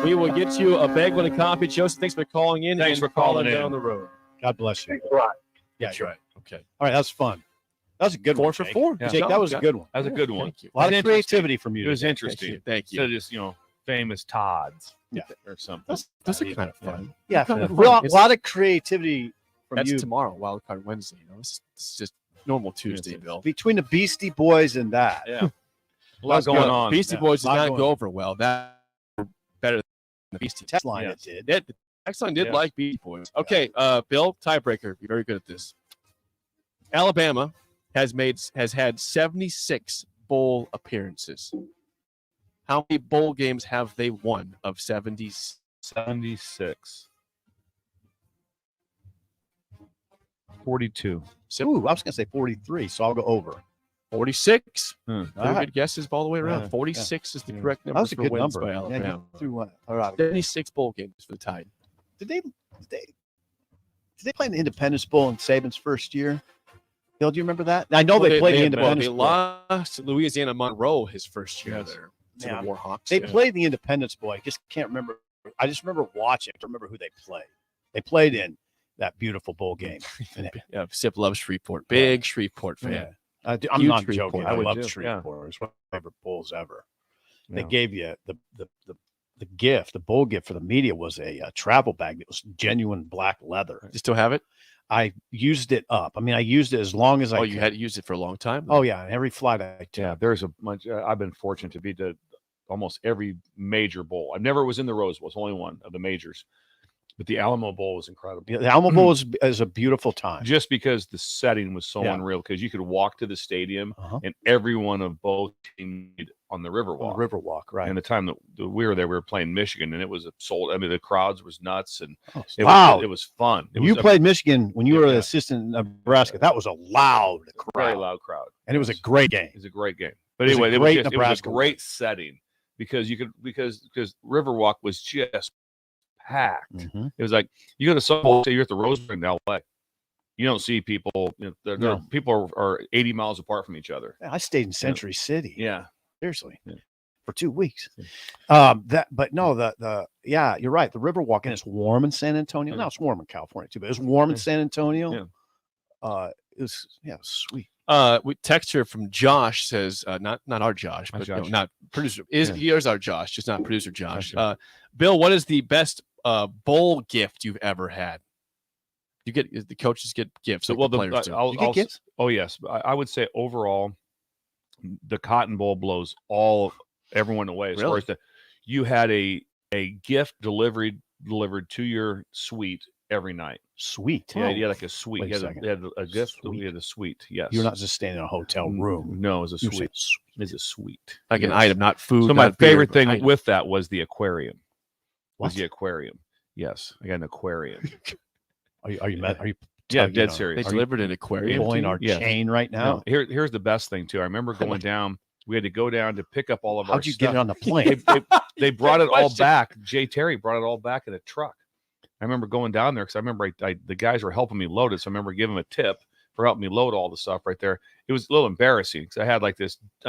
We will get you a bag and a coffee. Joseph, thanks for calling in. Thanks and for calling in. down the road. God bless you. Thanks a lot. Yeah, That's right. Okay. All right, that was fun. That was a good 4 one. for Jake. 4. Jake, that was a good one. That was a good one. Thank you. A lot of Interesting. creativity from you. It was today. interesting. Thank you. Instead of just famous Todd's. Yeah. Or something. Those are kind of fun. Yeah, Kind of a fun. lot of creativity from That's you. tomorrow, Wild Card Wednesday. This is just normal Tuesday, Bill. Between the Beastie Boys and that. Yeah. A lot going on. Beastie Yeah, Boys did lot not going go on. over well. That better than the Beastie Text line Yes. it did. The text line did Yes. like Beastie Boys. Okay, Bill, tiebreaker. You're very good at this. Alabama has had 76 bowl appearances. How many bowl games have they won of 70? 76. 42. Ooh, I was going to say 43, so I'll go over. 46. Hmm. Very All right. good guesses all the way around. Yeah. 46 is the correct number That was a for good wins number. by Yeah, Alabama. you threw one. All right. 76 bowl games for the Tide. Did they play in the Independence Bowl in Saban's first year? Bill, do you remember that? I know Well, they played the well, Independence they Bowl. lost Louisiana Monroe his first year Yes. there. To Yeah. the Warhawks. They played the Independence Bowl. I just can't remember. I just remember watching. I don't remember who they played. They played in that beautiful bowl game. Yeah, Sip loves Shreveport. Big Shreveport fan. Yeah. I'm Huge not Shreveport. joking. I I would love too. Shreveport. It's one of my favorite bowls ever. They Yeah. gave you the gift, the bowl gift for the media was a travel bag that was genuine black leather. You still have it? I used it up. I mean, I used it as long as I Oh, could. you had used it for a long time? Oh yeah, every flight I took. Yeah, there's a bunch. I've been fortunate to be to almost every major bowl. I never was in the Rose Bowl. It's only one of the majors. But the Alamo Bowl was incredible. The Alamo Bowl is a beautiful time. Just because the setting was so Yeah. unreal, because you could walk to the stadium Uh-huh. and every one of both teams on the Riverwalk. Riverwalk, right? And the time that we were there, we were playing Michigan, and it was sold. I mean, the crowds was nuts, and it wow. was, it was fun. It You was played Michigan when you were an Yeah. assistant in Nebraska. That was a loud a very crowd, loud crowd, and it was a great game. It was a great game. But It was a anyway, great it was a Nebraska great setting because you could because Riverwalk was just packed. Mhm. It was like you go to some bowl, say you're at the Rose Bowl in LA. You don't see people. No. People are 80 miles apart from each other. I stayed in Century City. Yeah, Seriously. Yeah. For 2 weeks. But no, yeah, you're right. The Riverwalk, and it's warm in San Antonio. Now it's warm in California too, but it's warm in San Antonio. It was sweet. We text here from Josh says not our Josh, but Josh. not producer. Yeah. Here's our Josh, just not producer Josh. Bill, what is the best bowl gift you've ever had? You get the coaches get gifts. So, Like well, the players do. You get gifts? Oh yes, I would say overall, the Cotton Bowl blows everyone away. As far as you had a gift delivered to your suite every night. Suite. Yeah, you had like a suite. Wait You a had second. you had a gift. Suite. We had a suite. Yes, You're not just staying in a hotel room. No, it was a You were saying suite. It's a suite. Like an Yes. item, not food. So my not beer, favorite but thing item. with that was the aquarium. What? Was the aquarium? Yes, I got an aquarium. Are you Yeah, tugging dead on- serious. They delivered an aquarium. pulling to you? our Yeah. chain right now? No, here's the best thing too. I remember going down. We had to go down to pick up all of our How'd you stuff. get it on the plane? They brought it all question. back. Jay Terry brought it all back in a truck. I remember going down there because I remember the guys were helping me load it. So I remember giving them a tip for helping me load all the stuff right there. It was a little embarrassing because I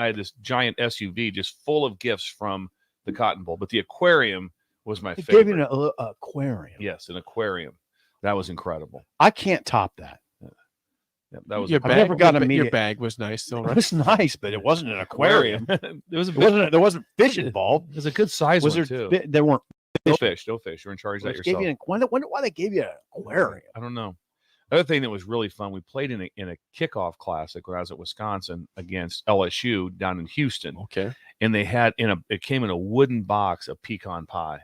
had this giant SUV just full of gifts from the Cotton Bowl, but the aquarium was my They favorite. gave you an aquarium. Yes, an aquarium. That was incredible. I can't top that. Yeah, that was Your I've never bag, got your, a ba- your media- bag was nice, though, It right? was nice, but it wasn't an aquarium. There wasn't fish involved. It was a good size Was one there? too. There weren't. No fish. You're in charge of that They gave yourself. you wonder why they gave you an aquarium. I don't know. The other thing that was really fun, we played in a kickoff classic when I was at Wisconsin against LSU down in Houston. Okay. And they had it came in a wooden box of pecan pie.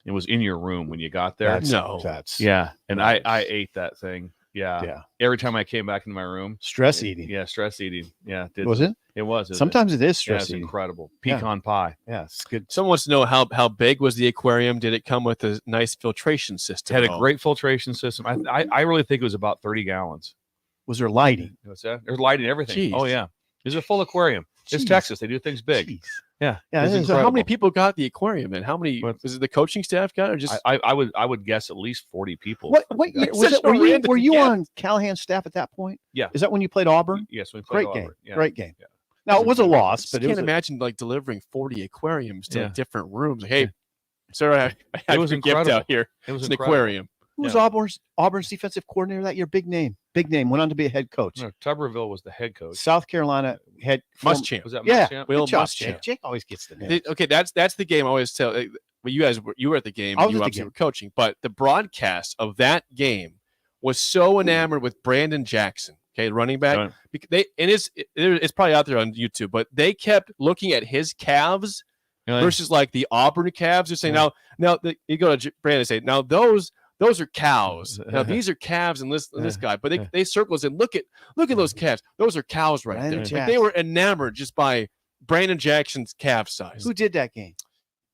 It was in your room when you got there. That's Yeah. And nice. I ate that thing. Yeah. Yeah. Every time I came back into my room. Stress eating. Yeah, stress eating. Yeah. Was it? It was. Sometimes it is Yeah, stress it's eating. incredible. Yeah. Pecan pie. Yeah, it's good. Someone wants to know how big was the aquarium? Did it come with a nice filtration system? Had at a all? great filtration system. I really think it was about 30 gallons. Was there lighting? What's that? There's lighting and everything. Jeez. Oh yeah. It's a full aquarium. It's Jeez. Texas. They do things big. Yeah. Yeah, It's it is. So how many incredible. people got the aquarium? And how many was it the coaching staff got, or just I would guess at least 40 people. What year was it? Were you on Callahan's staff at that point? Yeah. Is that when you played Auburn? Yes, we played Great game. Auburn. Yeah. Great game. Now it was a loss, I but just it was can't imagine like delivering 40 aquariums to Yeah. different rooms. Like, hey, sir, I have was a gift incredible. out here. It was It's an incredible. aquarium. Who was Yeah. Auburn's defensive coordinator that year? Big name. Went on to be a head coach. No, Tuberville was the head coach. South Carolina head Muschamp. Was that Yeah, Muschamp? Will good job, Muschamp. Jake. Jake always gets the name. Okay, that's the game I always tell. Well, you were at the game. I And was you at the obviously game. were coaching, but the broadcast of that game was so enamored with Brandon Jackson. Okay, running back. Right. It's probably out there on YouTube, but they kept looking at his calves Really? versus like the Auburn calves. They're saying you go to Brandon and say now those are cows. Now these are calves and this guy. But they circle and look at those calves. Those are cows right Brandon there. Like, they were enamored just by Brandon Jackson's calf size. Who did that game?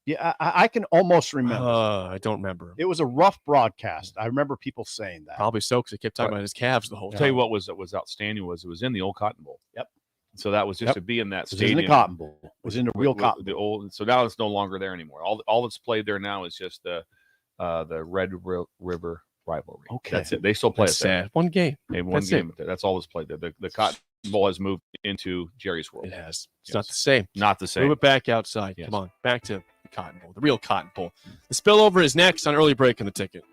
Yeah, I can almost remember. I don't remember. It was a rough broadcast. I remember people saying that. Probably so because he kept talking about his calves the whole I'll time. tell you what was outstanding was it was in the old Cotton Bowl. Yep. So that was just Yep. to be in that It was in stadium. the Cotton Bowl. It was in the real with Cotton the Bowl. old. So now it's no longer there anymore. All that's played there now is just the Red River rivalry. Okay. That's it. They still play That's it there. sad. One game. They have one That's game it. there. That's all that's played there. The Cotton Bowl has moved into Jerry's World. It has. It's Yes. not the same. Not the same. Move it back outside. Yes. Come on. Back to the Cotton Bowl, the real Cotton Bowl. The spillover is next on Early Break on the Ticket.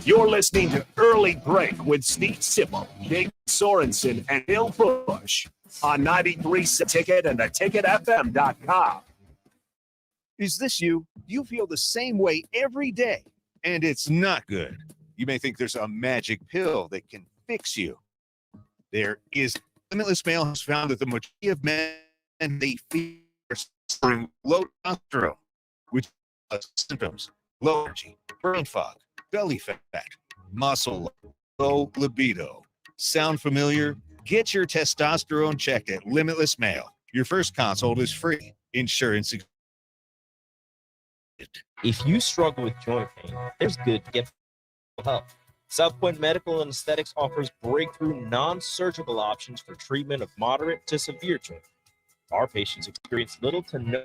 You're listening to Early Break with Steve Sipple, Jake Sorensen, and Bill Busch on 93 Ticket and theticketfm.com. Is this you? You feel the same way every day, and it's not good. You may think there's a magic pill that can fix you. There is. Limitless Male has found that the majority of men they feel are suffering low testosterone, which causes symptoms, low energy, brain fog, belly fat, muscle, low libido. Sound familiar? Get your testosterone checked at Limitless Male. Your first consult is free. Insurance. If you struggle with joint pain, there's good to get help. South Point Medical and Aesthetics offers breakthrough non-surgical options for treatment of moderate to severe joint pain. Our patients experience little to no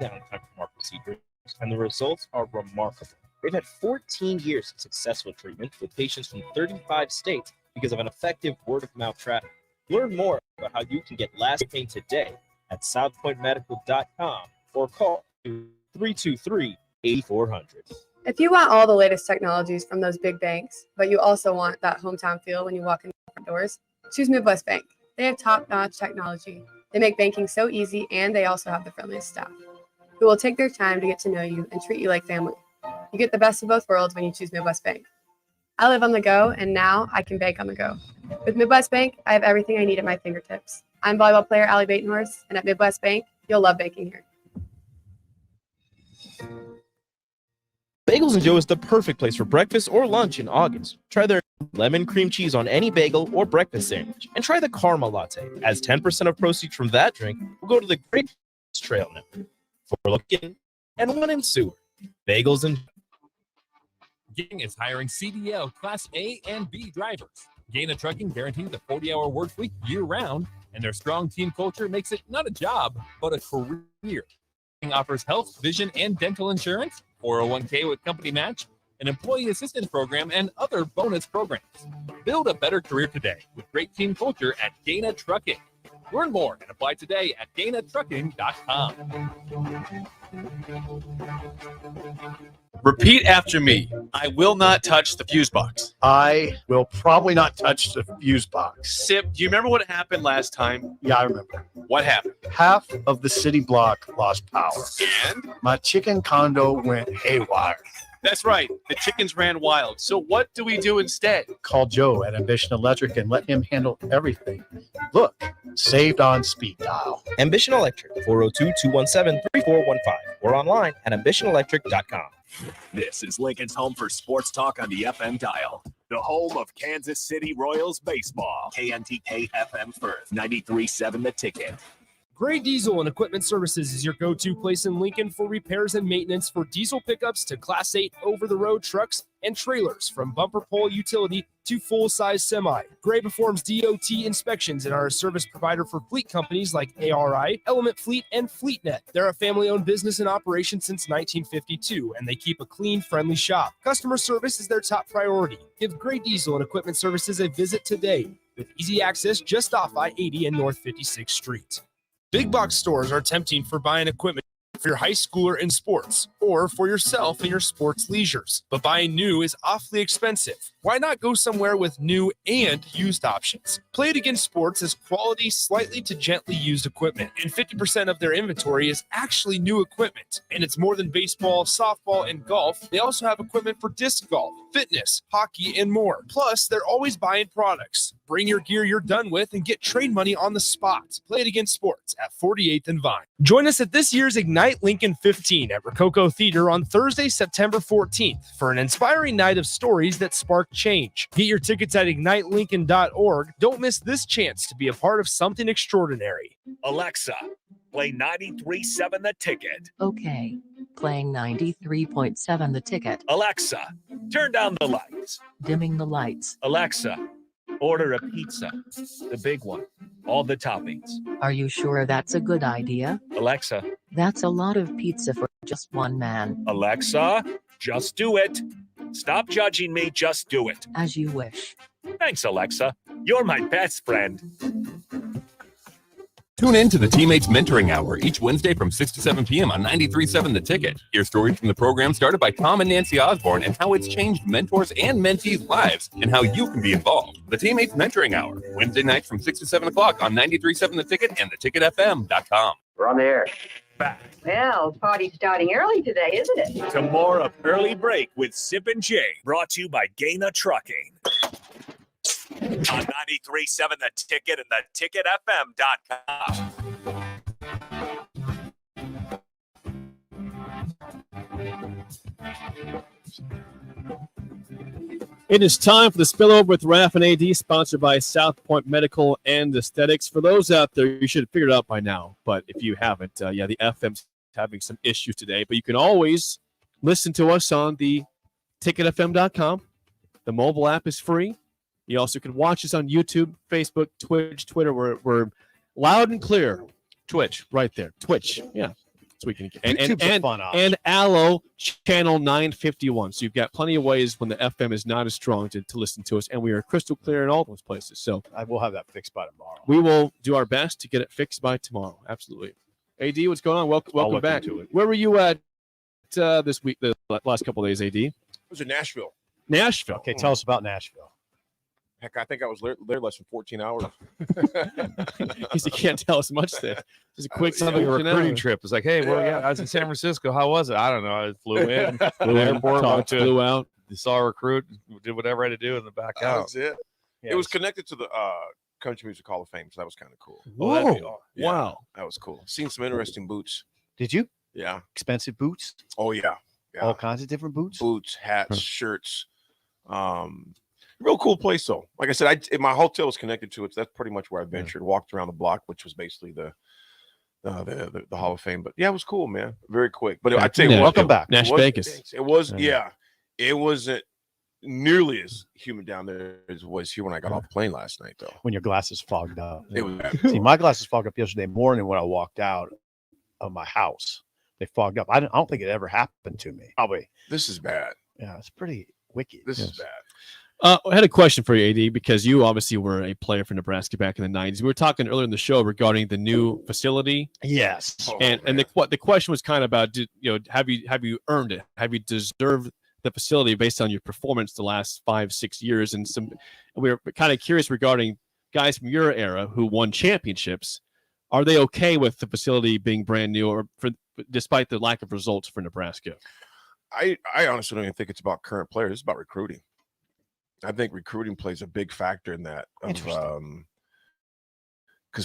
downtime from our procedures, and the results are remarkable. They've had 14 years of successful treatment with patients from 35 states because of an effective word-of-mouth traffic. Learn more about how you can get lasting pain today at southpointmedical.com or call 323-8400. If you want all the latest technologies from those big banks, but you also want that hometown feel when you walk in the front doors, choose Midwest Bank. They have top-notch technology. They make banking so easy, and they also have the friendliest staff who will take their time to get to know you and treat you like family. You get the best of both worlds when you choose Midwest Bank. I live on the go, and now I can bank on the go. With Midwest Bank, I have everything I need at my fingertips. I'm volleyball player Allie Batenhorst, and at Midwest Bank, you'll love banking here. Bagels and Joe is the perfect place for breakfast or lunch in August. Try their lemon cream cheese on any bagel or breakfast sandwich. And try the caramel latte, as 10% of proceeds from that drink will go to the Great Trail Network. 4 locations, and 1 in Seward. Bagels and Gang is hiring CDL Class A and B drivers. Gaina Trucking guarantees a 40-hour work week year-round, and their strong team culture makes it not a job, but a career. Gang offers health, vision, and dental insurance, 401k with company match, an employee assistance program, and other bonus programs. Build a better career today with great team culture at Gaina Trucking. Learn more and apply today at GainaTrucking.com. Repeat after me. I will not touch the fuse box. I will probably not touch the fuse box. Sip, do you remember what happened last time? Yeah, I remember. What happened? Half of the city block lost power. And? My chicken condo went haywire. That's right. The chickens ran wild. So what do we do instead? Call Joe at Ambition Electric and let him handle everything. Look, saved on speed dial. Ambition Electric, 402-217-3415, or online at ambitionelectric.com. This is Lincoln's home for sports talk on the FM dial. The home of Kansas City Royals baseball. KNTK FM Firth, 93.7 The Ticket. Gray Diesel and Equipment Services is your go-to place in Lincoln for repairs and maintenance for diesel pickups to Class 8 over-the-road trucks and trailers, from bumper pole utility to full-size semi. Gray performs DOT inspections and are a service provider for fleet companies like ARI, Element Fleet, and FleetNet. They're a family-owned business in operation since 1952, and they keep a clean, friendly shop. Customer service is their top priority. Give Gray Diesel and Equipment Services a visit today with easy access just off I-80 and North 56th Street. Big box stores are tempting for buying equipment for your high schooler in sports or for yourself in your sports leisures. But buying new is awfully expensive. Why not go somewhere with new and used options? Play It Again Sports is quality, slightly to gently used equipment, and 50% of their inventory is actually new equipment. And it's more than baseball, softball, and golf. They also have equipment for disc golf, fitness, hockey, and more. Plus, they're always buying products. Bring your gear you're done with and get trade money on the spot. Play It Again Sports at 48th and Vine. Join us at this year's Ignite Lincoln 15 at Rococo Theater on Thursday, September 14th for an inspiring night of stories that spark change. Get your tickets at ignitelincoln.org. Don't miss this chance to be a part of something extraordinary. Alexa, play 93.7 The Ticket. Okay, playing 93.7 The Ticket. Alexa, turn down the lights. Dimming the lights. Alexa, order a pizza, the big one, all the toppings. Are you sure that's a good idea? Alexa. That's a lot of pizza for just one man. Alexa, just do it. Stop judging me, just do it. As you wish. Thanks, Alexa. You're my best friend. Tune in to the Teammates Mentoring Hour each Wednesday from 6 to 7 p.m. on 93.7 The Ticket. Hear stories from the program started by Tom and Nancy Osborne and how it's changed mentors and mentees' lives and how you can be involved. The Teammates Mentoring Hour, Wednesday nights from 6 to 7 o'clock on 93.7 The Ticket and theticketfm.com. We're on the air. Back Well, party's starting early today, isn't it? to more of Early Break with Sip and Jay, brought to you by Gaina Trucking. On 93.7 The Ticket and theticketfm.com. It is time for the Spillover with Raf and AD, sponsored by South Point Medical and Aesthetics. For those out there, you should have figured it out by now. But if you haven't, the FM's having some issues today. But you can always listen to us on the ticketfm.com. The mobile app is free. You also can watch us on YouTube, Facebook, Twitch, Twitter. We're loud and clear. Twitch, right there. Twitch, yeah. So we can and Allo channel 951. So you've got plenty of ways when the FM is not as strong to listen to us, and we are crystal clear in all those places. So I will have that fixed by tomorrow. We will do our best to get it fixed by tomorrow. Absolutely. AD, what's going on? Welcome back. Where were you at this week? The last couple of days, AD? I was in Nashville. Nashville. Okay, tell us about Nashville. Heck, I think I was there less than 14 hours. You can't tell us much there. Just a quick recruiting trip. It's like, hey, I was in San Francisco. How was it? I don't know. I flew in, flew in, airport, flew out. Saw a recruit, did whatever I had to do, and then back out. That was it. Yeah, it was connected to the Country Music Hall of Fame, so that was kind of cool. Whoa! Wow, that was cool. Seen some interesting boots. Did you? Yeah. Expensive boots? Oh yeah. All kinds of different boots. Boots, hats, shirts. Real cool place though. Like I said, my hotel was connected to it. So that's pretty much where I ventured. Walked around the block, which was basically the the Hall of Fame. But yeah, it was cool, man. Very quick. But I tell you, Nash, welcome back, Nash Vegas. It was, yeah. It wasn't nearly as humid down there as it was here when I got off the plane last night, though. When your glasses fogged up. It was bad. See, my glasses fogged up yesterday morning when I walked out of my house. They fogged up. I don't think it ever happened to me. Probably. This is bad. Yeah, it's pretty wicked. This is bad. I had a question for you, AD, because you obviously were a player for Nebraska back in the 90s. We were talking earlier in the show regarding the new facility. Yes. And the question was kind of about, have you earned it? Have you deserved the facility based on your performance the last 5-6 years? And we were kind of curious regarding guys from your era who won championships. Are they okay with the facility being brand new, or despite the lack of results for Nebraska? I honestly don't even think it's about current players. It's about recruiting. I think recruiting plays a big factor in that. Because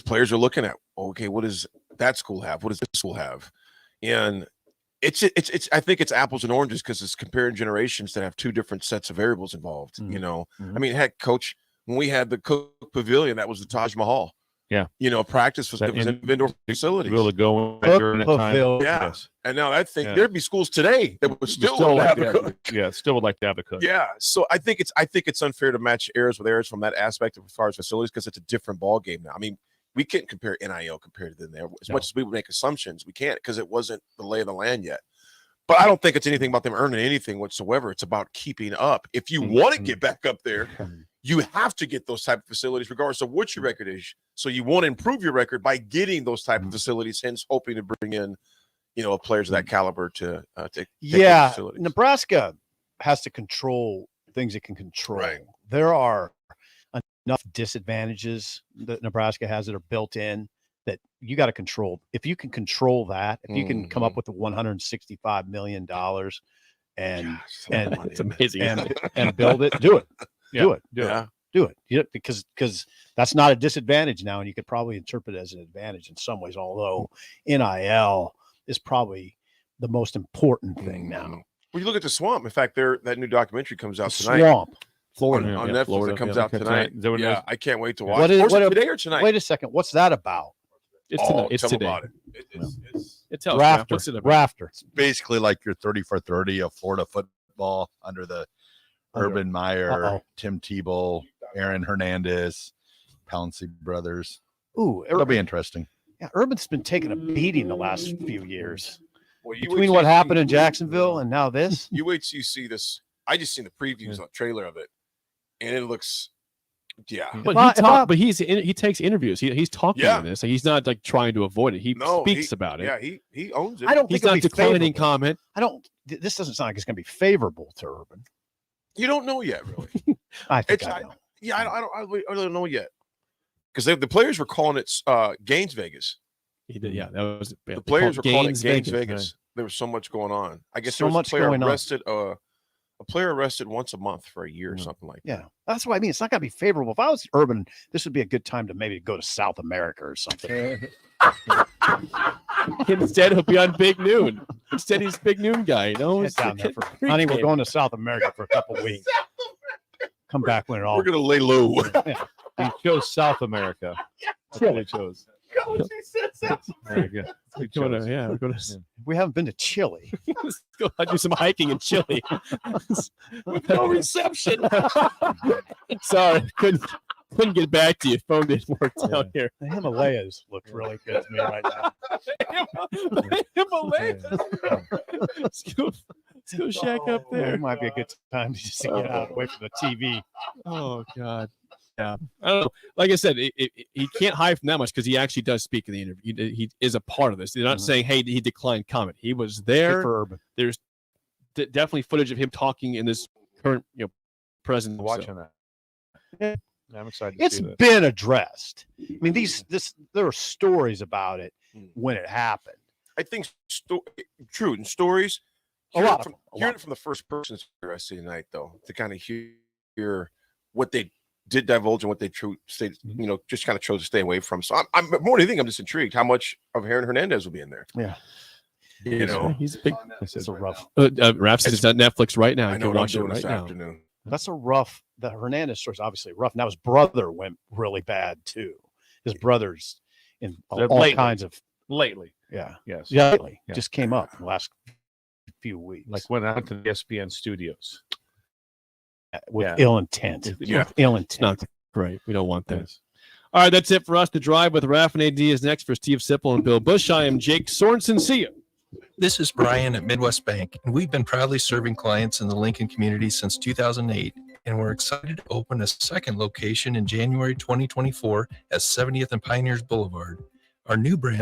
players are looking at, okay, what does that school have? What does this school have? And it's I think it's apples and oranges because it's comparing generations that have two different sets of variables involved. I mean, heck, coach, when we had the Cook Pavilion, that was the Taj Mahal. Yeah. Practice was in indoor facilities. Really go during that time. Yeah. Yes. And now I think there'd be schools today that would still like have to a cook. still would like to have a cook. Yeah. So I think it's unfair to match eras with eras from that aspect as far as facilities because it's a different ball game now. I mean, we can't compare NIL compared to there. As much as we would make assumptions, we can't because it wasn't the lay of the land yet. But I don't think it's anything about them earning anything whatsoever. It's about keeping up. If you want to get back up there, you have to get those type of facilities regardless of what your record is. So you want to improve your record by getting those type of facilities, hence hoping to bring in, players of that caliber to take facilities. Nebraska has to control things it can control. Right. There are enough disadvantages that Nebraska has that are built in that you got to control. If you can control that, if you can come up with the $165 million and it's amazing, and build it, do it. Yeah. Do it. Because that's not a disadvantage now, and you could probably interpret it as an advantage in some ways, although NIL is probably the most important thing now. Well, you look at the Swamp. In fact, that new documentary comes out tonight. Swamp. Florida. On Netflix. Florida. It comes out tonight. Yeah, I can't wait to watch it. Is it today or tonight? Wait a second. What's that about? It's tonight. It's tell today. about it. It tells Rafter. what's it about? Rafter. It's basically like your 30 for 30 of Florida football under the Urban Meyer, Tim Tebow, Aaron Hernandez, Pouncey brothers. Ooh, it'll be interesting. Yeah, Urban's been taking a beating the last few years. Well, Between what happened in Jacksonville and now this. You wait till you see this. I just seen the previews, trailer of it, and it looks, But he takes interviews. He's talking in this. Like, he's not like trying to avoid it. He speaks about it. Yeah, he owns it. I don't think he's not declining comment. This doesn't sound like it's going to be favorable to Urban. You don't know yet, really. I think I know. I really don't know yet because the players were calling it Gaines Vegas. He did, yeah. That was the players were calling it Gaines Vegas. Right. There was so much going on. I guess So there was much a player going on. arrested. A player arrested once a month for a year or something like that. Yeah, that's what I mean. It's not going to be favorable. If I was Urban, this would be a good time to maybe go to South America or something. Instead, he'll be on Big Noon. Instead, he's Big Noon guy. Get down there honey, we're going to South America for a couple of weeks. Come back when it all. We're going to lay low. He chose South America. That's what he chose. Very good. We're going to. We haven't been to Chile. Let's go do some hiking in Chile. With no reception. Sorry, couldn't get back to you. Phone didn't work down here. The Himalayas look really good to me right now. The Himalayas. Let's go shack up there. It might be a good time to just get out away from the TV. Oh God. Yeah, I don't know. Like I said, he can't hide from that much because he actually does speak in the interview. He is a part of this. They're not saying, "Hey, he declined comment." He was there. For Urban. There's definitely footage of him talking in this current, present. Watching that. Yeah. I'm excited. It's been addressed. I mean, there are stories about it when it happened. I think true in stories. Hearing it from the first person is interesting tonight, though, to kind of hear what they did divulge and what they just kind of chose to stay away from. So I'm more than anything, I'm just intrigued how much of Aaron Hernandez will be in there. Yeah. He's a big. It's a rough. Raps is on Netflix right now. I know You can watch it doing right this now. afternoon. That's a rough. The Hernandez story is obviously rough. Now his brother went really bad too. His brother's in all kinds of lately. Yeah. Yes. Yeah. Lately. Yeah. Just came up in the last few weeks. Like went out to the ESPN studios. With ill intent. With ill intent. It's not great. We don't want that. Yes. All right, that's it for us. The Drive with Raf and AD is next for Steve Sipple and Bill Busch. I am Jake Sorensen. See you. This is Brian at Midwest Bank, and we've been proudly serving clients in the Lincoln community since 2008, and we're excited to open a second location in January 2024 at 70th and Pioneers Boulevard. Our new branch